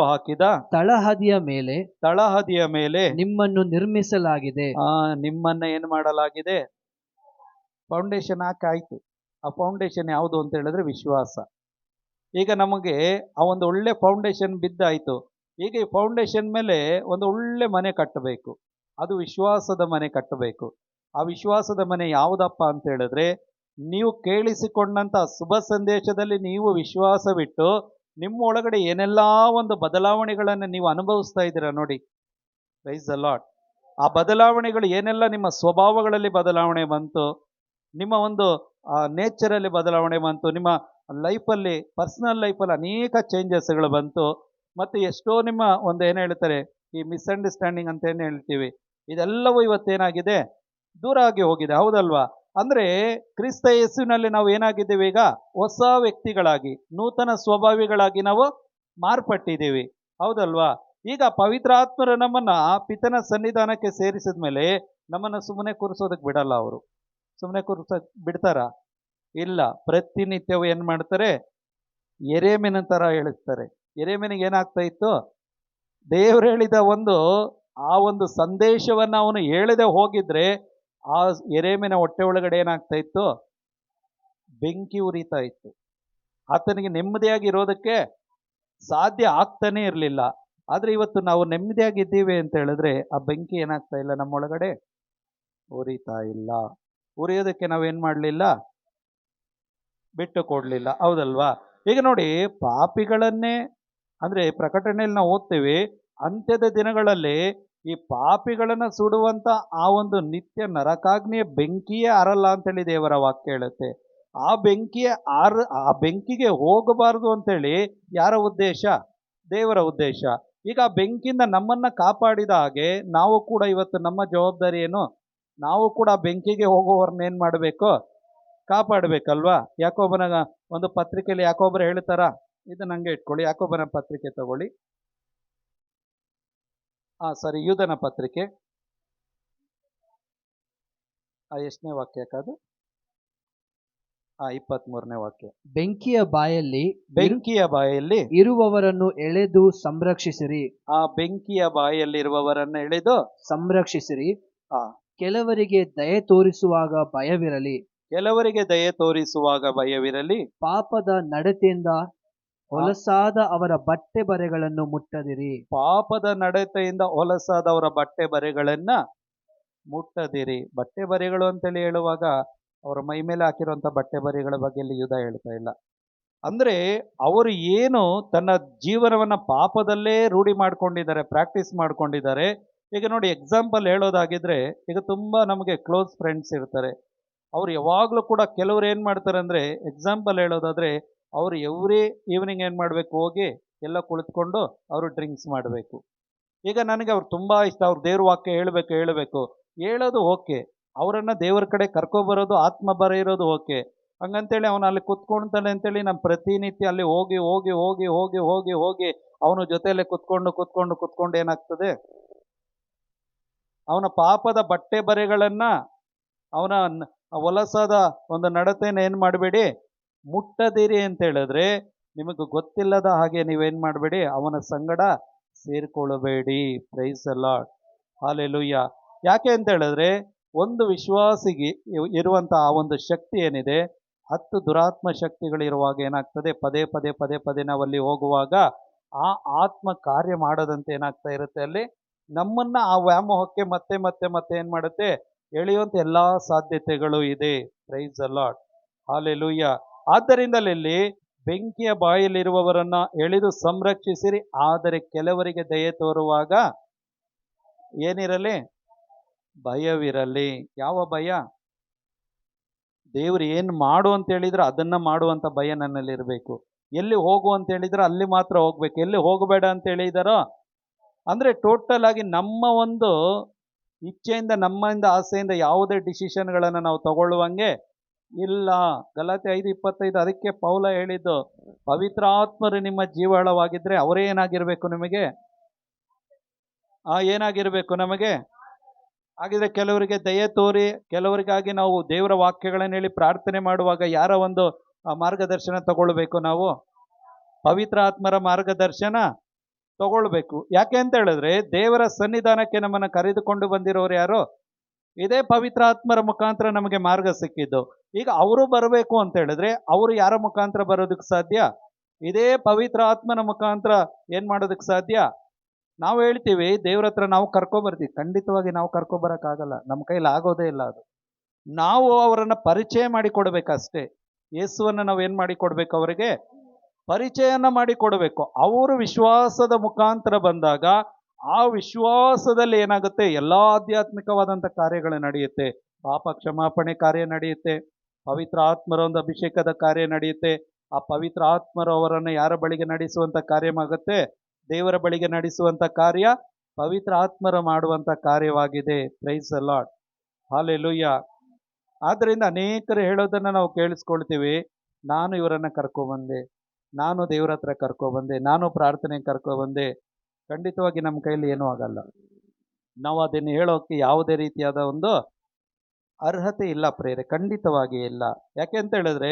ಹಾಕಿದ ತಳಹದಿಯ ಮೇಲೆ ನಿಮ್ಮನ್ನು ನಿರ್ಮಿಸಲಾಗಿದೆ. ನಿಮ್ಮನ್ನ ಏನು ಮಾಡಲಾಗಿದೆ? ಫೌಂಡೇಶನ್ ಹಾಕಾಯ್ತು. ಆ ಫೌಂಡೇಶನ್ ಯಾವುದು ಅಂತ ಹೇಳಿದ್ರೆ ವಿಶ್ವಾಸ. ಈಗ ನಮಗೆ ಆ ಒಂದು ಒಳ್ಳೆ ಫೌಂಡೇಶನ್ ಬಿದ್ದಾಯ್ತು. ಈಗ ಈ ಫೌಂಡೇಶನ್ ಮೇಲೆ ಒಂದು ಒಳ್ಳೆ ಮನೆ ಕಟ್ಟಬೇಕು. ಅದು ವಿಶ್ವಾಸದ ಮನೆ ಕಟ್ಟಬೇಕು. ಆ ವಿಶ್ವಾಸದ ಮನೆ ಯಾವುದಪ್ಪ ಅಂತ ಹೇಳಿದ್ರೆ, ನೀವು ಕೇಳಿಸಿಕೊಂಡಂತ ಶುಭ ಸಂದೇಶದಲ್ಲಿ ನೀವು ವಿಶ್ವಾಸವಿಟ್ಟು ನಿಮ್ಮ ಒಳಗಡೆ ಏನೆಲ್ಲಾ ಒಂದು ಬದಲಾವಣೆಗಳನ್ನು ನೀವು ಅನುಭವಿಸ್ತಾ ಇದ್ದೀರಾ ನೋಡಿ. Price the Lord. ಆ ಬದಲಾವಣೆಗಳು ಏನೆಲ್ಲ ನಿಮ್ಮ ಸ್ವಭಾವಗಳಲ್ಲಿ ಬದಲಾವಣೆ ಬಂತು, ನಿಮ್ಮ ಒಂದು ನೇಚರಲ್ಲಿ ಬದಲಾವಣೆ ಬಂತು, ನಿಮ್ಮ ಲೈಫಲ್ಲಿ, ಪರ್ಸನಲ್ ಲೈಫಲ್ಲಿ ಅನೇಕ ಚೇಂಜಸ್ಗಳು ಬಂತು. ಮತ್ತು ಎಷ್ಟೋ ನಿಮ್ಮ ಒಂದು ಏನು ಹೇಳ್ತಾರೆ, ಈ ಮಿಸ್ಅಂಡರ್ಸ್ಟ್ಯಾಂಡಿಂಗ್ ಅಂತ ಏನು ಹೇಳ್ತೀವಿ, ಇದೆಲ್ಲವೂ ಇವತ್ತೇನಾಗಿದೆ? ದೂರ ಆಗಿ ಹೋಗಿದೆ. ಹೌದಲ್ವಾ? ಅಂದ್ರೆ ಕ್ರಿಸ್ತ ಯೇಸುವಿನಲ್ಲಿ ನಾವು ಏನಾಗಿದ್ದೇವೆ? ಈಗ ಹೊಸ ವ್ಯಕ್ತಿಗಳಾಗಿ, ನೂತನ ಸ್ವಭಾವಿಗಳಾಗಿ ನಾವು ಮಾರ್ಪಟ್ಟಿದ್ದೀವಿ. ಹೌದಲ್ವಾ? ಈಗ ಪವಿತ್ರ ಆತ್ಮರು ನಮ್ಮನ್ನ ಪಿತನ ಸನ್ನಿಧಾನಕ್ಕೆ ಸೇರಿಸಿದ ಮೇಲೆ ನಮ್ಮನ್ನು ಸುಮ್ಮನೆ ಕೂರಿಸೋದಕ್ಕೆ ಬಿಡಲ್ಲ ಅವರು. ಸುಮ್ಮನೆ ಬಿಡ್ತಾರ? ಇಲ್ಲ. ಪ್ರತಿನಿತ್ಯವೂ ಏನು ಮಾಡ್ತಾರೆ? ಎರೇಮಿನ ಥರ ಹೇಳಿಸ್ತಾರೆ. ಎರೇಮಿನಿಗೆ ಏನಾಗ್ತಾ ಇತ್ತು? ದೇವ್ರು ಹೇಳಿದ ಆ ಒಂದು ಸಂದೇಶವನ್ನು ಅವನು ಹೇಳದೆ ಹೋಗಿದ್ರೆ ಆ ಎರೇಮಿನ ಹೊಟ್ಟೆ ಒಳಗಡೆ ಏನಾಗ್ತಾ ಇತ್ತು? ಬೆಂಕಿ ಉರಿತಾ ಇತ್ತು. ಆತನಿಗೆ ನೆಮ್ಮದಿಯಾಗಿ ಇರೋದಕ್ಕೆ ಸಾಧ್ಯ ಆಗ್ತಾನೆ ಇರಲಿಲ್ಲ. ಆದರೆ ಇವತ್ತು ನಾವು ನೆಮ್ಮದಿಯಾಗಿದ್ದೀವಿ ಅಂತ ಹೇಳಿದ್ರೆ ಆ ಬೆಂಕಿ ಏನಾಗ್ತಾ ಇಲ್ಲ, ನಮ್ಮೊಳಗಡೆ ಉರಿತಾ ಇಲ್ಲ. ಉರಿಯೋದಕ್ಕೆ ನಾವೇನು ಮಾಡಲಿಲ್ಲ? ಬಿಟ್ಟು ಕೊಡಲಿಲ್ಲ. ಹೌದಲ್ವಾ? ಈಗ ನೋಡಿ, ಪಾಪಿಗಳನ್ನೇ ಅಂದರೆ ಪ್ರಕಟಣೆಯಲ್ಲಿ ನಾವು ಓದ್ತೀವಿ, ಅಂತ್ಯದ ದಿನಗಳಲ್ಲಿ ಈ ಪಾಪಿಗಳನ್ನು ಸುಡುವಂಥ ಆ ಒಂದು ನಿತ್ಯ ನರಕಾಗ್ನಿಯ ಬೆಂಕಿಯೇ ಆರಲ್ಲ ಅಂತೇಳಿ ದೇವರ ವಾಕ್ಯ ಹೇಳುತ್ತೆ. ಆ ಬೆಂಕಿಗೆ ಹೋಗಬಾರದು ಅಂತೇಳಿ ಯಾರ ಉದ್ದೇಶ? ದೇವರ ಉದ್ದೇಶ. ಈಗ ಆ ಬೆಂಕಿಯಿಂದ ನಮ್ಮನ್ನ ಕಾಪಾಡಿದ ಹಾಗೆ ನಾವು ಕೂಡ ಇವತ್ತು ನಮ್ಮ ಜವಾಬ್ದಾರಿ ಏನು? ನಾವು ಕೂಡ ಬೆಂಕಿಗೆ ಹೋಗುವವ್ರನ್ನ ಏನು ಮಾಡಬೇಕು? ಕಾಪಾಡಬೇಕಲ್ವಾ? ಯಾಕೋಬನ ಒಂದು ಪತ್ರಿಕೆಯಲ್ಲಿ ಯಾಕೋಬರು ಹೇಳ್ತಾರ, ಇದು ನಂಗೆ ಇಟ್ಕೊಳ್ಳಿ, ಯಾಕೋಬನ ಪತ್ರಿಕೆ ತಗೊಳ್ಳಿ. ಯೂದನ ಪತ್ರಿಕೆ ಎಷ್ಟನೇ ವಾಕ್ಯ ಅದು? 23ನೇ ವಾಕ್ಯ. ಬೆಂಕಿಯ ಬಾಯಲ್ಲಿ ಇರುವವರನ್ನು ಎಳೆದು ಸಂರಕ್ಷಿಸಿರಿ. ಆ ಬೆಂಕಿಯ ಬಾಯಲ್ಲಿರುವವರನ್ನು ಎಳೆದು ಸಂರಕ್ಷಿಸಿರಿ. ಕೆಲವರಿಗೆ ದಯೆ ತೋರಿಸುವಾಗ ಭಯವಿರಲಿ. ಪಾಪದ ನಡತೆಯಿಂದ ಹೊಲಸಾದ ಅವರ ಬಟ್ಟೆ ಬರೆಗಳನ್ನು ಮುಟ್ಟದಿರಿ. ಪಾಪದ ನಡತೆಯಿಂದ ಹೊಲಸಾದ ಅವರ ಬಟ್ಟೆ ಬರೆಗಳನ್ನ ಮುಟ್ಟದಿರಿ. ಬಟ್ಟೆ ಬರೆಗಳು ಅಂತೇಳಿ ಹೇಳುವಾಗ ಅವರ ಮೈ ಮೇಲೆ ಹಾಕಿರುವಂಥ ಬಟ್ಟೆ ಬರೆಗಳ ಬಗ್ಗೆ ಇಲ್ಲಿ ಯೂದ ಹೇಳ್ತಾ ಇಲ್ಲ. ಅಂದರೆ ಅವರು ಏನು ತನ್ನ ಜೀವನವನ್ನು ಪಾಪದಲ್ಲೇ ರೂಢಿ ಮಾಡ್ಕೊಂಡಿದ್ದಾರೆ, ಪ್ರಾಕ್ಟೀಸ್ ಮಾಡ್ಕೊಂಡಿದ್ದಾರೆ. ಈಗ ನೋಡಿ, ಎಕ್ಸಾಂಪಲ್ ಹೇಳೋದಾಗಿದ್ರೆ, ಈಗ ತುಂಬ ನಮಗೆ ಕ್ಲೋಸ್ ಫ್ರೆಂಡ್ಸ್ ಇರ್ತಾರೆ. ಅವ್ರು ಯಾವಾಗಲೂ ಕೂಡ ಕೆಲವ್ರು ಏನು ಮಾಡ್ತಾರೆ ಅಂದರೆ, ಎಕ್ಸಾಂಪಲ್ ಹೇಳೋದಾದರೆ, ಅವರು ಎವ್ರಿ ಈವ್ನಿಂಗ್ ಏನು ಮಾಡಬೇಕು? ಹೋಗಿ ಎಲ್ಲ ಕುಳಿತುಕೊಂಡು ಅವರು ಡ್ರಿಂಕ್ಸ್ ಮಾಡಬೇಕು. ಈಗ ನನಗೆ ಅವ್ರು ತುಂಬ ಇಷ್ಟ, ಅವ್ರು ದೇವ್ರ ವಾಕ್ಯ ಹೇಳಬೇಕು ಹೇಳೋದು ಓಕೆ. ಅವರನ್ನು ದೇವರ ಕಡೆ ಕರ್ಕೊಬರೋದು, ಆತ್ಮ ಬರ ಇರೋದು ಓಕೆ. ಹಂಗಂತೇಳಿ ಅವನು ಅಲ್ಲಿ ಕುತ್ಕೊಳ್ತಾನೆ ಅಂತೇಳಿ ನಾನು ಪ್ರತಿನಿತ್ಯ ಅಲ್ಲಿ ಹೋಗಿ ಹೋಗಿ ಹೋಗಿ ಹೋಗಿ ಹೋಗಿ ಹೋಗಿ ಅವನ ಜೊತೆಯಲ್ಲೇ ಕುತ್ಕೊಂಡು ಏನಾಗ್ತದೆ? ಅವನ ಪಾಪದ ಬಟ್ಟೆ ಬರೆಗಳನ್ನು, ಅವನ ಹೊಲಸಾದ ಒಂದು ನಡತೆಯನ್ನು ಏನು ಮಾಡಬೇಡಿ, ಮುಟ್ಟದಿರಿ ಅಂತ ಹೇಳಿದ್ರೆ, ನಿಮಗೆ ಗೊತ್ತಿಲ್ಲದ ಹಾಗೆ ನೀವೇನು ಮಾಡಬೇಡಿ, ಅವನ ಸಂಗಡ ಸೇರಿಕೊಳ್ಳಬೇಡಿ. Praise the Lord, hallelujah. ಯಾಕೆ ಅಂತ ಹೇಳಿದ್ರೆ, ಒಂದು ವಿಶ್ವಾಸಿಗೆ ಇರುವಂಥ ಆ ಒಂದು ಶಕ್ತಿ ಏನಿದೆ, 10 ದುರಾತ್ಮ ಶಕ್ತಿಗಳಿರುವಾಗ ಏನಾಗ್ತದೆ? ಪದೇ ಪದೇ ಪದೇ ಪದೇ ನಾವಲ್ಲಿ ಹೋಗುವಾಗ ಆ ಆತ್ಮ ಕಾರ್ಯ ಮಾಡೋದಂತೆ ಏನಾಗ್ತಾ ಇರುತ್ತೆ? ಅಲ್ಲಿ ನಮ್ಮನ್ನ ಆ ವ್ಯಾಮೋಹಕ್ಕೆ ಮತ್ತೆ ಮತ್ತೆ ಮತ್ತೆ ಏನು ಮಾಡುತ್ತೆ? ಎಳೆಯುವಂಥ ಎಲ್ಲ ಸಾಧ್ಯತೆಗಳು ಇದೆ. Price the Lord, hallelujah. ಆದ್ದರಿಂದಲೇ ಬೆಂಕಿಯ ಬಾಯಲ್ಲಿರುವವರನ್ನ ಎಳೆದು ಸಂರಕ್ಷಿಸಿರಿ. ಆದರೆ ಕೆಲವರಿಗೆ ದಯೆ ತೋರುವಾಗ ಏನಿರಲಿ? ಭಯವಿರಲಿ. ಯಾವ ಭಯ? ದೇವ್ರು ಏನು ಮಾಡು ಅಂತ ಹೇಳಿದ್ರೆ ಅದನ್ನ ಮಾಡುವಂಥ ಭಯ ನನ್ನಲ್ಲಿ ಇರಬೇಕು. ಎಲ್ಲಿ ಹೋಗು ಅಂತ ಹೇಳಿದ್ರೆ ಅಲ್ಲಿ ಮಾತ್ರ ಹೋಗ್ಬೇಕು. ಎಲ್ಲಿ ಹೋಗಬೇಡ ಅಂತ ಹೇಳಿದಾರೋ ಅಂದರೆ ಟೋಟಲ್ ಆಗಿ ನಮ್ಮ ಒಂದು ಇಚ್ಛೆಯಿಂದ, ನಮ್ಮಿಂದ ಆಸೆಯಿಂದ ಯಾವುದೇ ಡಿಸಿಷನ್ಗಳನ್ನು ನಾವು ತಗೊಳ್ಳುವಂಗೆ ಇಲ್ಲ. ಗಲಾತ್ಯ 5:25 ಅದಕ್ಕೆ ಪೌಲ ಹೇಳಿದ್ದು, ಪವಿತ್ರಾತ್ಮರು ನಿಮ್ಮ ಜೀವಾಳವಾಗಿದ್ರೆ ಅವರೇ ಏನಾಗಿರ್ಬೇಕು? ನಿಮಗೆ ಏನಾಗಿರ್ಬೇಕು? ನಮಗೆ. ಹಾಗಿದ್ರೆ ಕೆಲವರಿಗೆ ದಯೆ ತೋರಿ, ಕೆಲವರಿಗಾಗಿ ನಾವು ದೇವರ ವಾಕ್ಯಗಳನ್ನು ಹೇಳಿ ಪ್ರಾರ್ಥನೆ ಮಾಡುವಾಗ ಯಾರ ಒಂದು ಮಾರ್ಗದರ್ಶನ ತಗೊಳ್ಬೇಕು? ನಾವು ಪವಿತ್ರ ಆತ್ಮರ ಮಾರ್ಗದರ್ಶನ ತಗೊಳ್ಬೇಕು. ಯಾಕೆ ಅಂತ ಹೇಳಿದ್ರೆ, ದೇವರ ಸನ್ನಿಧಾನಕ್ಕೆ ನಮ್ಮನ್ನು ಕರೆದುಕೊಂಡು ಬಂದಿರೋರು ಯಾರು? ಇದೇ ಪವಿತ್ರ ಆತ್ಮರ ಮುಖಾಂತರ ನಮಗೆ ಮಾರ್ಗ ಸಿಕ್ಕಿದ್ದು. ಈಗ ಅವರು ಬರಬೇಕು ಅಂತ ಹೇಳಿದ್ರೆ ಅವರು ಯಾರ ಮುಖಾಂತರ ಬರೋದಕ್ಕೆ ಸಾಧ್ಯ? ಇದೇ ಪವಿತ್ರ ಆತ್ಮನ ಮುಖಾಂತರ ಏನು ಮಾಡೋದಕ್ಕೆ ಸಾಧ್ಯ? ನಾವು ಹೇಳ್ತೀವಿ ದೇವ್ರ ಹತ್ರ ನಾವು ಕರ್ಕೊಬರ್ತೀವಿ. ಖಂಡಿತವಾಗಿ ನಾವು ಕರ್ಕೊಬರಕ್ಕಾಗಲ್ಲ, ನಮ್ಮ ಕೈಲಿ ಆಗೋದೇ ಇಲ್ಲ ಅದು. ನಾವು ಅವರನ್ನು ಪರಿಚಯ ಮಾಡಿಕೊಡ್ಬೇಕಷ್ಟೇ. ಯೇಸುವನ್ನು ನಾವು ಏನು ಮಾಡಿಕೊಡ್ಬೇಕು? ಅವರಿಗೆ ಪರಿಚಯನ ಮಾಡಿಕೊಡ್ಬೇಕು. ಅವರು ವಿಶ್ವಾಸದ ಮುಖಾಂತರ ಬಂದಾಗ ಆ ವಿಶ್ವಾಸದಲ್ಲಿ ಏನಾಗುತ್ತೆ? ಎಲ್ಲ ಆಧ್ಯಾತ್ಮಿಕವಾದಂಥ ಕಾರ್ಯಗಳು ನಡೆಯುತ್ತೆ. ಪಾಪ ಕ್ಷಮಾಪಣೆ ಕಾರ್ಯ ನಡೆಯುತ್ತೆ, ಪವಿತ್ರ ಆತ್ಮರ ಒಂದು ಅಭಿಷೇಕದ ಕಾರ್ಯ ನಡೆಯುತ್ತೆ. ಆ ಪವಿತ್ರ ಆತ್ಮರು ಅವರನ್ನು ಯಾರ ಬಳಿಗೆ ನಡೆಸುವಂಥ ಕಾರ್ಯವಾಗುತ್ತೆ? ದೇವರ ಬಳಿಗೆ ನಡೆಸುವಂಥ ಕಾರ್ಯ ಪವಿತ್ರ ಆತ್ಮರು ಮಾಡುವಂಥ ಕಾರ್ಯವಾಗಿದೆ. Price the Lord, hallelujah. ಆದ್ದರಿಂದ ಅನೇಕರು ಹೇಳೋದನ್ನು ನಾವು ಕೇಳಿಸ್ಕೊಳ್ತೀವಿ, ನಾನು ಇವರನ್ನು ಕರ್ಕೊಬಂದೆ, ನಾನು ದೇವ್ರ ಹತ್ರ ಕರ್ಕೊಬಂದೆ, ನಾನು ಪ್ರಾರ್ಥನೆ ಕರ್ಕೊಬಂದೆ. ಖಂಡಿತವಾಗಿ ನಮ್ಮ ಕೈಯಲ್ಲಿ ಏನೂ ಆಗಲ್ಲ. ನಾವು ಅದನ್ನು ಹೇಳೋಕೆ ಯಾವುದೇ ರೀತಿಯಾದ ಒಂದು ಅರ್ಹತೆ ಇಲ್ಲ ಪ್ರೇರೆ, ಖಂಡಿತವಾಗಿ ಇಲ್ಲ. ಯಾಕೆ ಅಂತ ಹೇಳಿದ್ರೆ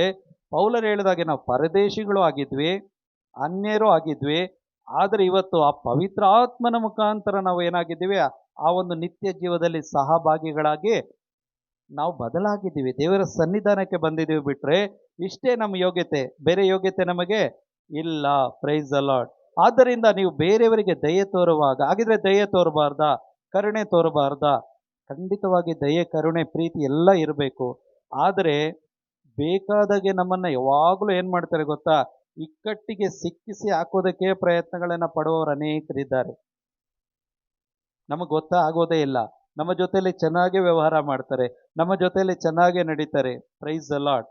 ಪೌಲರು ಹೇಳಿದಾಗೆ ನಾವು ಪರದೇಶಿಗಳು ಆಗಿದ್ವಿ, ಅನ್ಯರು ಆಗಿದ್ವಿ. ಆದರೆ ಇವತ್ತು ಆ ಪವಿತ್ರಾತ್ಮನ ಮುಖಾಂತರ ನಾವು ಏನಾಗಿದ್ದೀವಿ, ಆ ಒಂದು ನಿತ್ಯ ಜೀವದಲ್ಲಿ ಸಹಭಾಗಿಗಳಾಗಿ ನಾವು ಬದಲಾಗಿದ್ದೀವಿ, ದೇವರ ಸನ್ನಿಧಾನಕ್ಕೆ ಬಂದಿದ್ದೀವಿ. ಬಿಟ್ರೆ ಇಷ್ಟೇ ನಮ್ಮ ಯೋಗ್ಯತೆ, ಬೇರೆ ಯೋಗ್ಯತೆ ನಮಗೆ ಇಲ್ಲ. Praise the lord. ಆದ್ದರಿಂದ ನೀವು ಬೇರೆಯವರಿಗೆ ದಯೆ ತೋರುವಾಗ, ಹಾಗಿದ್ರೆ ದಯೆ ತೋರಬಾರ್ದಾ, ಕರುಣೆ ತೋರಬಾರ್ದಾ? ಖಂಡಿತವಾಗಿ ದಯೆ, ಕರುಣೆ, ಪ್ರೀತಿ ಎಲ್ಲ ಇರಬೇಕು. ಆದರೆ ಬೇಕಾದಾಗೆ ನಮ್ಮನ್ನ ಯಾವಾಗಲೂ ಏನು ಮಾಡ್ತಾರೆ ಗೊತ್ತಾ, ಇಕ್ಕಟ್ಟಿಗೆ ಸಿಕ್ಕಿಸಿ ಹಾಕೋದಕ್ಕೆ ಪ್ರಯತ್ನಗಳನ್ನು ಪಡುವವರು ಅನೇಕರಿದ್ದಾರೆ. ನಮಗೆ ಗೊತ್ತಾಗೋದೇ ಇಲ್ಲ. ನಮ್ಮ ಜೊತೆಯಲ್ಲಿ ಚೆನ್ನಾಗಿ ವ್ಯವಹಾರ ಮಾಡ್ತಾರೆ, ನಮ್ಮ ಜೊತೆಯಲ್ಲಿ ಚೆನ್ನಾಗಿ ನಡೀತಾರೆ. Price the lord.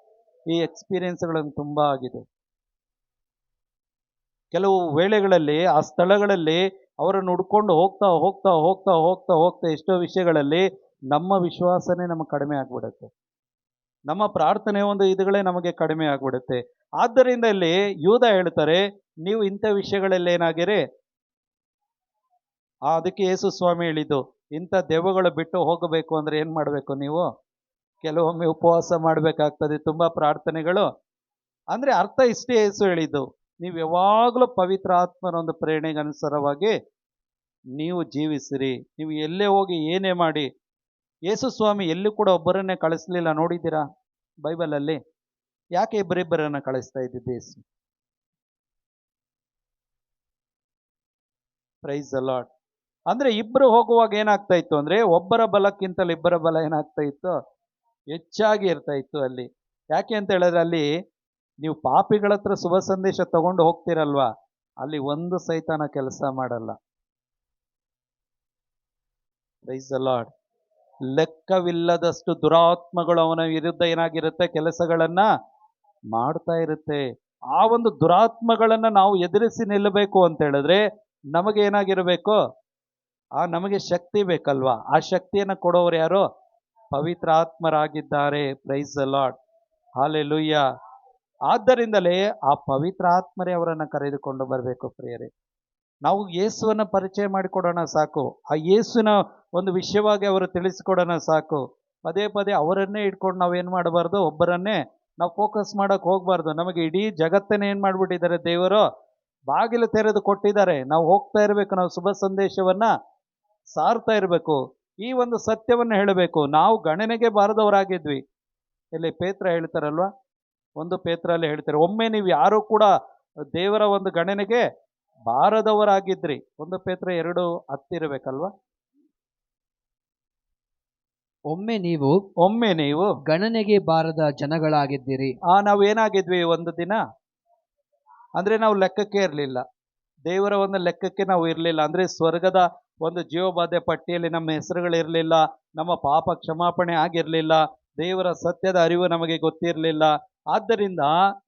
ಈ ಎಕ್ಸ್ಪೀರಿಯನ್ಸ್ಗಳನ್ನು ತುಂಬ ಆಗಿದೆ. ಕೆಲವು ವೇಳೆಗಳಲ್ಲಿ ಆ ಸ್ಥಳಗಳಲ್ಲಿ ಅವರನ್ನು ಹುಡ್ಕೊಂಡು ಹೋಗ್ತಾ ಹೋಗ್ತಾ ಹೋಗ್ತಾ ಹೋಗ್ತಾ ಹೋಗ್ತಾ ಎಷ್ಟೋ ವಿಷಯಗಳಲ್ಲಿ ನಮ್ಮ ವಿಶ್ವಾಸನೇ ನಮಗೆ ಕಡಿಮೆ ಆಗ್ಬಿಡುತ್ತೆ, ನಮ್ಮ ಪ್ರಾರ್ಥನೆ ಒಂದು ಇದುಗಳೇ ನಮಗೆ ಕಡಿಮೆ ಆಗ್ಬಿಡುತ್ತೆ. ಆದ್ದರಿಂದ ಇಲ್ಲಿ ಯೂದ ಹೇಳ್ತಾರೆ, ನೀವು ಇಂಥ ವಿಷಯಗಳಲ್ಲಿ ಏನಾಗಿರಿ. ಅದಕ್ಕೆ ಯೇಸು ಸ್ವಾಮಿ ಹೇಳಿದ್ದು, ಇಂಥ ದೆವ್ವಗಳು ಬಿಟ್ಟು ಹೋಗಬೇಕು ಅಂದರೆ ಏನು ಮಾಡಬೇಕು ನೀವು? ಕೆಲವೊಮ್ಮೆ ಉಪವಾಸ ಮಾಡಬೇಕಾಗ್ತದೆ, ತುಂಬ ಪ್ರಾರ್ಥನೆಗಳು. ಅಂದರೆ ಅರ್ಥ ಇಷ್ಟೇ ಯೇಸು ಹೇಳಿದ್ದು, ನೀವು ಯಾವಾಗಲೂ ಪವಿತ್ರ ಆತ್ಮನ ಒಂದು ಪ್ರೇರಣೆಗೆ ಅನುಸಾರವಾಗಿ ನೀವು ಜೀವಿಸಿರಿ. ನೀವು ಎಲ್ಲೇ ಹೋಗಿ ಏನೇ ಮಾಡಿ, ಯೇಸು ಸ್ವಾಮಿ ಎಲ್ಲೂ ಕೂಡ ಒಬ್ಬರನ್ನೇ ಕಳಿಸ್ಲಿಲ್ಲ, ನೋಡಿದ್ದೀರಾ ಬೈಬಲಲ್ಲಿ? ಯಾಕೆ ಇಬ್ಬರಿಬ್ಬರನ್ನ ಕಳಿಸ್ತಾ ಇದ್ದಿದ್ದು ಯೇಸು? Praise the lord. ಅಂದ್ರೆ ಇಬ್ಬರು ಹೋಗುವಾಗ ಏನಾಗ್ತಾ ಇತ್ತು ಅಂದ್ರೆ, ಒಬ್ಬರ ಬಲಕ್ಕಿಂತಲೂ ಇಬ್ಬರ ಬಲ ಏನಾಗ್ತಾ ಇತ್ತು, ಹೆಚ್ಚಾಗಿ ಇರ್ತಾ ಇತ್ತು ಅಲ್ಲಿ. ಯಾಕೆ ಅಂತ ಹೇಳಿದ್ರೆ, ಅಲ್ಲಿ ನೀವು ಪಾಪಿಗಳ ಹತ್ರ ಶುಭ ಸಂದೇಶ ತಗೊಂಡು ಹೋಗ್ತಿರಲ್ವಾ, ಅಲ್ಲಿ ಒಂದು ಸೈತಾನ ಕೆಲಸ ಮಾಡಲ್ಲ. Price the lord. ಲೆಕ್ಕವಿಲ್ಲದಷ್ಟು ದುರಾತ್ಮಗಳು ಅವನ ವಿರುದ್ಧ ಏನಾಗಿರುತ್ತೆ, ಕೆಲಸಗಳನ್ನ ಮಾಡ್ತಾ ಇರುತ್ತೆ. ಆ ಒಂದು ದುರಾತ್ಮಗಳನ್ನ ನಾವು ಎದುರಿಸಿ ನಿಲ್ಲಬೇಕು ಅಂತ ಹೇಳಿದ್ರೆ ನಮಗೆ ಏನಾಗಿರಬೇಕು, ನಮಗೆ ಶಕ್ತಿ ಬೇಕಲ್ವಾ? ಆ ಶಕ್ತಿಯನ್ನು ಕೊಡೋರು ಯಾರು? ಪವಿತ್ರ ಆತ್ಮರಾಗಿದ್ದಾರೆ. Praise the Lord. ಹಲ್ಲೆಲೂಯಾ. ಆದ್ದರಿಂದಲೇ ಆ ಪವಿತ್ರ ಆತ್ಮರೇ ಅವರನ್ನು ಕರೆದುಕೊಂಡು ಬರಬೇಕು ಪ್ರಿಯರೇ. ನಾವು ಯೇಸುವನ್ನ ಪರಿಚಯ ಮಾಡಿಕೊಡೋಣ ಸಾಕು, ಆ ಯೇಸುವಿನ ಒಂದು ವಿಷಯವಾಗಿ ಅವರು ತಿಳಿಸಿಕೊಡೋಣ ಸಾಕು. ಪದೇ ಪದೇ ಅವರನ್ನೇ ಇಟ್ಕೊಂಡು ನಾವೇನು ಮಾಡಬಾರ್ದು, ಒಬ್ಬರನ್ನೇ ನಾವು ಫೋಕಸ್ ಮಾಡೋಕೆ ಹೋಗ್ಬಾರ್ದು. ನಮಗೆ ಇಡೀ ಜಗತ್ತನ್ನೇ ಏನು ಮಾಡಿಬಿಟ್ಟಿದ್ದಾರೆ ದೇವರು, ಬಾಗಿಲು ತೆರೆದು ಕೊಟ್ಟಿದ್ದಾರೆ. ನಾವು ಹೋಗ್ತಾ ಇರಬೇಕು, ನಾವು ಶುಭ ಸಂದೇಶವನ್ನ ಸಾರ್ತಾ ಇರಬೇಕು, ಈ ಒಂದು ಸತ್ಯವನ್ನು ಹೇಳಬೇಕು. ನಾವು ಗಣನೆಗೆ ಬಾರದವರಾಗಿದ್ವಿ. ಇಲ್ಲಿ ಪೇತ್ರ ಹೇಳ್ತಾರಲ್ವಾ, ಒಂದು ಪೇತ್ರಲ್ಲಿ ಹೇಳ್ತಾರೆ, ಒಮ್ಮೆ ನೀವು ಯಾರು ಕೂಡ ದೇವರ ಒಂದು ಗಣನೆಗೆ ಬಾರದವರಾಗಿದ್ರಿ. ಒಂದು ಪೇತ್ರ 2:10 ಒಮ್ಮೆ ನೀವು ಗಣನೆಗೆ ಬಾರದ ಜನಗಳಾಗಿದ್ದೀರಿ. ನಾವು ಏನಾಗಿದ್ವಿ ಒಂದು ದಿನ ಅಂದ್ರೆ, ನಾವು ಲೆಕ್ಕಕ್ಕೆ ಇರಲಿಲ್ಲ, ದೇವರ ಒಂದು ಲೆಕ್ಕಕ್ಕೆ ನಾವು ಇರಲಿಲ್ಲ. ಅಂದ್ರೆ ಸ್ವರ್ಗದ ಒಂದು ಜೀವಬಾಧೆ ಪಟ್ಟಿಯಲ್ಲಿ ನಮ್ಮ ಹೆಸರುಗಳಿರಲಿಲ್ಲ, ನಮ್ಮ ಪಾಪ ಕ್ಷಮಾಪಣೆ ಆಗಿರಲಿಲ್ಲ, ದೇವರ ಸತ್ಯದ ಅರಿವು ನಮಗೆ ಗೊತ್ತಿರಲಿಲ್ಲ. ಆದ್ದರಿಂದ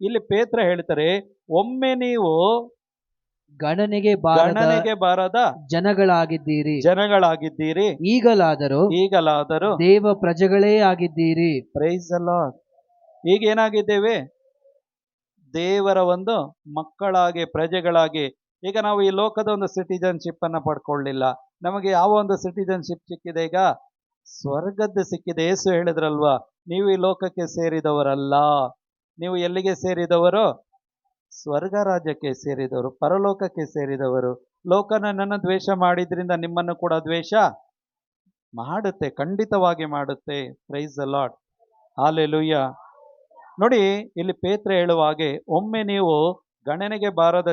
ಇಲ್ಲಿ ಪೇತ್ರ ಹೇಳ್ತಾರೆ, ಒಮ್ಮೆ ನೀವು ಗಣನೆಗೆ ಬಾರದ ಜನಗಳಾಗಿದ್ದೀರಿ. ಈಗಲಾದರೂ ದೇವ ಪ್ರಜೆಗಳೇ ಆಗಿದ್ದೀರಿ. Price the Lord. ಈಗ ಏನಾಗಿದ್ದೇವೆ? ದೇವರ ಒಂದು ಮಕ್ಕಳಾಗಿ, ಪ್ರಜೆಗಳಾಗಿ. ಈಗ ನಾವು ಈ ಲೋಕದ ಒಂದು ಸಿಟಿಜನ್ಶಿಪ್ ಅನ್ನ ಪಡ್ಕೊಳ್ಳಿಲ್ಲ. ನಮಗೆ ಯಾವ ಒಂದು ಸಿಟಿಜನ್ಶಿಪ್ ಸಿಕ್ಕಿದೆ? ಈಗ ಸ್ವರ್ಗದ್ದು ಸಿಕ್ಕಿದೆ. ಯೇಸು ಹೇಳಿದ್ರಲ್ವಾ, ನೀವು ಈ ಲೋಕಕ್ಕೆ ಸೇರಿದವರಲ್ಲ, ನೀವು ಎಲ್ಲಿಗೆ ಸೇರಿದವರು? ಸ್ವರ್ಗ ರಾಜ್ಯಕ್ಕೆ ಸೇರಿದವರು, ಪರಲೋಕಕ್ಕೆ ಸೇರಿದವರು. ಲೋಕ ನನ್ನನ್ನು ದ್ವೇಷ ಮಾಡಿದ್ರಿಂದ ನಿಮ್ಮನ್ನು ಕೂಡ ದ್ವೇಷ ಮಾಡುತ್ತೆ, ಖಂಡಿತವಾಗಿ ಮಾಡುತ್ತೆ. Price the Lord. ಹಲ್ಲೆಲೂಯಾ. ನೋಡಿ, ಇಲ್ಲಿ ಪೇತ್ರ ಹೇಳುವ ಹಾಗೆ, ಒಮ್ಮೆ ನೀವು ಗಣನೆಗೆ ಬಾರದ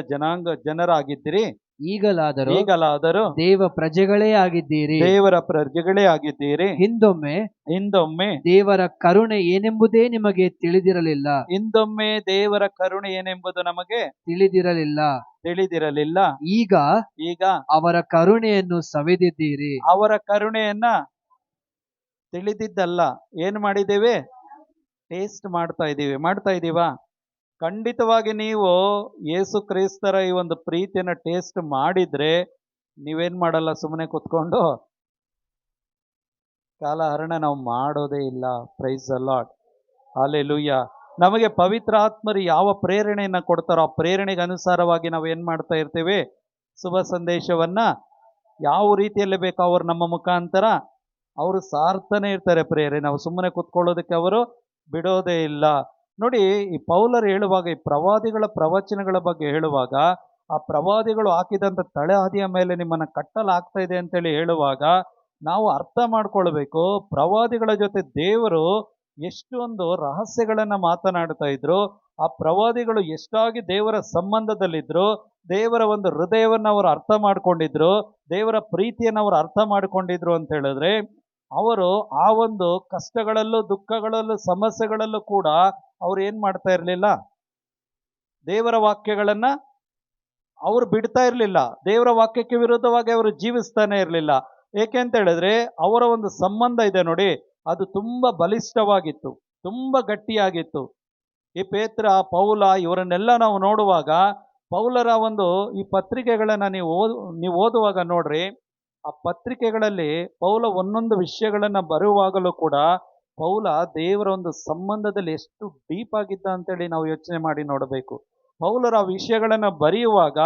ಜನರಾಗಿದ್ದೀರಿ, ಈಗಲಾದರೂ ದೇವ ಪ್ರಜೆಗಳೇ ಆಗಿದ್ದೀರಿ. ದೇವರ ಪ್ರಜೆಗಳೇ ಆಗಿದ್ದೀರಿ. ಹಿಂದೊಮ್ಮೆ ದೇವರ ಕರುಣೆ ಏನೆಂಬುದೇ ನಿಮಗೆ ತಿಳಿದಿರಲಿಲ್ಲ. ಹಿಂದೊಮ್ಮೆ ದೇವರ ಕರುಣೆ ಏನೆಂಬುದು ನಮಗೆ ತಿಳಿದಿರಲಿಲ್ಲ. ಈಗ ಅವರ ಕರುಣೆಯನ್ನು ಸವಿದಿದ್ದೀರಿ. ಅವರ ಕರುಣೆಯನ್ನ ತಿಳಿದಿದ್ದಲ್ಲ, ಏನು ಮಾಡಿದ್ದೇವೆ? ಟೇಸ್ಟ್ ಮಾಡ್ತಾ ಇದ್ದೀವಾ? ಖಂಡಿತವಾಗಿ ನೀವು ಯೇಸು ಕ್ರಿಸ್ತರ ಈ ಒಂದು ಪ್ರೀತಿಯನ್ನು ಟೇಸ್ಟ್ ಮಾಡಿದ್ರೆ ನೀವೇನ್ ಮಾಡಲ್ಲ, ಸುಮ್ಮನೆ ಕೂತ್ಕೊಂಡು ಕಾಲಹರಣ ನಾವು ಮಾಡೋದೇ ಇಲ್ಲ. Praise the Lord. ಹಲ್ಲೆಲೂಯಾ. ನಮಗೆ ಪವಿತ್ರ ಆತ್ಮರು ಯಾವ ಪ್ರೇರಣೆಯನ್ನು ಕೊಡ್ತಾರೋ ಆ ಪ್ರೇರಣೆಗೆ ಅನುಸಾರವಾಗಿ ನಾವು ಏನು ಮಾಡ್ತಾ ಇರ್ತೀವಿ? ಶುಭ ಸಂದೇಶವನ್ನ ಯಾವ ರೀತಿಯಲ್ಲಿ ಬೇಕೋ ಅವರು ನಮ್ಮ ಮುಖಾಂತರ ಅವರು ಸಾರ್ತಾನೆ ಇರ್ತಾರೆ ಪ್ರಿಯರೇ. ನಾವು ಸುಮ್ಮನೆ ಕೂತ್ಕೊಳ್ಳೋದಕ್ಕೆ ಅವರು ಬಿಡೋದೇ ಇಲ್ಲ. ನೋಡಿ, ಈ ಪೌಲರು ಹೇಳುವಾಗ, ಈ ಪ್ರವಾದಿಗಳ ಪ್ರವಚನಗಳ ಬಗ್ಗೆ ಹೇಳುವಾಗ, ಆ ಪ್ರವಾದಿಗಳು ಹಾಕಿದಂಥ ತಳಹದಿಯ ಮೇಲೆ ನಿಮ್ಮನ್ನು ಕಟ್ಟಲಾಗ್ತಾ ಇದೆ ಅಂತೇಳಿ ಹೇಳುವಾಗ ನಾವು ಅರ್ಥ ಮಾಡ್ಕೊಳ್ಬೇಕು, ಪ್ರವಾದಿಗಳ ಜೊತೆ ದೇವರು ಎಷ್ಟೊಂದು ರಹಸ್ಯಗಳನ್ನು ಮಾತನಾಡ್ತಾ ಇದ್ರು. ಆ ಪ್ರವಾದಿಗಳು ಎಷ್ಟಾಗಿ ದೇವರ ಸಂಬಂಧದಲ್ಲಿದ್ರು, ದೇವರ ಒಂದು ಹೃದಯವನ್ನು ಅವರು ಅರ್ಥ ಮಾಡ್ಕೊಂಡಿದ್ರು, ದೇವರ ಪ್ರೀತಿಯನ್ನು ಅವರು ಅರ್ಥ ಮಾಡ್ಕೊಂಡಿದ್ರು ಅಂತ ಹೇಳಿದ್ರೆ, ಅವರು ಆ ಒಂದು ಕಷ್ಟಗಳಲ್ಲೂ ದುಃಖಗಳಲ್ಲೂ ಸಮಸ್ಯೆಗಳಲ್ಲೂ ಕೂಡ ಅವ್ರು ಏನ್ ಮಾಡ್ತಾ ಇರಲಿಲ್ಲ, ದೇವರ ವಾಕ್ಯಗಳನ್ನ ಅವರು ಬಿಡ್ತಾ ಇರಲಿಲ್ಲ. ದೇವರ ವಾಕ್ಯಕ್ಕೆ ವಿರುದ್ಧವಾಗಿ ಅವರು ಜೀವಿಸ್ತಾನೆ ಇರಲಿಲ್ಲ. ಏಕೆ ಅಂತ ಹೇಳಿದ್ರೆ ಅವರ ಒಂದು ಸಂಬಂಧ ಇದೆ ನೋಡಿ, ಅದು ತುಂಬಾ ಬಲಿಷ್ಠವಾಗಿತ್ತು, ತುಂಬಾ ಗಟ್ಟಿಯಾಗಿತ್ತು. ಈ ಪೇತ್ರ, ಪೌಲ ಇವರನ್ನೆಲ್ಲ ನಾವು ನೋಡುವಾಗ, ಪೌಲರ ಒಂದು ಈ ಪತ್ರಿಕೆಗಳನ್ನ ನೀವು ಓದುವಾಗ ನೋಡ್ರಿ, ಆ ಪತ್ರಿಕೆಗಳಲ್ಲಿ ಪೌಲ ಒಂದೊಂದು ವಿಷಯಗಳನ್ನ ಬರುವಾಗಲೂ ಕೂಡ ಪೌಲ ದೇವರ ಒಂದು ಸಂಬಂಧದಲ್ಲಿ ಎಷ್ಟು ಡೀಪ್ ಆಗಿದ್ದ ಅಂತೇಳಿ ನಾವು ಯೋಚನೆ ಮಾಡಿ ನೋಡಬೇಕು. ಪೌಲರ ಆ ವಿಷಯಗಳನ್ನ ಬರೆಯುವಾಗ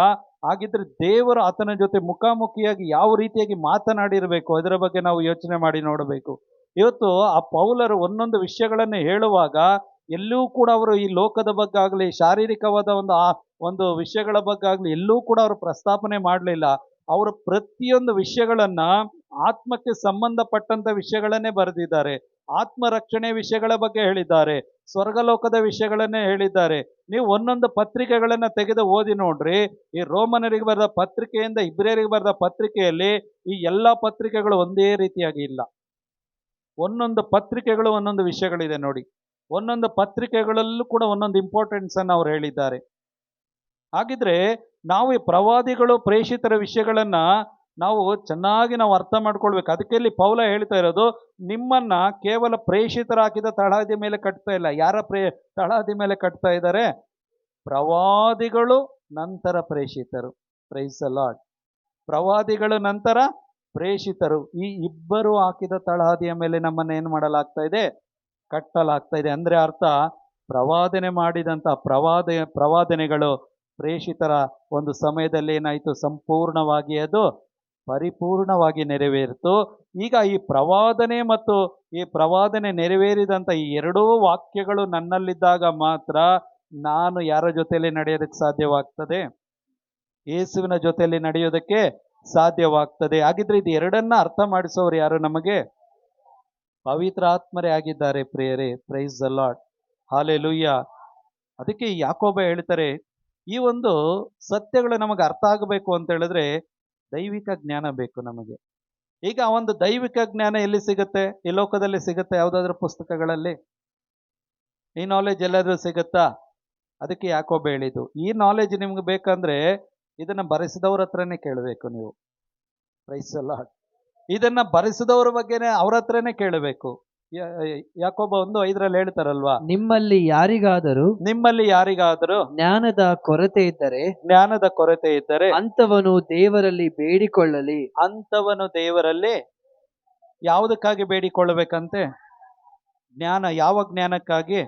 ಹಾಗಿದ್ರೆ ದೇವರು ಆತನ ಜೊತೆ ಮುಖಾಮುಖಿಯಾಗಿ ಯಾವ ರೀತಿಯಾಗಿ ಮಾತನಾಡಿರಬೇಕು ಅದರ ಬಗ್ಗೆ ನಾವು ಯೋಚನೆ ಮಾಡಿ ನೋಡಬೇಕು. ಇವತ್ತು ಆ ಪೌಲರು ಒಂದೊಂದು ವಿಷಯಗಳನ್ನು ಹೇಳುವಾಗ ಎಲ್ಲೂ ಕೂಡ ಅವರು ಈ ಲೋಕದ ಬಗ್ಗೆ ಆಗಲಿ, ಶಾರೀರಿಕವಾದ ಒಂದು ವಿಷಯಗಳ ಬಗ್ಗೆ ಆಗಲಿ ಎಲ್ಲೂ ಕೂಡ ಅವರು ಪ್ರಸ್ತಾಪನೆ ಮಾಡಲಿಲ್ಲ. ಅವರು ಪ್ರತಿಯೊಂದು ವಿಷಯಗಳನ್ನ ಆತ್ಮಕ್ಕೆ ಸಂಬಂಧಪಟ್ಟಂತ ವಿಷಯಗಳನ್ನೇ ಬರೆದಿದ್ದಾರೆ. ಆತ್ಮ ರಕ್ಷಣೆ ವಿಷಯಗಳ ಬಗ್ಗೆ ಹೇಳಿದ್ದಾರೆ, ಸ್ವರ್ಗಲೋಕದ ವಿಷಯಗಳನ್ನೇ ಹೇಳಿದ್ದಾರೆ. ನೀವು ಒಂದೊಂದು ಪತ್ರಿಕೆಗಳನ್ನ ತೆಗೆದು ಓದಿ ನೋಡ್ರಿ, ಈ ರೋಮನರಿಗೆ ಬರೆದ ಪತ್ರಿಕೆಯಿಂದ ಇಬ್ರಿಯರಿಗೆ ಬರೆದ ಪತ್ರಿಕೆಯಲ್ಲಿ ಈ ಎಲ್ಲ ಪತ್ರಿಕೆಗಳು ಒಂದೇ ರೀತಿಯಾಗಿ ಇಲ್ಲ. ಒಂದೊಂದು ಪತ್ರಿಕೆಗಳು ಒಂದೊಂದು ವಿಷಯಗಳಿದೆ ನೋಡಿ, ಒಂದೊಂದು ಪತ್ರಿಕೆಗಳಲ್ಲೂ ಕೂಡ ಒಂದೊಂದು ಇಂಪಾರ್ಟೆನ್ಸ್ ಅನ್ನು ಅವ್ರು ಹೇಳಿದ್ದಾರೆ. ಹಾಗಿದ್ರೆ ನಾವು ಈ ಪ್ರವಾದಿಗಳು ಪ್ರೇಷಿತರ ವಿಷಯಗಳನ್ನ ನಾವು ಚೆನ್ನಾಗಿ ನಾವು ಅರ್ಥ ಮಾಡ್ಕೊಳ್ಬೇಕು. ಅದಕ್ಕೆ ಇಲ್ಲಿ ಪೌಲ ಹೇಳ್ತಾ ಇರೋದು, ನಿಮ್ಮನ್ನ ಕೇವಲ ಪ್ರೇಷಿತರ ಹಾಕಿದ ತಳಹದಿ ಮೇಲೆ ಕಟ್ತಾ ಇಲ್ಲ. ಯಾರ ತಳಹದಿ ಮೇಲೆ ಕಟ್ತಾ ಇದ್ದಾರೆ? ಪ್ರವಾದಿಗಳು ನಂತರ ಪ್ರೇಷಿತರು. Price the lord. ಪ್ರವಾದಿಗಳು ನಂತರ ಪ್ರೇಷಿತರು, ಈ ಇಬ್ಬರು ಹಾಕಿದ ತಳಹದಿಯ ಮೇಲೆ ನಮ್ಮನ್ನ ಏನು ಮಾಡಲಾಗ್ತಾ ಇದೆ? ಕಟ್ಟಲಾಗ್ತಾ ಇದೆ. ಅಂದ್ರೆ ಅರ್ಥ, ಪ್ರವಾದನೆ ಮಾಡಿದಂಥ ಪ್ರವಾದನೆಗಳು ಪ್ರೇಷಿತರ ಒಂದು ಸಮಯದಲ್ಲಿ ಏನಾಯಿತು? ಸಂಪೂರ್ಣವಾಗಿ ಅದು ಪರಿಪೂರ್ಣವಾಗಿ ನೆರವೇರಿತು. ಈಗ ಈ ಪ್ರವಾದನೆ ಮತ್ತು ಈ ಪ್ರವಾದನೆ ನೆರವೇರಿದಂಥ ಈ ಎರಡೂ ವಾಕ್ಯಗಳು ನನ್ನಲ್ಲಿದ್ದಾಗ ಮಾತ್ರ ನಾನು ಯಾರ ಜೊತೆಯಲ್ಲಿ ನಡೆಯೋದಕ್ಕೆ ಸಾಧ್ಯವಾಗ್ತದೆ? ಯೇಸುವಿನ ಜೊತೆಯಲ್ಲಿ ನಡೆಯೋದಕ್ಕೆ ಸಾಧ್ಯವಾಗ್ತದೆ. ಹಾಗಿದ್ರೆ ಇದು ಎರಡನ್ನ ಅರ್ಥ ಮಾಡಿಸೋರು ಯಾರು ನಮಗೆ? ಪವಿತ್ರ ಆತ್ಮರೇ ಆಗಿದ್ದಾರೆ ಪ್ರಿಯರೇ. Price the lord. ಹಾಲೆಲೂಯಾ. ಅದಕ್ಕೆ ಯಾಕೋಬ ಹೇಳ್ತಾರೆ, ಈ ಒಂದು ಸತ್ಯಗಳು ನಮಗೆ ಅರ್ಥ ಆಗಬೇಕು ಅಂತ ಹೇಳಿದ್ರೆ ದೈವಿಕ ಜ್ಞಾನ ಬೇಕು ನಮಗೆ. ಈಗ ಆ ಒಂದು ದೈವಿಕ ಜ್ಞಾನ ಎಲ್ಲಿ ಸಿಗುತ್ತೆ? ಈ ಲೋಕದಲ್ಲಿ ಸಿಗುತ್ತೆ? ಯಾವುದಾದ್ರೂ ಪುಸ್ತಕಗಳಲ್ಲಿ ಈ ನಾಲೆಜ್ ಎಲ್ಲಾದ್ರೂ ಸಿಗುತ್ತಾ? ಅದಕ್ಕೆ ಯಾಕೋಬ ಹೇಳಿದ್ದು, ಈ ನಾಲೆಜ್ ನಿಮ್ಗೆ ಬೇಕಂದ್ರೆ ಇದನ್ನ ಬರೆಸಿದವ್ರ ಹತ್ರನೇ ಕೇಳಬೇಕು ನೀವು. Price the lord. ಇದನ್ನ ಬರೆಸಿದವ್ರ ಬಗ್ಗೆನೆ ಅವ್ರ ಹತ್ರನೇ ಕೇಳಬೇಕು. ಯಾಕೋಬ 1:5 ಹೇಳ್ತಾರಲ್ವಾ, ನಿಮ್ಮಲ್ಲಿ ಯಾರಿಗಾದರೂ ಜ್ಞಾನದ ಕೊರತೆ ಇದ್ದರೆ ಅಂಥವನು ದೇವರಲ್ಲಿ ಬೇಡಿಕೊಳ್ಳಲಿ. ಅಂಥವನು ದೇವರಲ್ಲಿ ಯಾವುದಕ್ಕಾಗಿ ಬೇಡಿಕೊಳ್ಳಬೇಕಂತೆ? ಜ್ಞಾನ. ಯಾವ ಜ್ಞಾನಕ್ಕಾಗಿ?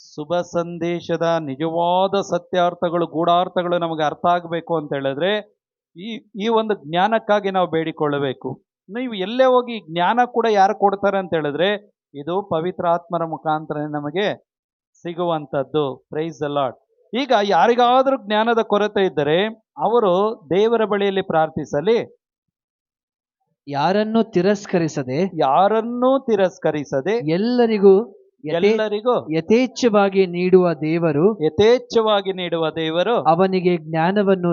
ಶುಭ ಸಂದೇಶದ ನಿಜವಾದ ಸತ್ಯಾರ್ಥಗಳು, ಗೂಢಾರ್ಥಗಳು ನಮಗೆ ಅರ್ಥ ಆಗಬೇಕು ಅಂತ ಹೇಳಿದ್ರೆ ಈ ಒಂದು ಜ್ಞಾನಕ್ಕಾಗಿ ನಾವು ಬೇಡಿಕೊಳ್ಳಬೇಕು. ನೀವು ಎಲ್ಲೇ ಹೋಗಿ ಜ್ಞಾನ ಕೂಡ ಯಾರು ಕೊಡ್ತಾರೆ ಅಂತ ಹೇಳಿದ್ರೆ ಇದು ಪವಿತ್ರ ಆತ್ಮರ ಮುಖಾಂತರ ನಮಗೆ ಸಿಗುವಂಥದ್ದು. Praise the Lord. ಈಗ ಯಾರಿಗಾದರೂ ಜ್ಞಾನದ ಕೊರತೆ ಇದ್ದರೆ ಅವರು ದೇವರ ಬಳಿಯಲ್ಲಿ ಪ್ರಾರ್ಥಿಸಲಿ. ಯಾರನ್ನೂ ತಿರಸ್ಕರಿಸದೆ ಎಲ್ಲರಿಗೂ ಯಥೇಚ್ಛವಾಗಿ ನೀಡುವ ದೇವರು ಅವನಿಗೆ ಜ್ಞಾನವನ್ನು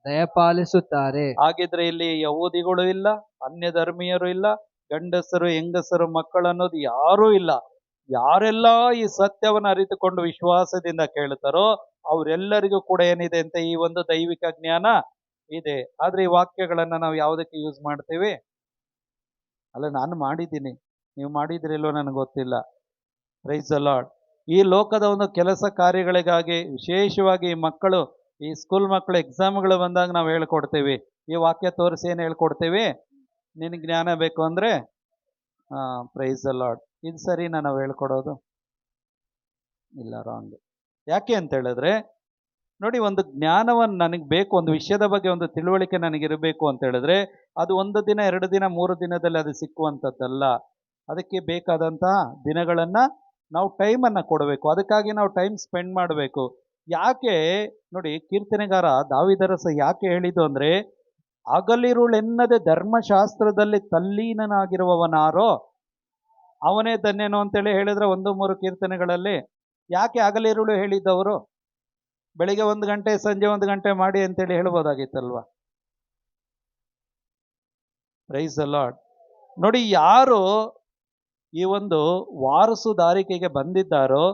ದಯಪಾಲಿಸುತ್ತಾರೆ. ಹಾಗಿದ್ರೆ ಇಲ್ಲಿ ಯಹೂದಿಗಳು ಇಲ್ಲ, ಅನ್ಯ ಧರ್ಮೀಯರು ಇಲ್ಲ, ಗಂಡಸರು ಹೆಂಗಸರು ಮಕ್ಕಳು ಅನ್ನೋದು ಯಾರೂ ಇಲ್ಲ. ಯಾರೆಲ್ಲ ಈ ಸತ್ಯವನ್ನು ಅರಿತುಕೊಂಡು ವಿಶ್ವಾಸದಿಂದ ಕೇಳ್ತಾರೋ ಅವರೆಲ್ಲರಿಗೂ ಕೂಡ ಏನಿದೆ ಅಂತ ಈ ಒಂದು ದೈವಿಕ ಜ್ಞಾನ ಇದೆ. ಆದ್ರೆ ಈ ವಾಕ್ಯಗಳನ್ನ ನಾವು ಯಾವುದಕ್ಕೆ ಯೂಸ್ ಮಾಡ್ತೀವಿ? ಅಲ್ಲ, ನಾನು ಮಾಡಿದ್ದೀನಿ, ನೀವು ಮಾಡಿದ್ರಿಲ್ವೋ ನನಗೆ ಗೊತ್ತಿಲ್ಲ. Price the lord. ಈ ಲೋಕದ ಒಂದು ಕೆಲಸ ಕಾರ್ಯಗಳಿಗಾಗಿ ವಿಶೇಷವಾಗಿ ಮಕ್ಕಳು, ಈ ಸ್ಕೂಲ್ ಮಕ್ಕಳು ಎಕ್ಸಾಮ್ಗಳು ಬಂದಾಗ ನಾವು ಹೇಳ್ಕೊಡ್ತೀವಿ, ಈ ವಾಕ್ಯ ತೋರಿಸಿ ಏನು ಹೇಳ್ಕೊಡ್ತೀವಿ? ನಿನಗೆ ಜ್ಞಾನ ಬೇಕು ಅಂದರೆ ಪ್ರೈಸ್ ದ ಲಾರ್ಡ್. ಇದು ಸರಿನಾ ನಾವು ಹೇಳ್ಕೊಡೋದು? ಇಲ್ಲ, ರಾಂಗ್. ಯಾಕೆ ಅಂತ ಹೇಳಿದ್ರೆ ನೋಡಿ, ಒಂದು ಜ್ಞಾನವನ್ನು ನನಗೆ ಬೇಕು, ಒಂದು ವಿಷಯದ ಬಗ್ಗೆ ಒಂದು ತಿಳುವಳಿಕೆ ನನಗಿರಬೇಕು ಅಂತ ಹೇಳಿದ್ರೆ ಅದು ಒಂದು ದಿನ, 2 ದಿನ, 3 ದಿನದಲ್ಲಿ ಅದು ಸಿಕ್ಕುವಂಥದ್ದಲ್ಲ. ಅದಕ್ಕೆ ಬೇಕಾದಂತಹ ದಿನಗಳನ್ನು ನಾವು ಟೈಮನ್ನು ಕೊಡಬೇಕು. ಅದಕ್ಕಾಗಿ ನಾವು ಟೈಮ್ ಸ್ಪೆಂಡ್ ಮಾಡಬೇಕು. ಯಾಕೆ ನೋಡಿ, ಕೀರ್ತನೆಗಾರ ದಾವೀದರಸ ಯಾಕೆ ಹೇಳಿದ್ದು ಅಂದರೆ, ಹಗಲಿರುಳೆನ್ನದೆ ಧರ್ಮಶಾಸ್ತ್ರದಲ್ಲಿ ತಲ್ಲೀನನಾಗಿರುವವನಾರೋ ಅವನೇ ಧನ್ಯನು ಅಂತೇಳಿ ಹೇಳಿದ್ರೆ 1-3 ಕೀರ್ತನೆಗಳಲ್ಲಿ. ಯಾಕೆ ಹಗಲಿರುಳು ಹೇಳಿದ್ದವರು? ಬೆಳಿಗ್ಗೆ 1 ಗಂಟೆ, ಸಂಜೆ 1 ಗಂಟೆ ಮಾಡಿ ಅಂತೇಳಿ ಹೇಳ್ಬೋದಾಗಿತ್ತಲ್ವಾ? Price the lord. ನೋಡಿ, ಯಾರು ಈ ಒಂದು ವಾರಸುದಾರಿಕೆಗೆ ಬಂದಿದ್ದಾರೋ,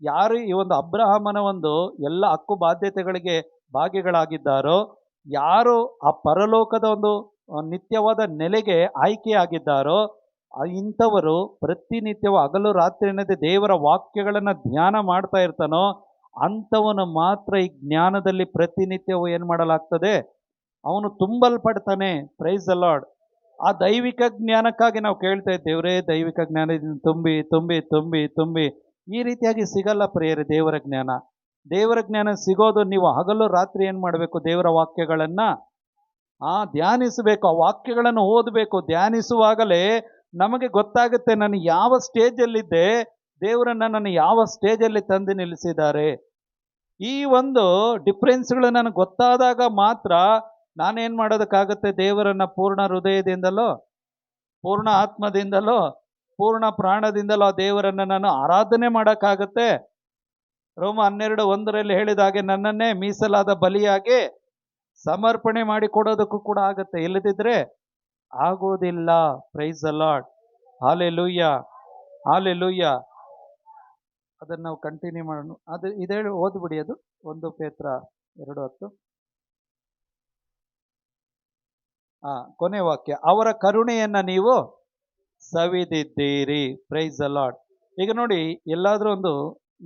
ಯಾರು ಈ ಒಂದು ಅಬ್ರಹಾಮನ ಒಂದು ಎಲ್ಲ ಹಕ್ಕು ಬಾಧ್ಯತೆಗಳಿಗೆ ಭಾಗಿಗಳಾಗಿದ್ದಾರೋ, ಯಾರು ಆ ಪರಲೋಕದ ಒಂದು ನಿತ್ಯವಾದ ನೆಲೆಗೆ ಆಯ್ಕೆಯಾಗಿದ್ದಾರೋ, ಇಂಥವರು ಪ್ರತಿನಿತ್ಯವೂ ಹಗಲು ರಾತ್ರಿ ಎನ್ನದೆ ದೇವರ ವಾಕ್ಯಗಳನ್ನು ಧ್ಯಾನ ಮಾಡ್ತಾ ಇರ್ತಾನೋ ಅಂಥವನು ಮಾತ್ರ ಈ ಜ್ಞಾನದಲ್ಲಿ ಪ್ರತಿನಿತ್ಯವೂ ಏನು ಮಾಡಲಾಗ್ತದೆ, ಅವನು ತುಂಬಲ್ಪಡ್ತಾನೆ. Price the Lord. ಆ ದೈವಿಕ ಜ್ಞಾನಕ್ಕಾಗಿ ನಾವು ಕೇಳ್ತಾ ಇದ್ದೇವ್ರೆ, ದೈವಿಕ ಜ್ಞಾನದಿಂದ ತುಂಬಿ ತುಂಬಿ ತುಂಬಿ ತುಂಬಿ. ಈ ರೀತಿಯಾಗಿ ಸಿಗಲ್ಲ ಪ್ರಿಯರೇ ದೇವರ ಜ್ಞಾನ. ದೇವರ ಜ್ಞಾನ ಸಿಗೋದು ನೀವು ಹಗಲು ರಾತ್ರಿ ಏನು ಮಾಡಬೇಕು, ದೇವರ ವಾಕ್ಯಗಳನ್ನು ಧ್ಯಾನಿಸಬೇಕು. ಆ ವಾಕ್ಯಗಳನ್ನು ಓದಬೇಕು. ಧ್ಯಾನಿಸುವಾಗಲೇ ನಮಗೆ ಗೊತ್ತಾಗುತ್ತೆ ನಾನು ಯಾವ ಸ್ಟೇಜಲ್ಲಿದ್ದೆ, ದೇವರನ್ನ ನಾನು ಯಾವ ಸ್ಟೇಜಲ್ಲಿ ತಂದು ನಿಲ್ಲಿಸಿದ್ದಾರೆ. ಈ ಒಂದು ಡಿಫ್ರೆನ್ಸ್ಗಳು ನನಗೆ ಗೊತ್ತಾದಾಗ ಮಾತ್ರ ನಾನೇನು ಮಾಡೋದಕ್ಕಾಗುತ್ತೆ, ದೇವರನ್ನ ಪೂರ್ಣ ಹೃದಯದಿಂದಲೋ, ಪೂರ್ಣ ಆತ್ಮದಿಂದಲೋ, ಪೂರ್ಣ ಪ್ರಾಣದಿಂದಲೋ ಆ ದೇವರನ್ನು ನಾನು ಆರಾಧನೆ ಮಾಡೋಕ್ಕಾಗತ್ತೆ. ರೋಮ 12:1 ಹೇಳಿದ ಹಾಗೆ ನನ್ನನ್ನೇ ಮೀಸಲಾದ ಬಲಿಯಾಗಿ ಸಮರ್ಪಣೆ ಮಾಡಿ ಕೊಡೋದಕ್ಕೂ ಕೂಡ ಆಗತ್ತೆ. ಇಲ್ಲದಿದ್ರೆ ಆಗೋದಿಲ್ಲ. Price the lord. Hallelujah, hallelujah. ಅದನ್ನು ನಾವು ಕಂಟಿನ್ಯೂ ಮಾಡೋಣ. ಅದು ಇದೇಳಿ ಓದ್ಬಿಡಿ. ಅದು 1 ಪೇತ್ರ 2:10. ಕೊನೆ ವಾಕ್ಯ, ಅವರ ಕರುಣೆಯನ್ನ ನೀವು ಸವಿದಿದ್ದೀರಿ. Price the Lord. ಈಗ ನೋಡಿ, ಎಲ್ಲಾದ್ರೂ ಒಂದು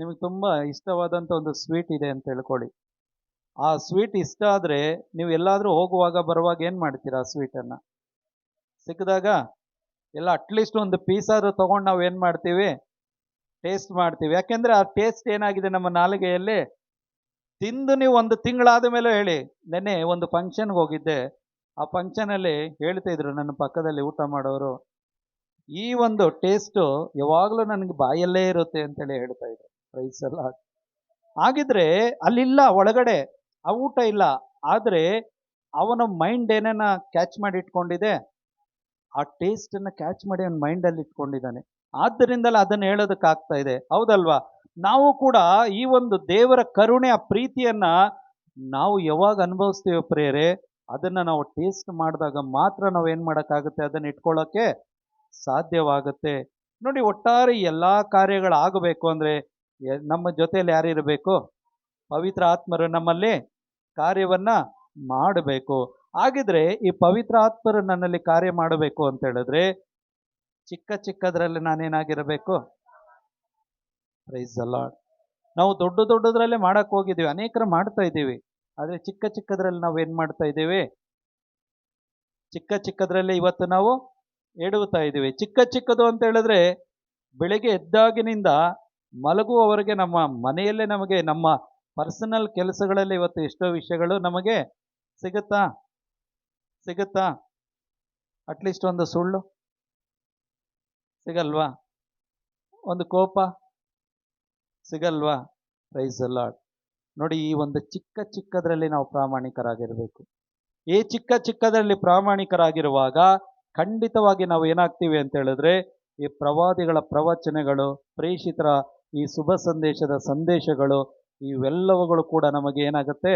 ನಿಮಗೆ ತುಂಬಾ ಇಷ್ಟವಾದಂಥ ಒಂದು ಸ್ವೀಟ್ ಇದೆ ಅಂತ ಹೇಳ್ಕೊಳ್ಳಿ. ಆ ಸ್ವೀಟ್ ಇಷ್ಟ ಆದರೆ ನೀವು ಎಲ್ಲಾದ್ರೂ ಹೋಗುವಾಗ ಬರುವಾಗ ಏನು ಮಾಡ್ತೀರಾ? ಆ ಸ್ವೀಟನ್ನು ಸಿಕ್ಕಿದಾಗ ಎಲ್ಲ ಅಟ್ಲೀಸ್ಟ್ ಒಂದು ಪೀಸಾದ್ರೂ ತೊಗೊಂಡು ನಾವು ಏನು ಮಾಡ್ತೀವಿ, ಟೇಸ್ಟ್ ಮಾಡ್ತೀವಿ. ಯಾಕೆಂದರೆ ಆ ಟೇಸ್ಟ್ ಏನಾಗಿದೆ ನಮ್ಮ ನಾಲಿಗೆಯಲ್ಲಿ. ತಿಂದು ನೀವು 1 ತಿಂಗಳಾದ ಮೇಲೆ ಹೇಳಿ. ನೆನ್ನೆ ಒಂದು ಫಂಕ್ಷನ್ಗೆ ಹೋಗಿದ್ದೆ. ಆ ಫಂಕ್ಷನಲ್ಲಿ ಹೇಳ್ತಾ ಇದ್ರು ನನ್ನ ಪಕ್ಕದಲ್ಲಿ ಊಟ ಮಾಡೋರು, ಈ ಒಂದು ಟೇಸ್ಟು ಯಾವಾಗಲೂ ನನಗೆ ಬಾಯಲ್ಲೇ ಇರುತ್ತೆ ಅಂತೇಳಿ ಹೇಳ್ತಾ ಇದ್ರು. Price the Lord. ಹಾಗಿದ್ರೆ ಅಲ್ಲಿಲ್ಲ, ಒಳಗಡೆ ಆ ಊಟ ಇಲ್ಲ. ಆದರೆ ಅವನ ಮೈಂಡ್ ಏನನ್ನ ಕ್ಯಾಚ್ ಮಾಡಿ ಇಟ್ಕೊಂಡಿದೆ, ಆ ಟೇಸ್ಟನ್ನು ಕ್ಯಾಚ್ ಮಾಡಿ ಅವನ ಮೈಂಡಲ್ಲಿ ಇಟ್ಕೊಂಡಿದ್ದಾನೆ. ಆದ್ದರಿಂದಲೇ ಅದನ್ನು ಹೇಳೋದಕ್ಕಾಗ್ತಾ ಇದೆ. ಹೌದಲ್ವಾ? ನಾವು ಕೂಡ ಈ ಒಂದು ದೇವರ ಕರುಣೆ, ಆ ಪ್ರೀತಿಯನ್ನ ನಾವು ಯಾವಾಗ ಅನುಭವಿಸ್ತೀವಿ ಪ್ರಿಯರೇ, ಅದನ್ನ ನಾವು ಟೇಸ್ಟ್ ಮಾಡಿದಾಗ ಮಾತ್ರ ನಾವು ಏನು ಮಾಡೋಕ್ಕಾಗುತ್ತೆ, ಅದನ್ನು ಇಟ್ಕೊಳ್ಳೋಕ್ಕೆ ಸಾಧ್ಯವಾಗುತ್ತೆ. ನೋಡಿ, ಒಟ್ಟಾರೆ ಎಲ್ಲ ಕಾರ್ಯಗಳಾಗಬೇಕು ಅಂದರೆ ನಮ್ಮ ಜೊತೆಯಲ್ಲಿ ಯಾರಿರಬೇಕು? ಪವಿತ್ರ ಆತ್ಮರು ನಮ್ಮಲ್ಲಿ ಕಾರ್ಯವನ್ನ ಮಾಡಬೇಕು. ಹಾಗಿದ್ರೆ ಈ ಪವಿತ್ರ ಆತ್ಮರು ನನ್ನಲ್ಲಿ ಕಾರ್ಯ ಮಾಡಬೇಕು ಅಂತ ಹೇಳಿದ್ರೆ ಚಿಕ್ಕ ಚಿಕ್ಕದ್ರಲ್ಲಿ ನಾನೇನಾಗಿರಬೇಕು? Praise the Lord. ನಾವು ದೊಡ್ಡ ದೊಡ್ಡದ್ರಲ್ಲೇ ಮಾಡಕ್ಕೆ ಹೋಗಿದ್ದೀವಿ, ಅನೇಕರು ಮಾಡ್ತಾ ಇದ್ದೀವಿ. ಆದರೆ ಚಿಕ್ಕ ಚಿಕ್ಕದ್ರಲ್ಲಿ ನಾವು ಏನು ಮಾಡ್ತಾ ಇದ್ದೀವಿ? ಚಿಕ್ಕ ಚಿಕ್ಕದ್ರಲ್ಲಿ ಇವತ್ತು ನಾವು ಎಡುತ್ತಾ ಇದ್ದೀವಿ. ಚಿಕ್ಕ ಚಿಕ್ಕದು ಅಂತ ಹೇಳಿದ್ರೆ ಬೆಳಿಗ್ಗೆ ಎದ್ದಾಗಿನಿಂದ ಮಲಗುವವರೆಗೆ ನಮ್ಮ ಮನೆಯಲ್ಲೇ ನಮಗೆ ನಮ್ಮ ಪರ್ಸನಲ್ ಕೆಲಸಗಳಲ್ಲಿ ಇವತ್ತು ಎಷ್ಟೋ ವಿಷಯಗಳು ನಮಗೆ ಸಿಗುತ್ತಾ? ಅಟ್ಲೀಸ್ಟ್ ಒಂದು ಸುಳ್ಳು ಸಿಗಲ್ವಾ? ಒಂದು ಕೋಪ ಸಿಗಲ್ವಾ? Price the lord. ನೋಡಿ, ಈ ಒಂದು ಚಿಕ್ಕ ಚಿಕ್ಕದ್ರಲ್ಲಿ ನಾವು ಪ್ರಾಮಾಣಿಕರಾಗಿರಬೇಕು. ಈ ಚಿಕ್ಕ ಚಿಕ್ಕದ್ರಲ್ಲಿ ಪ್ರಾಮಾಣಿಕರಾಗಿರುವಾಗ ಖಂಡಿತವಾಗಿ ನಾವು ಏನಾಗ್ತೀವಿ ಅಂತ ಹೇಳಿದ್ರೆ, ಈ ಪ್ರವಾದಿಗಳ ಪ್ರವಚನಗಳು, ಪ್ರೇಷಿತರ ಈ ಶುಭ ಸಂದೇಶದ ಸಂದೇಶಗಳು, ಇವೆಲ್ಲವುಗಳು ಕೂಡ ನಮಗೆ ಏನಾಗುತ್ತೆ?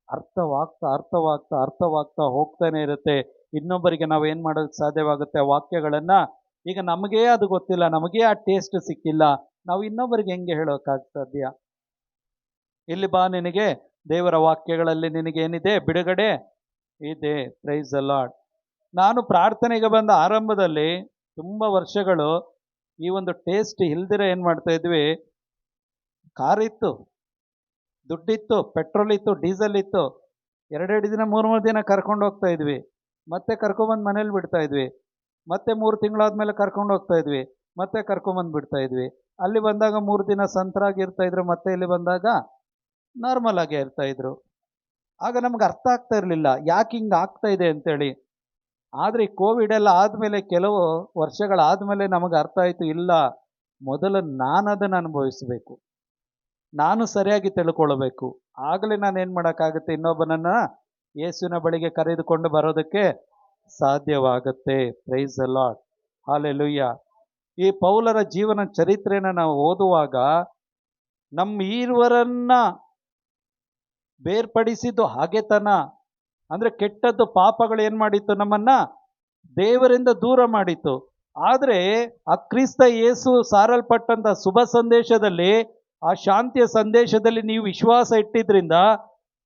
ಅರ್ಥವಾಗ್ತಾ ಹೋಗ್ತಾನೆ ಇರುತ್ತೆ. ಇನ್ನೊಬ್ಬರಿಗೆ ನಾವು ಏನು ಮಾಡೋದಕ್ಕೆ ಸಾಧ್ಯವಾಗುತ್ತೆ? ಆ ವಾಕ್ಯಗಳನ್ನು ಈಗ ನಮಗೇ ಅದು ಗೊತ್ತಿಲ್ಲ, ನಮಗೇ ಆ ಟೇಸ್ಟ್ ಸಿಕ್ಕಿಲ್ಲ, ನಾವು ಇನ್ನೊಬ್ಬರಿಗೆ ಹೆಂಗೆ ಹೇಳೋಕ್ಕಾಗ ಸಾಧ್ಯ? ಇಲ್ಲಿ ಬಾ, ನಿನಗೆ ದೇವರ ವಾಕ್ಯಗಳಲ್ಲಿ ನಿನಗೇನಿದೆ? ಬಿಡುಗಡೆ ಇದೆ. Price the lord. ನಾನು ಪ್ರಾರ್ಥನೆಗೆ ಬಂದ ಆರಂಭದಲ್ಲಿ ತುಂಬ ವರ್ಷಗಳು ಈ ಒಂದು ಟೇಸ್ಟ್ ಇಲ್ದಿರ ಏನು ಮಾಡ್ತಾ ಇದ್ವಿ? ಕಾರಿತ್ತು, ದುಡ್ಡಿತ್ತು, ಪೆಟ್ರೋಲ್ ಇತ್ತು, ಡೀಸೆಲ್ ಇತ್ತು, 2 ದಿನ 3 ದಿನ ಕರ್ಕೊಂಡು ಹೋಗ್ತಾ ಇದ್ವಿ, ಮತ್ತೆ ಕರ್ಕೊಂಬಂದು ಮನೇಲಿ ಬಿಡ್ತಾ ಇದ್ವಿ, ಮತ್ತೆ 3 ತಿಂಗಳಾದ್ಮೇಲೆ ಕರ್ಕೊಂಡು ಹೋಗ್ತಾ ಇದ್ವಿ, ಮತ್ತೆ ಕರ್ಕೊಂಬಂದು ಬಿಡ್ತಾ ಇದ್ವಿ. ಅಲ್ಲಿ ಬಂದಾಗ 3 ದಿನ ಸಂತರಾಗಿರ್ತಾ ಇದ್ರು, ಮತ್ತೆ ಇಲ್ಲಿ ಬಂದಾಗ ನಾರ್ಮಲ್ ಆಗೇ ಇರ್ತಾ ಇದ್ರು. ಆಗ ನಮ್ಗೆ ಅರ್ಥ ಆಗ್ತಾ ಇರಲಿಲ್ಲ ಯಾಕೆ ಹಿಂಗೆ ಆಗ್ತಾ ಇದೆ ಅಂತೇಳಿ. ಆದರೆ ಈ ಕೋವಿಡ್ ಎಲ್ಲ ಆದಮೇಲೆ, ಕೆಲವು ವರ್ಷಗಳಾದಮೇಲೆ ನಮಗೆ ಅರ್ಥ ಆಯಿತು, ಇಲ್ಲ, ಮೊದಲು ನಾನು ಅದನ್ನು ಅನುಭವಿಸಬೇಕು, ನಾನು ಸರಿಯಾಗಿ ತಿಳ್ಕೊಳ್ಬೇಕು. ಆಗಲೇ ನಾನು ಏನು ಮಾಡೋಕ್ಕಾಗುತ್ತೆ, ಇನ್ನೊಬ್ಬನನ್ನು ಯೇಸುವಿನ ಬಳಿಗೆ ಕರೆದುಕೊಂಡು ಬರೋದಕ್ಕೆ ಸಾಧ್ಯವಾಗುತ್ತೆ. Price the Lord, hallelujah. ಈ ಪೌಲರ ಜೀವನ ಚರಿತ್ರೆನ ನಾವು ಓದುವಾಗ ನಮ್ಮ ಈರ್ವರನ್ನ ಬೇರ್ಪಡಿಸಿದ್ದು ಹಾಗೆತನ, ಅಂದ್ರೆ ಕೆಟ್ಟದ್ದು, ಪಾಪಗಳು ಏನು ಮಾಡಿತ್ತು, ನಮ್ಮನ್ನ ದೇವರಿಂದ ದೂರ ಮಾಡಿತ್ತು. ಆದರೆ ಆ ಕ್ರಿಸ್ತ ಯೇಸು ಸಾರಲ್ಪಟ್ಟಂತ ಶುಭ ಸಂದೇಶದಲ್ಲಿ, ಆ ಶಾಂತಿಯ ಸಂದೇಶದಲ್ಲಿ ನೀವು ವಿಶ್ವಾಸ ಇಟ್ಟಿದ್ರಿಂದ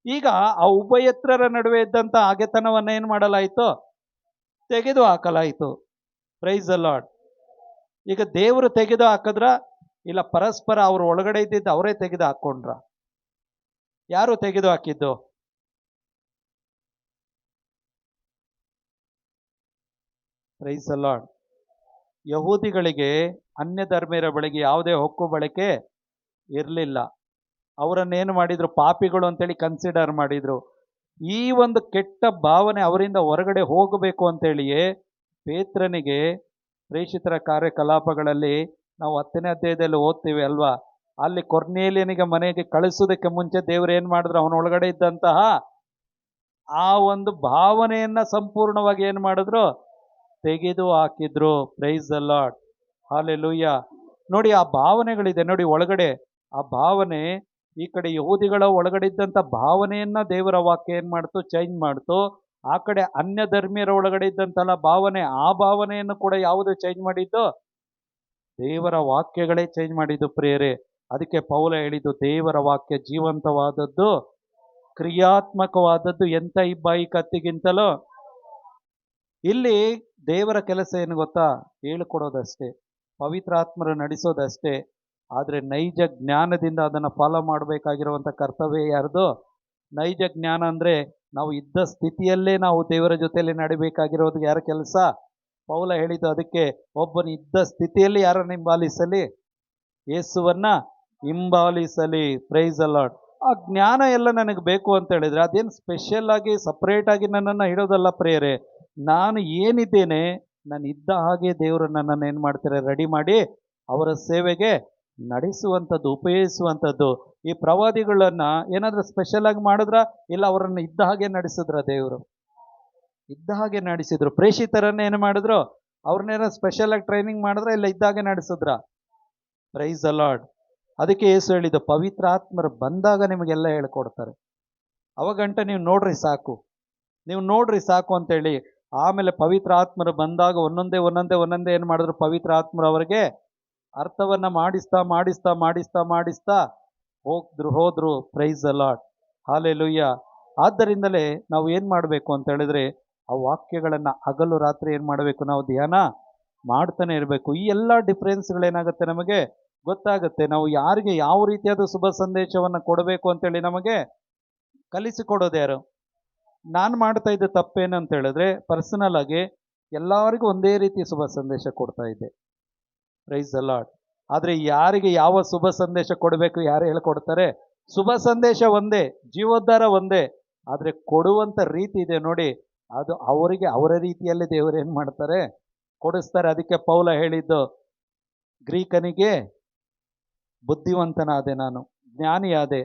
ಈಗ ಆ ಉಭಯತ್ರರ ನಡುವೆ ಇದ್ದಂಥ ಹಾಗೆತನವನ್ನು ಏನು ಮಾಡಲಾಯಿತು, ತೆಗೆದು ಹಾಕಲಾಯಿತು. Price the Lord. ಈಗ ದೇವರು ತೆಗೆದು ಹಾಕಿದ್ರ, ಇಲ್ಲ ಪರಸ್ಪರ ಅವ್ರ ಒಳಗಡೆ ಇದ್ದಿದ್ದು ಅವರೇ ತೆಗೆದು ಹಾಕೊಂಡ್ರ? ಯಾರು ತೆಗೆದು ಹಾಕಿದ್ದು? Price the lord. ಯಹೂದಿಗಳಿಗೆ ಅನ್ಯ ಧರ್ಮೀಯರ ಬಳಿಗೆ ಯಾವುದೇ ಹಕ್ಕು ಬಳಕೆ ಇರಲಿಲ್ಲ. ಅವರನ್ನೇನು ಮಾಡಿದ್ರು, ಪಾಪಿಗಳು ಅಂತೇಳಿ ಕನ್ಸಿಡರ್ ಮಾಡಿದ್ರು. ಈ ಒಂದು ಕೆಟ್ಟ ಭಾವನೆ ಅವರಿಂದ ಹೊರಗಡೆ ಹೋಗಬೇಕು ಅಂತೇಳಿಯೇ ಪೇತ್ರನಿಗೆ ಪ್ರೇಷಿತರ ಕಾರ್ಯಕಲಾಪಗಳಲ್ಲಿ ನಾವು 10ನೇ ಅಧ್ಯಾಯದಲ್ಲಿ ಓದ್ತೀವಿ ಅಲ್ವಾ, ಅಲ್ಲಿ ಕೊರ್ನೇಲಿಯನಿಗೆ ಮನೆಗೆ ಕಳಿಸೋದಕ್ಕೆ ಮುಂಚೆ ದೇವರು ಏನು ಮಾಡಿದ್ರು, ಅವನೊಳಗಡೆ ಇದ್ದಂತಹ ಆ ಒಂದು ಭಾವನೆಯನ್ನ ಸಂಪೂರ್ಣವಾಗಿ ಏನು ಮಾಡಿದ್ರು, ತೆಗೆದು ಹಾಕಿದ್ರು. Price the Lord, hallelujah. ನೋಡಿ, ಆ ಭಾವನೆಗಳಿದೆ ನೋಡಿ ಒಳಗಡೆ. ಆ ಭಾವನೆ ಈ ಕಡೆ ಯಹೂದಿಗಳ ಒಳಗಡೆ ಇದ್ದಂಥ ಭಾವನೆಯನ್ನ ದೇವರ ವಾಕ್ಯ ಏನು ಮಾಡ್ತು, ಚೇಂಜ್ ಮಾಡ್ತು. ಆ ಕಡೆ ಅನ್ಯ ಧರ್ಮೀಯರ ಒಳಗಡೆ ಇದ್ದಂತಲ್ಲ ಭಾವನೆ, ಆ ಭಾವನೆಯನ್ನು ಕೂಡ ಯಾವುದು ಚೇಂಜ್ ಮಾಡಿದ್ದು, ದೇವರ ವಾಕ್ಯಗಳೇ ಚೇಂಜ್ ಮಾಡಿದ್ದು ಪ್ರಿಯರೇ. ಅದಕ್ಕೆ ಪೌಲ ಹೇಳಿದ್ದು, ದೇವರ ವಾಕ್ಯ ಜೀವಂತವಾದದ್ದು, ಕ್ರಿಯಾತ್ಮಕವಾದದ್ದು, ಎಂಥ ಇಬ್ಬಾಯಿ ಕತ್ತಿಗಿಂತಲೂ. ಇಲ್ಲಿ ದೇವರ ಕೆಲಸ ಏನು ಗೊತ್ತಾ, ಹೇಳಿಕೊಡೋದಷ್ಟೇ, ಪವಿತ್ರಾತ್ಮರು ನಡೆಸೋದಷ್ಟೇ. ಆದರೆ ನೈಜ ಜ್ಞಾನದಿಂದ ಅದನ್ನು ಫಾಲೋ ಮಾಡಬೇಕಾಗಿರುವಂಥ ಕರ್ತವ್ಯ ಯಾರ್ದು? ನೈಜ ಜ್ಞಾನ ಅಂದರೆ ನಾವು ಇದ್ದ ಸ್ಥಿತಿಯಲ್ಲೇ ನಾವು ದೇವರ ಜೊತೆಯಲ್ಲಿ ನಡಿಬೇಕಾಗಿರೋದು ಯಾರ ಕೆಲಸ? ಪೌಲ ಹೇಳಿದ್ದು ಅದಕ್ಕೆ, ಒಬ್ಬನು ಇದ್ದ ಸ್ಥಿತಿಯಲ್ಲಿ ಯಾರನ್ನು ಹಿಂಬಾಲಿಸಲಿ? ಯೇಸುವನ್ನ ಹಿಂಬಾಲಿಸಲಿ. Praise the Lord. ಆ ಜ್ಞಾನ ಎಲ್ಲ ನನಗೆ ಬೇಕು ಅಂತ ಹೇಳಿದ್ರೆ ಅದೇನು ಸ್ಪೆಷಲ್ ಆಗಿ ಸಪ್ರೇಟ್ ಆಗಿ ನನ್ನನ್ನು ಇಡೋದಲ್ಲ ಪ್ರಿಯರೇ. ನಾನು ಏನಿದ್ದೇನೆ, ನಾನು ಇದ್ದ ಹಾಗೆ ದೇವರು ನನ್ನನ್ನು ಏನು ಮಾಡ್ತಾರೆ, ರೆಡಿ ಮಾಡಿ ಅವರ ಸೇವೆಗೆ ನಡೆಸುವಂಥದ್ದು, ಉಪಯೋಗಿಸುವಂಥದ್ದು. ಈ ಪ್ರವಾದಿಗಳನ್ನ ಏನಾದರೂ ಸ್ಪೆಷಲ್ ಆಗಿ ಮಾಡಿದ್ರ, ಇಲ್ಲ ಅವರನ್ನು ಇದ್ದ ಹಾಗೆ ನಡೆಸಿದ್ರ? ದೇವರು ಇದ್ದ ಹಾಗೆ ನಡೆಸಿದ್ರು. ಪ್ರೇಷಿತರನ್ನ ಏನು ಮಾಡಿದ್ರು, ಅವ್ರನ್ನೇನೋ ಸ್ಪೆಷಲ್ ಆಗಿ ಟ್ರೈನಿಂಗ್ ಮಾಡಿದ್ರ, ಇಲ್ಲ ಇದ್ದ ಹಾಗೆ ನಡೆಸಿದ್ರ? Price the lord. ಅದಕ್ಕೆ ಯೇಸು ಹೇಳಿದ್ದು, ಪವಿತ್ರಾತ್ಮರು ಬಂದಾಗ ನಿಮಗೆಲ್ಲ ಹೇಳ್ಕೊಡ್ತಾರೆ, ಅವಾಗಂಟ ನೀವು ನೋಡ್ರಿ ಸಾಕು, ನೀವು ನೋಡ್ರಿ ಸಾಕು ಅಂತೇಳಿ. ಆಮೇಲೆ ಪವಿತ್ರ ಆತ್ಮರು ಬಂದಾಗ ಒಂದೊಂದೇ ಏನು ಮಾಡಿದ್ರು, ಪವಿತ್ರ ಆತ್ಮರು ಅವರಿಗೆ ಅರ್ಥವನ್ನ ಮಾಡಿಸ್ತಾ ಮಾಡಿಸ್ತಾ ಮಾಡಿಸ್ತಾ ಮಾಡಿಸ್ತಾ ಹೋದ್ರು. Price the Lord, hallelujah. ಆದ್ದರಿಂದಲೇ ನಾವು ಏನು ಮಾಡಬೇಕು ಅಂತ ಹೇಳಿದ್ರೆ, ಆ ವಾಕ್ಯಗಳನ್ನು ಹಗಲು ರಾತ್ರಿ ಏನು ಮಾಡಬೇಕು, ನಾವು ಧ್ಯಾನ ಮಾಡ್ತಾನೆ ಇರಬೇಕು. ಈ ಎಲ್ಲ ಡಿಫ್ರೆನ್ಸ್ಗಳೇನಾಗುತ್ತೆ ನಮಗೆ ಗೊತ್ತಾಗುತ್ತೆ. ನಾವು ಯಾರಿಗೆ ಯಾವ ರೀತಿಯಾದ ಶುಭ ಸಂದೇಶವನ್ನು ಕೊಡಬೇಕು ಅಂತೇಳಿ ನಮಗೆ ಕಲಿಸಿಕೊಡೋದು ಯಾರು? ನಾನು ಮಾಡ್ತಾ ಇದ್ದ ತಪ್ಪೇನು ಅಂತ ಹೇಳಿದ್ರೆ, ಪರ್ಸನಲ್ ಆಗಿ ಎಲ್ಲರಿಗೂ ಒಂದೇ ರೀತಿ ಶುಭ ಸಂದೇಶ ಕೊಡ್ತಾ ಇದ್ದೆ. Price the lord. ಆದರೆ ಯಾರಿಗೆ ಯಾವ ಶುಭ ಸಂದೇಶ ಕೊಡಬೇಕು ಯಾರು ಹೇಳ್ಕೊಡ್ತಾರೆ? ಶುಭ ಸಂದೇಶ ಒಂದೇ, ಜೀವೋದ್ಧಾರ ಒಂದೇ, ಆದರೆ ಕೊಡುವಂಥ ರೀತಿ ಇದೆ ನೋಡಿ, ಅದು ಅವರಿಗೆ ಅವರ ರೀತಿಯಲ್ಲಿ ದೇವರು ಏನು ಮಾಡ್ತಾರೆ, ಕೊಡಿಸ್ತಾರೆ. ಅದಕ್ಕೆ ಪೌಲ ಹೇಳಿದ್ದು, ಗ್ರೀಕನಿಗೆ ಬುದ್ಧಿವಂತನಾದೆ, ನಾನು ಜ್ಞಾನಿಯಾದೆ,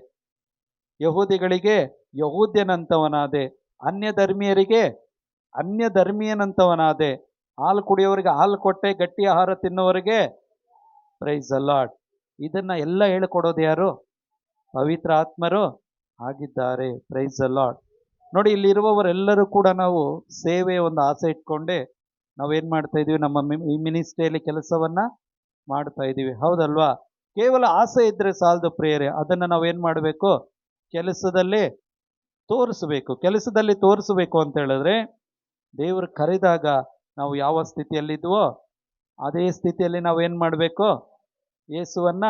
ಯಹೂದಿಗಳಿಗೆ ಯಹೂದ್ಯನಂತವನಾದೆ, ಅನ್ಯ ಧರ್ಮೀಯರಿಗೆ ಅನ್ಯ ಧರ್ಮೀಯನಂತವನಾದೆ, ಹಾಲು ಕುಡಿಯೋರಿಗೆ ಹಾಲು ಕೊಟ್ಟೆ, ಗಟ್ಟಿ ಆಹಾರ ತಿನ್ನುವವರಿಗೆ. Price the lord. ಇದನ್ನ ಎಲ್ಲ ಹೇಳಿಕೊಡೋದು ಯಾರು? ಪವಿತ್ರ ಆತ್ಮರು ಆಗಿದ್ದಾರೆ. Price the lord. ನೋಡಿ, ಇಲ್ಲಿರುವವರೆಲ್ಲರೂ ಕೂಡ ನಾವು ಸೇವೆಯ ಒಂದು ಆಸೆ ಇಟ್ಕೊಂಡೆ ನಾವೇನು ಮಾಡ್ತಾ ಇದೀವಿ, ನಮ್ಮ ಈ ಮಿನಿಸ್ಟ್ರಿಯಲ್ಲಿ ಕೆಲಸವನ್ನ ಮಾಡ್ತಾ ಇದ್ದೀವಿ, ಹೌದಲ್ವಾ? ಕೇವಲ ಆಸೆ ಇದ್ರೆ ಸಾಲದು ಪ್ರಿಯರೇ, ಅದನ್ನು ನಾವೇನು ಮಾಡಬೇಕು, ಕೆಲಸದಲ್ಲಿ ತೋರಿಸಬೇಕು. ಕೆಲಸದಲ್ಲಿ ತೋರಿಸಬೇಕು ಅಂತ ಹೇಳಿದ್ರೆ, ದೇವರು ಕರೆದಾಗ ನಾವು ಯಾವ ಸ್ಥಿತಿಯಲ್ಲಿದ್ವೋ ಅದೇ ಸ್ಥಿತಿಯಲ್ಲಿ ನಾವೇನು ಮಾಡಬೇಕು, ಯೇಸುವನ್ನ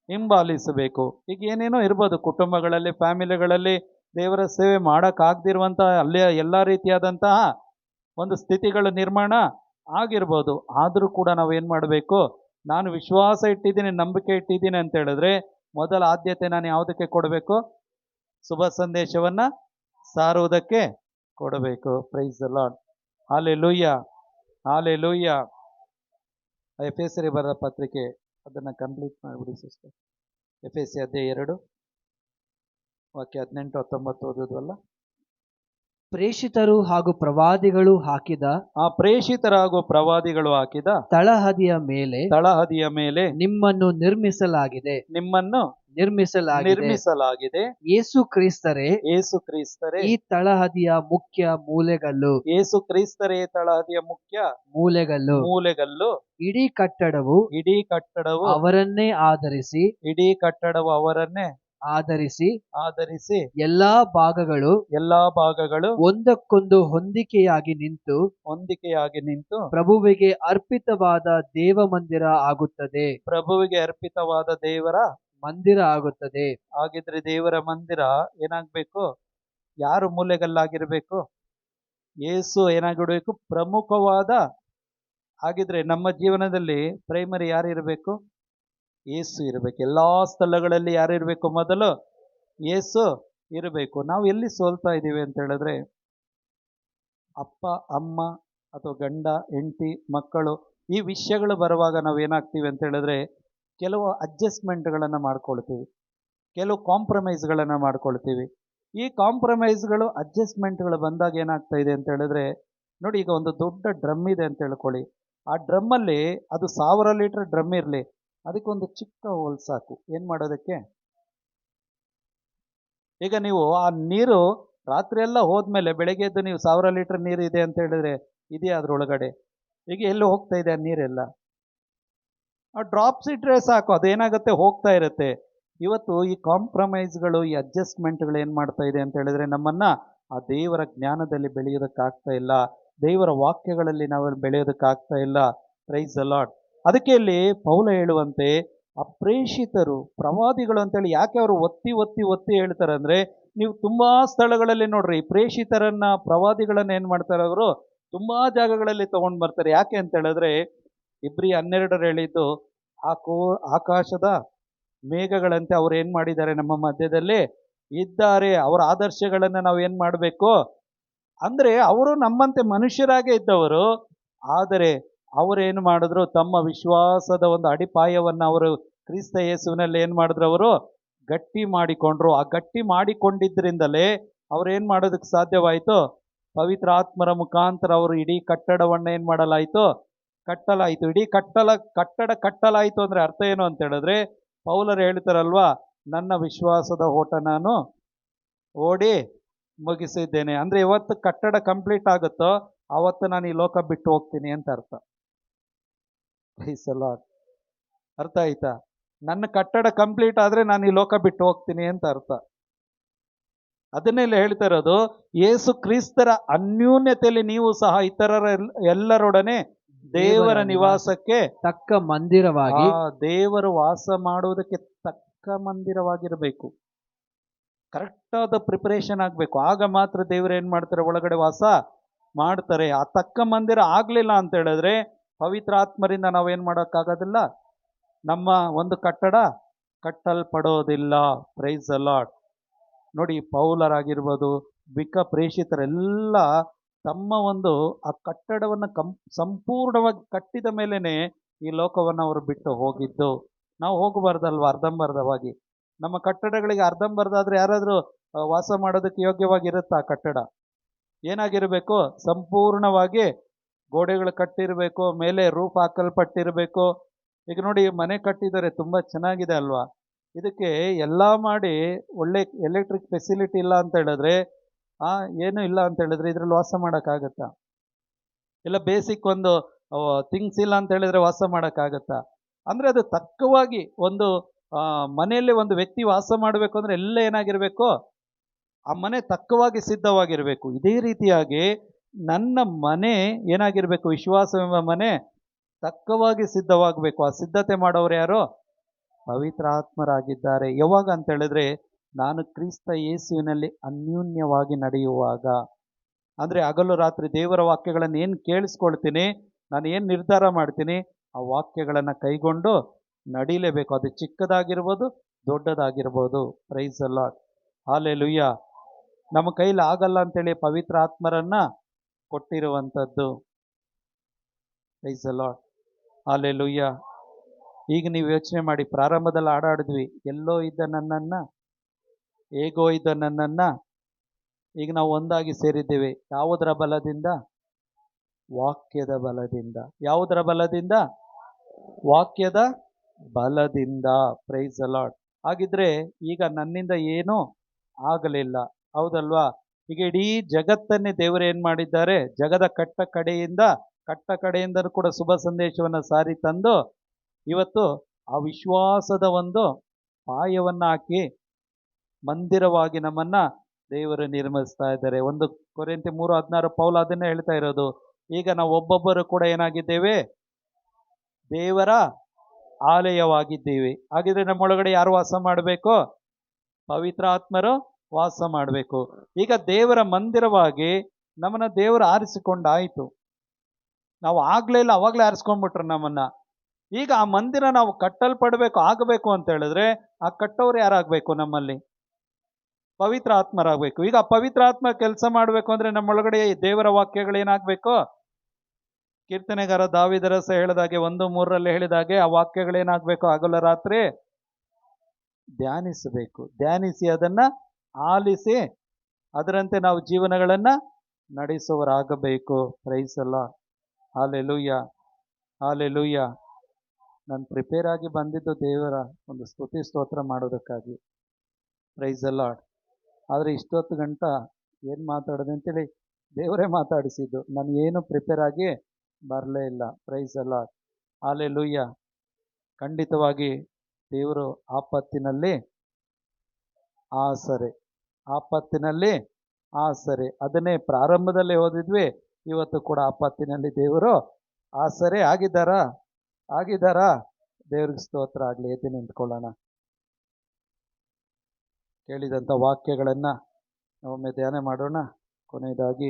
ಹಿಂಬಾಲಿಸಬೇಕು. ಈಗ ಏನೇನೋ ಇರ್ಬೋದು, ಕುಟುಂಬಗಳಲ್ಲಿ, ಫ್ಯಾಮಿಲಿಗಳಲ್ಲಿ ದೇವರ ಸೇವೆ ಮಾಡೋಕ್ಕಾಗದಿರುವಂತಹ ಅಲ್ಲೇ ಎಲ್ಲ ರೀತಿಯಾದಂತಹ ಒಂದು ಸ್ಥಿತಿಗಳ ನಿರ್ಮಾಣ ಆಗಿರ್ಬೋದು. ಆದರೂ ಕೂಡ ನಾವೇನು ಮಾಡಬೇಕು, ನಾನು ವಿಶ್ವಾಸ ಇಟ್ಟಿದ್ದೀನಿ, ನಂಬಿಕೆ ಇಟ್ಟಿದ್ದೀನಿ ಅಂತ ಹೇಳಿದ್ರೆ ಮೊದಲ ಆದ್ಯತೆ ನಾನು ಯಾವುದಕ್ಕೆ ಕೊಡಬೇಕು? ಶುಭ ಸಂದೇಶವನ್ನ ಸಾರುವುದಕ್ಕೆ ಕೊಡಬೇಕು. Praise the Lord. Hallelujah, hallelujah. ಎಫೆಸರಿಗೆ ಬರೆದ ಪತ್ರಿಕೆ ಅದನ್ನು ಕಂಪ್ಲೀಟ್ ಮಾಡಿಬಿಡಿ ಸಿಸ್ಟರ್. ಎಫೆಸಿ ಅಧ್ಯಾಯ 2 ವಾಕ್ಯ 18-19 ಓದೋದ್ವಲ್ಲ. ಪ್ರೇಷಿತರು ಹಾಗೂ ಪ್ರವಾದಿಗಳು ಹಾಕಿದ ಆ ಪ್ರೇಷಿತರಾಗುವ ಪ್ರವಾದಿಗಳು ಹಾಕಿದ ತಳಹದಿಯ ಮೇಲೆ ನಿಮ್ಮನ್ನು ನಿರ್ಮಿಸಲಾಗಿದೆ ಯೇಸು ಕ್ರಿಸ್ತರೇ ಈ ತಳಹದಿಯ ಮುಖ್ಯ ಮೂಲೆಗಲ್ಲು. ಯೇಸು ಕ್ರಿಸ್ತರೇ ತಳಹದಿಯ ಮುಖ್ಯ ಮೂಲೆಗಲ್ಲು. ಇಡೀ ಕಟ್ಟಡವು ಅವರನ್ನೇ ಆಧರಿಸಿ ಎಲ್ಲಾ ಭಾಗಗಳು ಒಂದಕ್ಕೊಂದು ಹೊಂದಿಕೆಯಾಗಿ ನಿಂತು ಪ್ರಭುವಿಗೆ ಅರ್ಪಿತವಾದ ದೇವರ ಮಂದಿರ ಆಗುತ್ತದೆ. ಹಾಗಿದ್ರೆ ದೇವರ ಮಂದಿರ ಏನಾಗ್ಬೇಕು? ಯಾರು ಮೂಲೆಗಲ್ಲಾಗಿರ್ಬೇಕು? ಯೇಸು ಏನಾಗಿರ್ಬೇಕು? ಪ್ರಮುಖವಾದ. ಹಾಗಿದ್ರೆ ನಮ್ಮ ಜೀವನದಲ್ಲಿ ಪ್ರೈಮರಿ ಯಾರು ಇರಬೇಕು? ಯೇಸು ಇರಬೇಕು. ಎಲ್ಲಾ ಸ್ಥಳಗಳಲ್ಲಿ ಯಾರು ಇರಬೇಕು? ಮೊದಲು ಯೇಸು ಇರಬೇಕು. ನಾವು ಎಲ್ಲಿ ಸೋಲ್ತಾ ಇದ್ದೀವಿ ಅಂತ ಹೇಳಿದ್ರೆ, ಅಪ್ಪ ಅಮ್ಮ ಅಥವಾ ಗಂಡ ಹೆಂಡತಿ ಮಕ್ಕಳು ಈ ವಿಷಯಗಳು ಬರುವಾಗ ನಾವು ಏನಾಗ್ತೀವಿ ಅಂತ ಹೇಳಿದ್ರೆ, ಕೆಲವು ಅಡ್ಜಸ್ಟ್ಮೆಂಟ್ಗಳನ್ನು ಮಾಡ್ಕೊಳ್ತೀವಿ, ಕೆಲವು ಕಾಂಪ್ರಮೈಸ್ಗಳನ್ನು ಮಾಡ್ಕೊಳ್ತೀವಿ. ಈ ಕಾಂಪ್ರಮೈಸ್ಗಳು ಅಡ್ಜಸ್ಟ್ಮೆಂಟ್ಗಳು ಬಂದಾಗ ಏನಾಗ್ತಾ ಇದೆ ಅಂತ ಹೇಳಿದ್ರೆ, ನೋಡಿ, ಈಗ ಒಂದು ದೊಡ್ಡ ಡ್ರಮ್ ಇದೆ ಅಂತ ಹೇಳ್ಕೊಳ್ಳಿ. ಆ ಡ್ರಮ್ಮಲ್ಲಿ ಅದು 1000 ಲೀಟರ್ ಡ್ರಮ್ ಇರಲಿ, ಅದಕ್ಕೊಂದು ಚಿಕ್ಕ ಹೋಲ್ ಸಾಕು. ಏನು ಮಾಡೋದಕ್ಕೆ? ಈಗ ನೀವು ಆ ನೀರು ರಾತ್ರಿ ಎಲ್ಲ ಹೋದ್ಮೇಲೆ ಬೆಳಗ್ಗೆ ಎದ್ದು ನೀವು 1000 ಲೀಟರ್ ನೀರು ಇದೆ ಅಂತ ಹೇಳಿದ್ರೆ ಇದೆಯಾ ಅದ್ರೊಳಗಡೆ? ಈಗ ಎಲ್ಲಿ ಹೋಗ್ತಾ ಇದೆ ಆ ನೀರೆಲ್ಲ? ಆ ಡ್ರಾಪ್ಸ್ ಇಟ್ಟರೆ ಸಾಕು, ಅದೇನಾಗುತ್ತೆ? ಹೋಗ್ತಾ ಇರುತ್ತೆ. ಇವತ್ತು ಈ ಕಾಂಪ್ರಮೈಸ್ಗಳು, ಈ ಅಡ್ಜಸ್ಟ್ಮೆಂಟ್ಗಳು ಏನು ಮಾಡ್ತಾ ಇದೆ ಅಂತ ಹೇಳಿದ್ರೆ, ನಮ್ಮನ್ನ ಆ ದೇವರ ಜ್ಞಾನದಲ್ಲಿ ಬೆಳೆಯೋದಕ್ಕಾಗ್ತಾ ಇಲ್ಲ, ದೇವರ ವಾಕ್ಯಗಳಲ್ಲಿ ನಾವು ಬೆಳೆಯೋದಕ್ಕಾಗ್ತಾ ಇಲ್ಲ. Praise the lord. ಅದಕ್ಕೆ ಇಲ್ಲಿ ಪೌಲ ಹೇಳುವಂತೆ ಅಪ್ರೇಷಿತರು ಪ್ರವಾದಿಗಳು ಅಂತೇಳಿ ಯಾಕೆ ಅವರು ಒತ್ತಿ ಹೇಳ್ತಾರೆ ಅಂದರೆ, ನೀವು ತುಂಬಾ ಸ್ಥಳಗಳಲ್ಲಿ ನೋಡ್ರಿ, ಪ್ರೇಷಿತರನ್ನ ಪ್ರವಾದಿಗಳನ್ನ ಏನು ಮಾಡ್ತಾರೆ? ಅವರು ತುಂಬಾ ಜಾಗಗಳಲ್ಲಿ ತಗೊಂಡು ಬರ್ತಾರೆ. ಯಾಕೆ ಅಂತ ಹೇಳಿದ್ರೆ, ಇಬ್ರಿ 12 ಹೇಳಿದ್ದು, ಆಕಾಶದ ಮೇಘಗಳಂತೆ ಅವ್ರು ಏನು ಮಾಡಿದ್ದಾರೆ? ನಮ್ಮ ಮಧ್ಯದಲ್ಲಿ ಇದ್ದಾರೆ. ಅವರ ಆದರ್ಶಗಳನ್ನು ನಾವು ಏನು ಮಾಡಬೇಕು ಅಂದರೆ, ಅವರು ನಮ್ಮಂತೆ ಮನುಷ್ಯರಾಗೇ ಇದ್ದವರು, ಆದರೆ ಅವರೇನು ಮಾಡಿದ್ರು? ತಮ್ಮ ವಿಶ್ವಾಸದ ಒಂದು ಅಡಿಪಾಯವನ್ನು ಅವರು ಕ್ರಿಸ್ತ ಯೇಸುವಿನಲ್ಲಿ ಏನು ಮಾಡಿದ್ರು? ಅವರು ಗಟ್ಟಿ ಮಾಡಿಕೊಂಡ್ರು. ಆ ಗಟ್ಟಿ ಮಾಡಿಕೊಂಡಿದ್ದರಿಂದಲೇ ಅವ್ರೇನು ಮಾಡೋದಕ್ಕೆ ಸಾಧ್ಯವಾಯಿತು? ಪವಿತ್ರ ಆತ್ಮರ ಮುಖಾಂತರ ಅವರು ಇಡೀ ಕಟ್ಟಡವನ್ನು ಏನು ಮಾಡಲಾಯಿತು? ಕಟ್ಟಲಾಯಿತು. ಇಡೀ ಕಟ್ಟಡ ಕಟ್ಟಲಾಯಿತು ಅಂದರೆ ಅರ್ಥ ಏನು ಅಂತ ಹೇಳಿದ್ರೆ, ಪೌಲರು ಹೇಳ್ತಾರಲ್ವಾ, ನನ್ನ ವಿಶ್ವಾಸದ ಓಟ ನಾನು ಓಡಿ ಮುಗಿಸಿದ್ದೇನೆ. ಅಂದರೆ ಇವತ್ತು ಕಟ್ಟಡ ಕಂಪ್ಲೀಟ್ ಆಗುತ್ತೋ ಆವತ್ತು ನಾನು ಈ ಲೋಕ ಬಿಟ್ಟು ಹೋಗ್ತೀನಿ ಅಂತ ಅರ್ಥ. ಅರ್ಥ ಆಯ್ತಾ? ನನ್ನ ಕಟ್ಟಡ ಕಂಪ್ಲೀಟ್ ಆದರೆ ನಾನು ಈ ಲೋಕ ಬಿಟ್ಟು ಹೋಗ್ತೀನಿ ಅಂತ ಅರ್ಥ. ಅದನ್ನೆಲ್ಲ ಹೇಳ್ತಾ ಇರೋದು, ಯೇಸು ಕ್ರಿಸ್ತರ ಅನ್ಯೂನ್ಯತೆಯಲ್ಲಿ ನೀವು ಸಹ ಇತರರ ಎಲ್ಲರೊಡನೆ ದೇವರ ನಿವಾಸಕ್ಕೆ ತಕ್ಕ ಮಂದಿರವಾಗಿ, ದೇವರು ವಾಸ ಮಾಡುವುದಕ್ಕೆ ತಕ್ಕ ಮಂದಿರವಾಗಿರಬೇಕು. ಕರೆಕ್ಟಾದ ಪ್ರಿಪರೇಷನ್ ಆಗಬೇಕು. ಆಗ ಮಾತ್ರ ದೇವರು ಏನು ಮಾಡ್ತಾರೆ? ಒಳಗಡೆ ವಾಸ ಮಾಡ್ತಾರೆ. ಆ ತಕ್ಕ ಮಂದಿರ ಆಗಲಿಲ್ಲ ಅಂತ ಹೇಳಿದ್ರೆ ಪವಿತ್ರ ಆತ್ಮರಿಂದ ನಾವೇನು ಮಾಡೋಕ್ಕಾಗೋದಿಲ್ಲ, ನಮ್ಮ ಒಂದು ಕಟ್ಟಡ ಕಟ್ಟಲ್ಪಡೋದಿಲ್ಲ. Price the lord. ನೋಡಿ, ಪೌಲರಾಗಿರ್ಬೋದು, ಪ್ರೇಷಿತರೆಲ್ಲ ತಮ್ಮ ಒಂದು ಆ ಕಟ್ಟಡವನ್ನು ಸಂಪೂರ್ಣವಾಗಿ ಕಟ್ಟಿದ ಮೇಲೇ ಈ ಲೋಕವನ್ನು ಅವರು ಬಿಟ್ಟು ಹೋಗಿದ್ದು. ನಾವು ಹೋಗಬಾರ್ದಲ್ವ ಅರ್ಧಂಬರ್ಧವಾಗಿ? ನಮ್ಮ ಕಟ್ಟಡಗಳಿಗೆ ಅರ್ಧಂಬರ್ಧಾದ್ರೆ ಯಾರಾದರೂ ವಾಸ ಮಾಡೋದಕ್ಕೆ ಯೋಗ್ಯವಾಗಿರುತ್ತಾ? ಆ ಕಟ್ಟಡ ಏನಾಗಿರಬೇಕು? ಸಂಪೂರ್ಣವಾಗಿ ಗೋಡೆಗಳು ಕಟ್ಟಿರಬೇಕು, ಮೇಲೆ ರೂಫ್ ಹಾಕಲ್ಪಟ್ಟಿರಬೇಕು. ಈಗ ನೋಡಿ, ಮನೆ ಕಟ್ಟಿದರೆ ತುಂಬ ಚೆನ್ನಾಗಿದೆ ಅಲ್ವಾ? ಇದಕ್ಕೆ ಎಲ್ಲ ಮಾಡಿ ಒಳ್ಳೆ ಎಲೆಕ್ಟ್ರಿಕ್ ಫೆಸಿಲಿಟಿ ಇಲ್ಲ ಅಂತ ಹೇಳಿದ್ರೆ, ಏನೂ ಇಲ್ಲ ಅಂತ ಹೇಳಿದ್ರೆ ಇದರಲ್ಲಿ ವಾಸ ಮಾಡೋಕ್ಕಾಗತ್ತಾ? ಇಲ್ಲ ಬೇಸಿಕ್ ಒಂದು ಥಿಂಗ್ಸ್ ಇಲ್ಲ ಅಂತ ಹೇಳಿದ್ರೆ ವಾಸ ಮಾಡೋಕ್ಕಾಗತ್ತಾ? ಅಂದರೆ ಅದು ತಕ್ಕವಾಗಿ ಒಂದು ಮನೆಯಲ್ಲಿ ಒಂದು ವ್ಯಕ್ತಿ ವಾಸ ಮಾಡಬೇಕು ಅಂದರೆ ಎಲ್ಲ ಏನಾಗಿರಬೇಕು? ಆ ಮನೆ ತಕ್ಕವಾಗಿ ಸಿದ್ಧವಾಗಿರಬೇಕು. ಇದೇ ರೀತಿಯಾಗಿ ನನ್ನ ಮನೆ ಏನಾಗಿರಬೇಕು? ವಿಶ್ವಾಸವೆಂಬ ಮನೆ ತಕ್ಕವಾಗಿ ಸಿದ್ಧವಾಗಬೇಕು. ಆ ಸಿದ್ಧತೆ ಮಾಡೋರು ಯಾರು? ಪವಿತ್ರ ಆತ್ಮರಾಗಿದ್ದಾರೆ. ಯಾವಾಗ ಅಂತ ಹೇಳಿದ್ರೆ, ನಾನು ಕ್ರಿಸ್ತ ಯೇಸುವಿನಲ್ಲಿ ಅನ್ಯೂನ್ಯವಾಗಿ ನಡೆಯುವಾಗ. ಅಂದರೆ ಹಗಲು ರಾತ್ರಿ ದೇವರ ವಾಕ್ಯಗಳನ್ನು ಏನು ಕೇಳಿಸ್ಕೊಳ್ತೀನಿ, ನಾನು ಏನು ನಿರ್ಧಾರ ಮಾಡ್ತೀನಿ, ಆ ವಾಕ್ಯಗಳನ್ನು ಕೈಗೊಂಡು ನಡೀಲೇಬೇಕು. ಅದು ಚಿಕ್ಕದಾಗಿರ್ಬೋದು, ದೊಡ್ಡದಾಗಿರ್ಬೋದು. Praise the Lord. ಹಾಲೆಲೂಯ್ಯ. ನಮ್ಮ ಕೈಲಿ ಆಗಲ್ಲ ಅಂತೇಳಿ ಪವಿತ್ರ ಆತ್ಮರನ್ನ ಕೊಟ್ಟಿರುವಂಥದ್ದು. Praise the Lord. ಹಾಲೆಲೂಯ್ಯ. ಈಗ ನೀವು ಯೋಚನೆ ಮಾಡಿ, ಪ್ರಾರಂಭದಲ್ಲಿ ಹಾಡಾಡಿದ್ವಿ, ಎಲ್ಲೋ ಇದ್ದ ನನ್ನನ್ನ, ಹೇಗೋ ಇದ್ದ ನನ್ನನ್ನ ಈಗ ನಾವು ಒಂದಾಗಿ ಸೇರಿದ್ದೇವೆ. ಯಾವುದರ ಬಲದಿಂದ? ವಾಕ್ಯದ ಬಲದಿಂದ. ಯಾವುದರ ಬಲದಿಂದ? ವಾಕ್ಯದ ಬಲದಿಂದ. Price the Lord. ಹಾಗಿದ್ರೆ ಈಗ ನನ್ನಿಂದ ಏನೂ ಆಗಲಿಲ್ಲ, ಹೌದಲ್ವಾ? ಈಗ ಇಡೀ ಜಗತ್ತನ್ನೇ ದೇವರು ಏನ್ ಮಾಡಿದ್ದಾರೆ? ಜಗದ ಕಟ್ಟ ಕಡೆಯಿಂದ ಕೂಡ ಶುಭ ಸಂದೇಶವನ್ನು ಸಾರಿ ತಂದು ಇವತ್ತು ಆ ವಿಶ್ವಾಸದ ಒಂದು ಪಾಯವನ್ನ ಹಾಕಿ ಮಂದಿರವಾಗಿ ನಮ್ಮನ್ನ ದೇವರು ನಿರ್ಮಿಸ್ತಾ ಇದ್ದಾರೆ. 1 ಕೊರಿಂಥಿ 3:16 ಪೌಲ ಅದನ್ನೇ ಹೇಳ್ತಾ ಇರೋದು. ಈಗ ನಾವು ಒಬ್ಬೊಬ್ಬರು ಕೂಡ ಏನಾಗಿದ್ದೇವೆ? ದೇವರ ಆಲಯವಾಗಿದ್ದೀವಿ. ಹಾಗಿದ್ರೆ ನಮ್ಮೊಳಗಡೆ ಯಾರು ವಾಸ ಮಾಡಬೇಕು? ಪವಿತ್ರ ಆತ್ಮರು ವಾಸ ಮಾಡಬೇಕು. ಈಗ ದೇವರ ಮಂದಿರವಾಗಿ ನಮ್ಮನ್ನ ದೇವರು ಆರಿಸಿಕೊಂಡಾಯ್ತು. ನಾವು ಆಗ್ಲೇ ಇಲ್ಲ, ಅವಾಗಲೇ ಆರಿಸ್ಕೊಂಡ್ಬಿಟ್ರು ನಮ್ಮನ್ನ. ಈಗ ಆ ಮಂದಿರ ನಾವು ಕಟ್ಟಲ್ಪಡಬೇಕು, ಆಗಬೇಕು ಅಂತ ಹೇಳಿದ್ರೆ ಆ ಕಟ್ಟೋರು ಯಾರಾಗಬೇಕು? ನಮ್ಮಲ್ಲಿ ಪವಿತ್ರ ಆತ್ಮರಾಗಬೇಕು. ಈಗ ಪವಿತ್ರ ಆತ್ಮ ಕೆಲಸ ಮಾಡಬೇಕು ಅಂದ್ರೆ ನಮ್ಮೊಳಗಡೆ ದೇವರ ವಾಕ್ಯಗಳೇನಾಗಬೇಕು? ಕೀರ್ತನೆಗಾರ ದಾವೀದರಸ ಹೇಳಿದಾಗೆ 1:3 ಹೇಳಿದಾಗೆ ಆ ವಾಕ್ಯಗಳೇನಾಗಬೇಕು? ಹಗಲು ರಾತ್ರಿ ಧ್ಯಾನಿಸಬೇಕು. ಧ್ಯಾನಿಸಿ ಅದನ್ನ ಆಲಿಸಿ ಅದರಂತೆ ನಾವು ಜೀವನಗಳನ್ನ ನಡೆಸುವರಾಗಬೇಕು. Praise the Lord. Hallelujah, hallelujah. ನಾನು ಪ್ರಿಪೇರ್ ಆಗಿ ಬಂದಿದ್ದು ದೇವರ ಒಂದು ಸ್ತುತಿ ಸ್ತೋತ್ರ ಮಾಡೋದಕ್ಕಾಗಿ. Price the lord. ಆದರೆ ಇಷ್ಟೊತ್ತು ಗಂಟ ಏನು ಮಾತಾಡೋದು ಅಂತೇಳಿ ದೇವರೇ ಮಾತಾಡಿಸಿದ್ದು. ನಾನು ಏನು ಪ್ರಿಪೇರ್ ಆಗಿ ಬರಲೇ ಇಲ್ಲ. Praise the Lord. ಹಾಲೆಲೂಯ್ಯ. ಖಂಡಿತವಾಗಿ ದೇವರು ಆಪತ್ತಿನಲ್ಲಿ ಆಸರೆ, ಆಪತ್ತಿನಲ್ಲಿ ಆಸರೆ. ಅದನ್ನೇ ಪ್ರಾರಂಭದಲ್ಲಿ ಓದಿದ್ವಿ. ಇವತ್ತು ಕೂಡ ಆಪತ್ತಿನಲ್ಲಿ ದೇವರು ಆಸರೆ ಆಗಿದ್ದಾರಾ? ದೇವ್ರಿಗೆ ಸ್ತೋತ್ರ ಆಗಲಿ. ಎದ್ದು ನಿಂತ್ಕೊಳ್ಳೋಣ. ಕೇಳಿದಂಥ ವಾಕ್ಯಗಳನ್ನು ಒಮ್ಮೆ ಧ್ಯಾನ ಮಾಡೋಣ. ಕೊನೆಯದಾಗಿ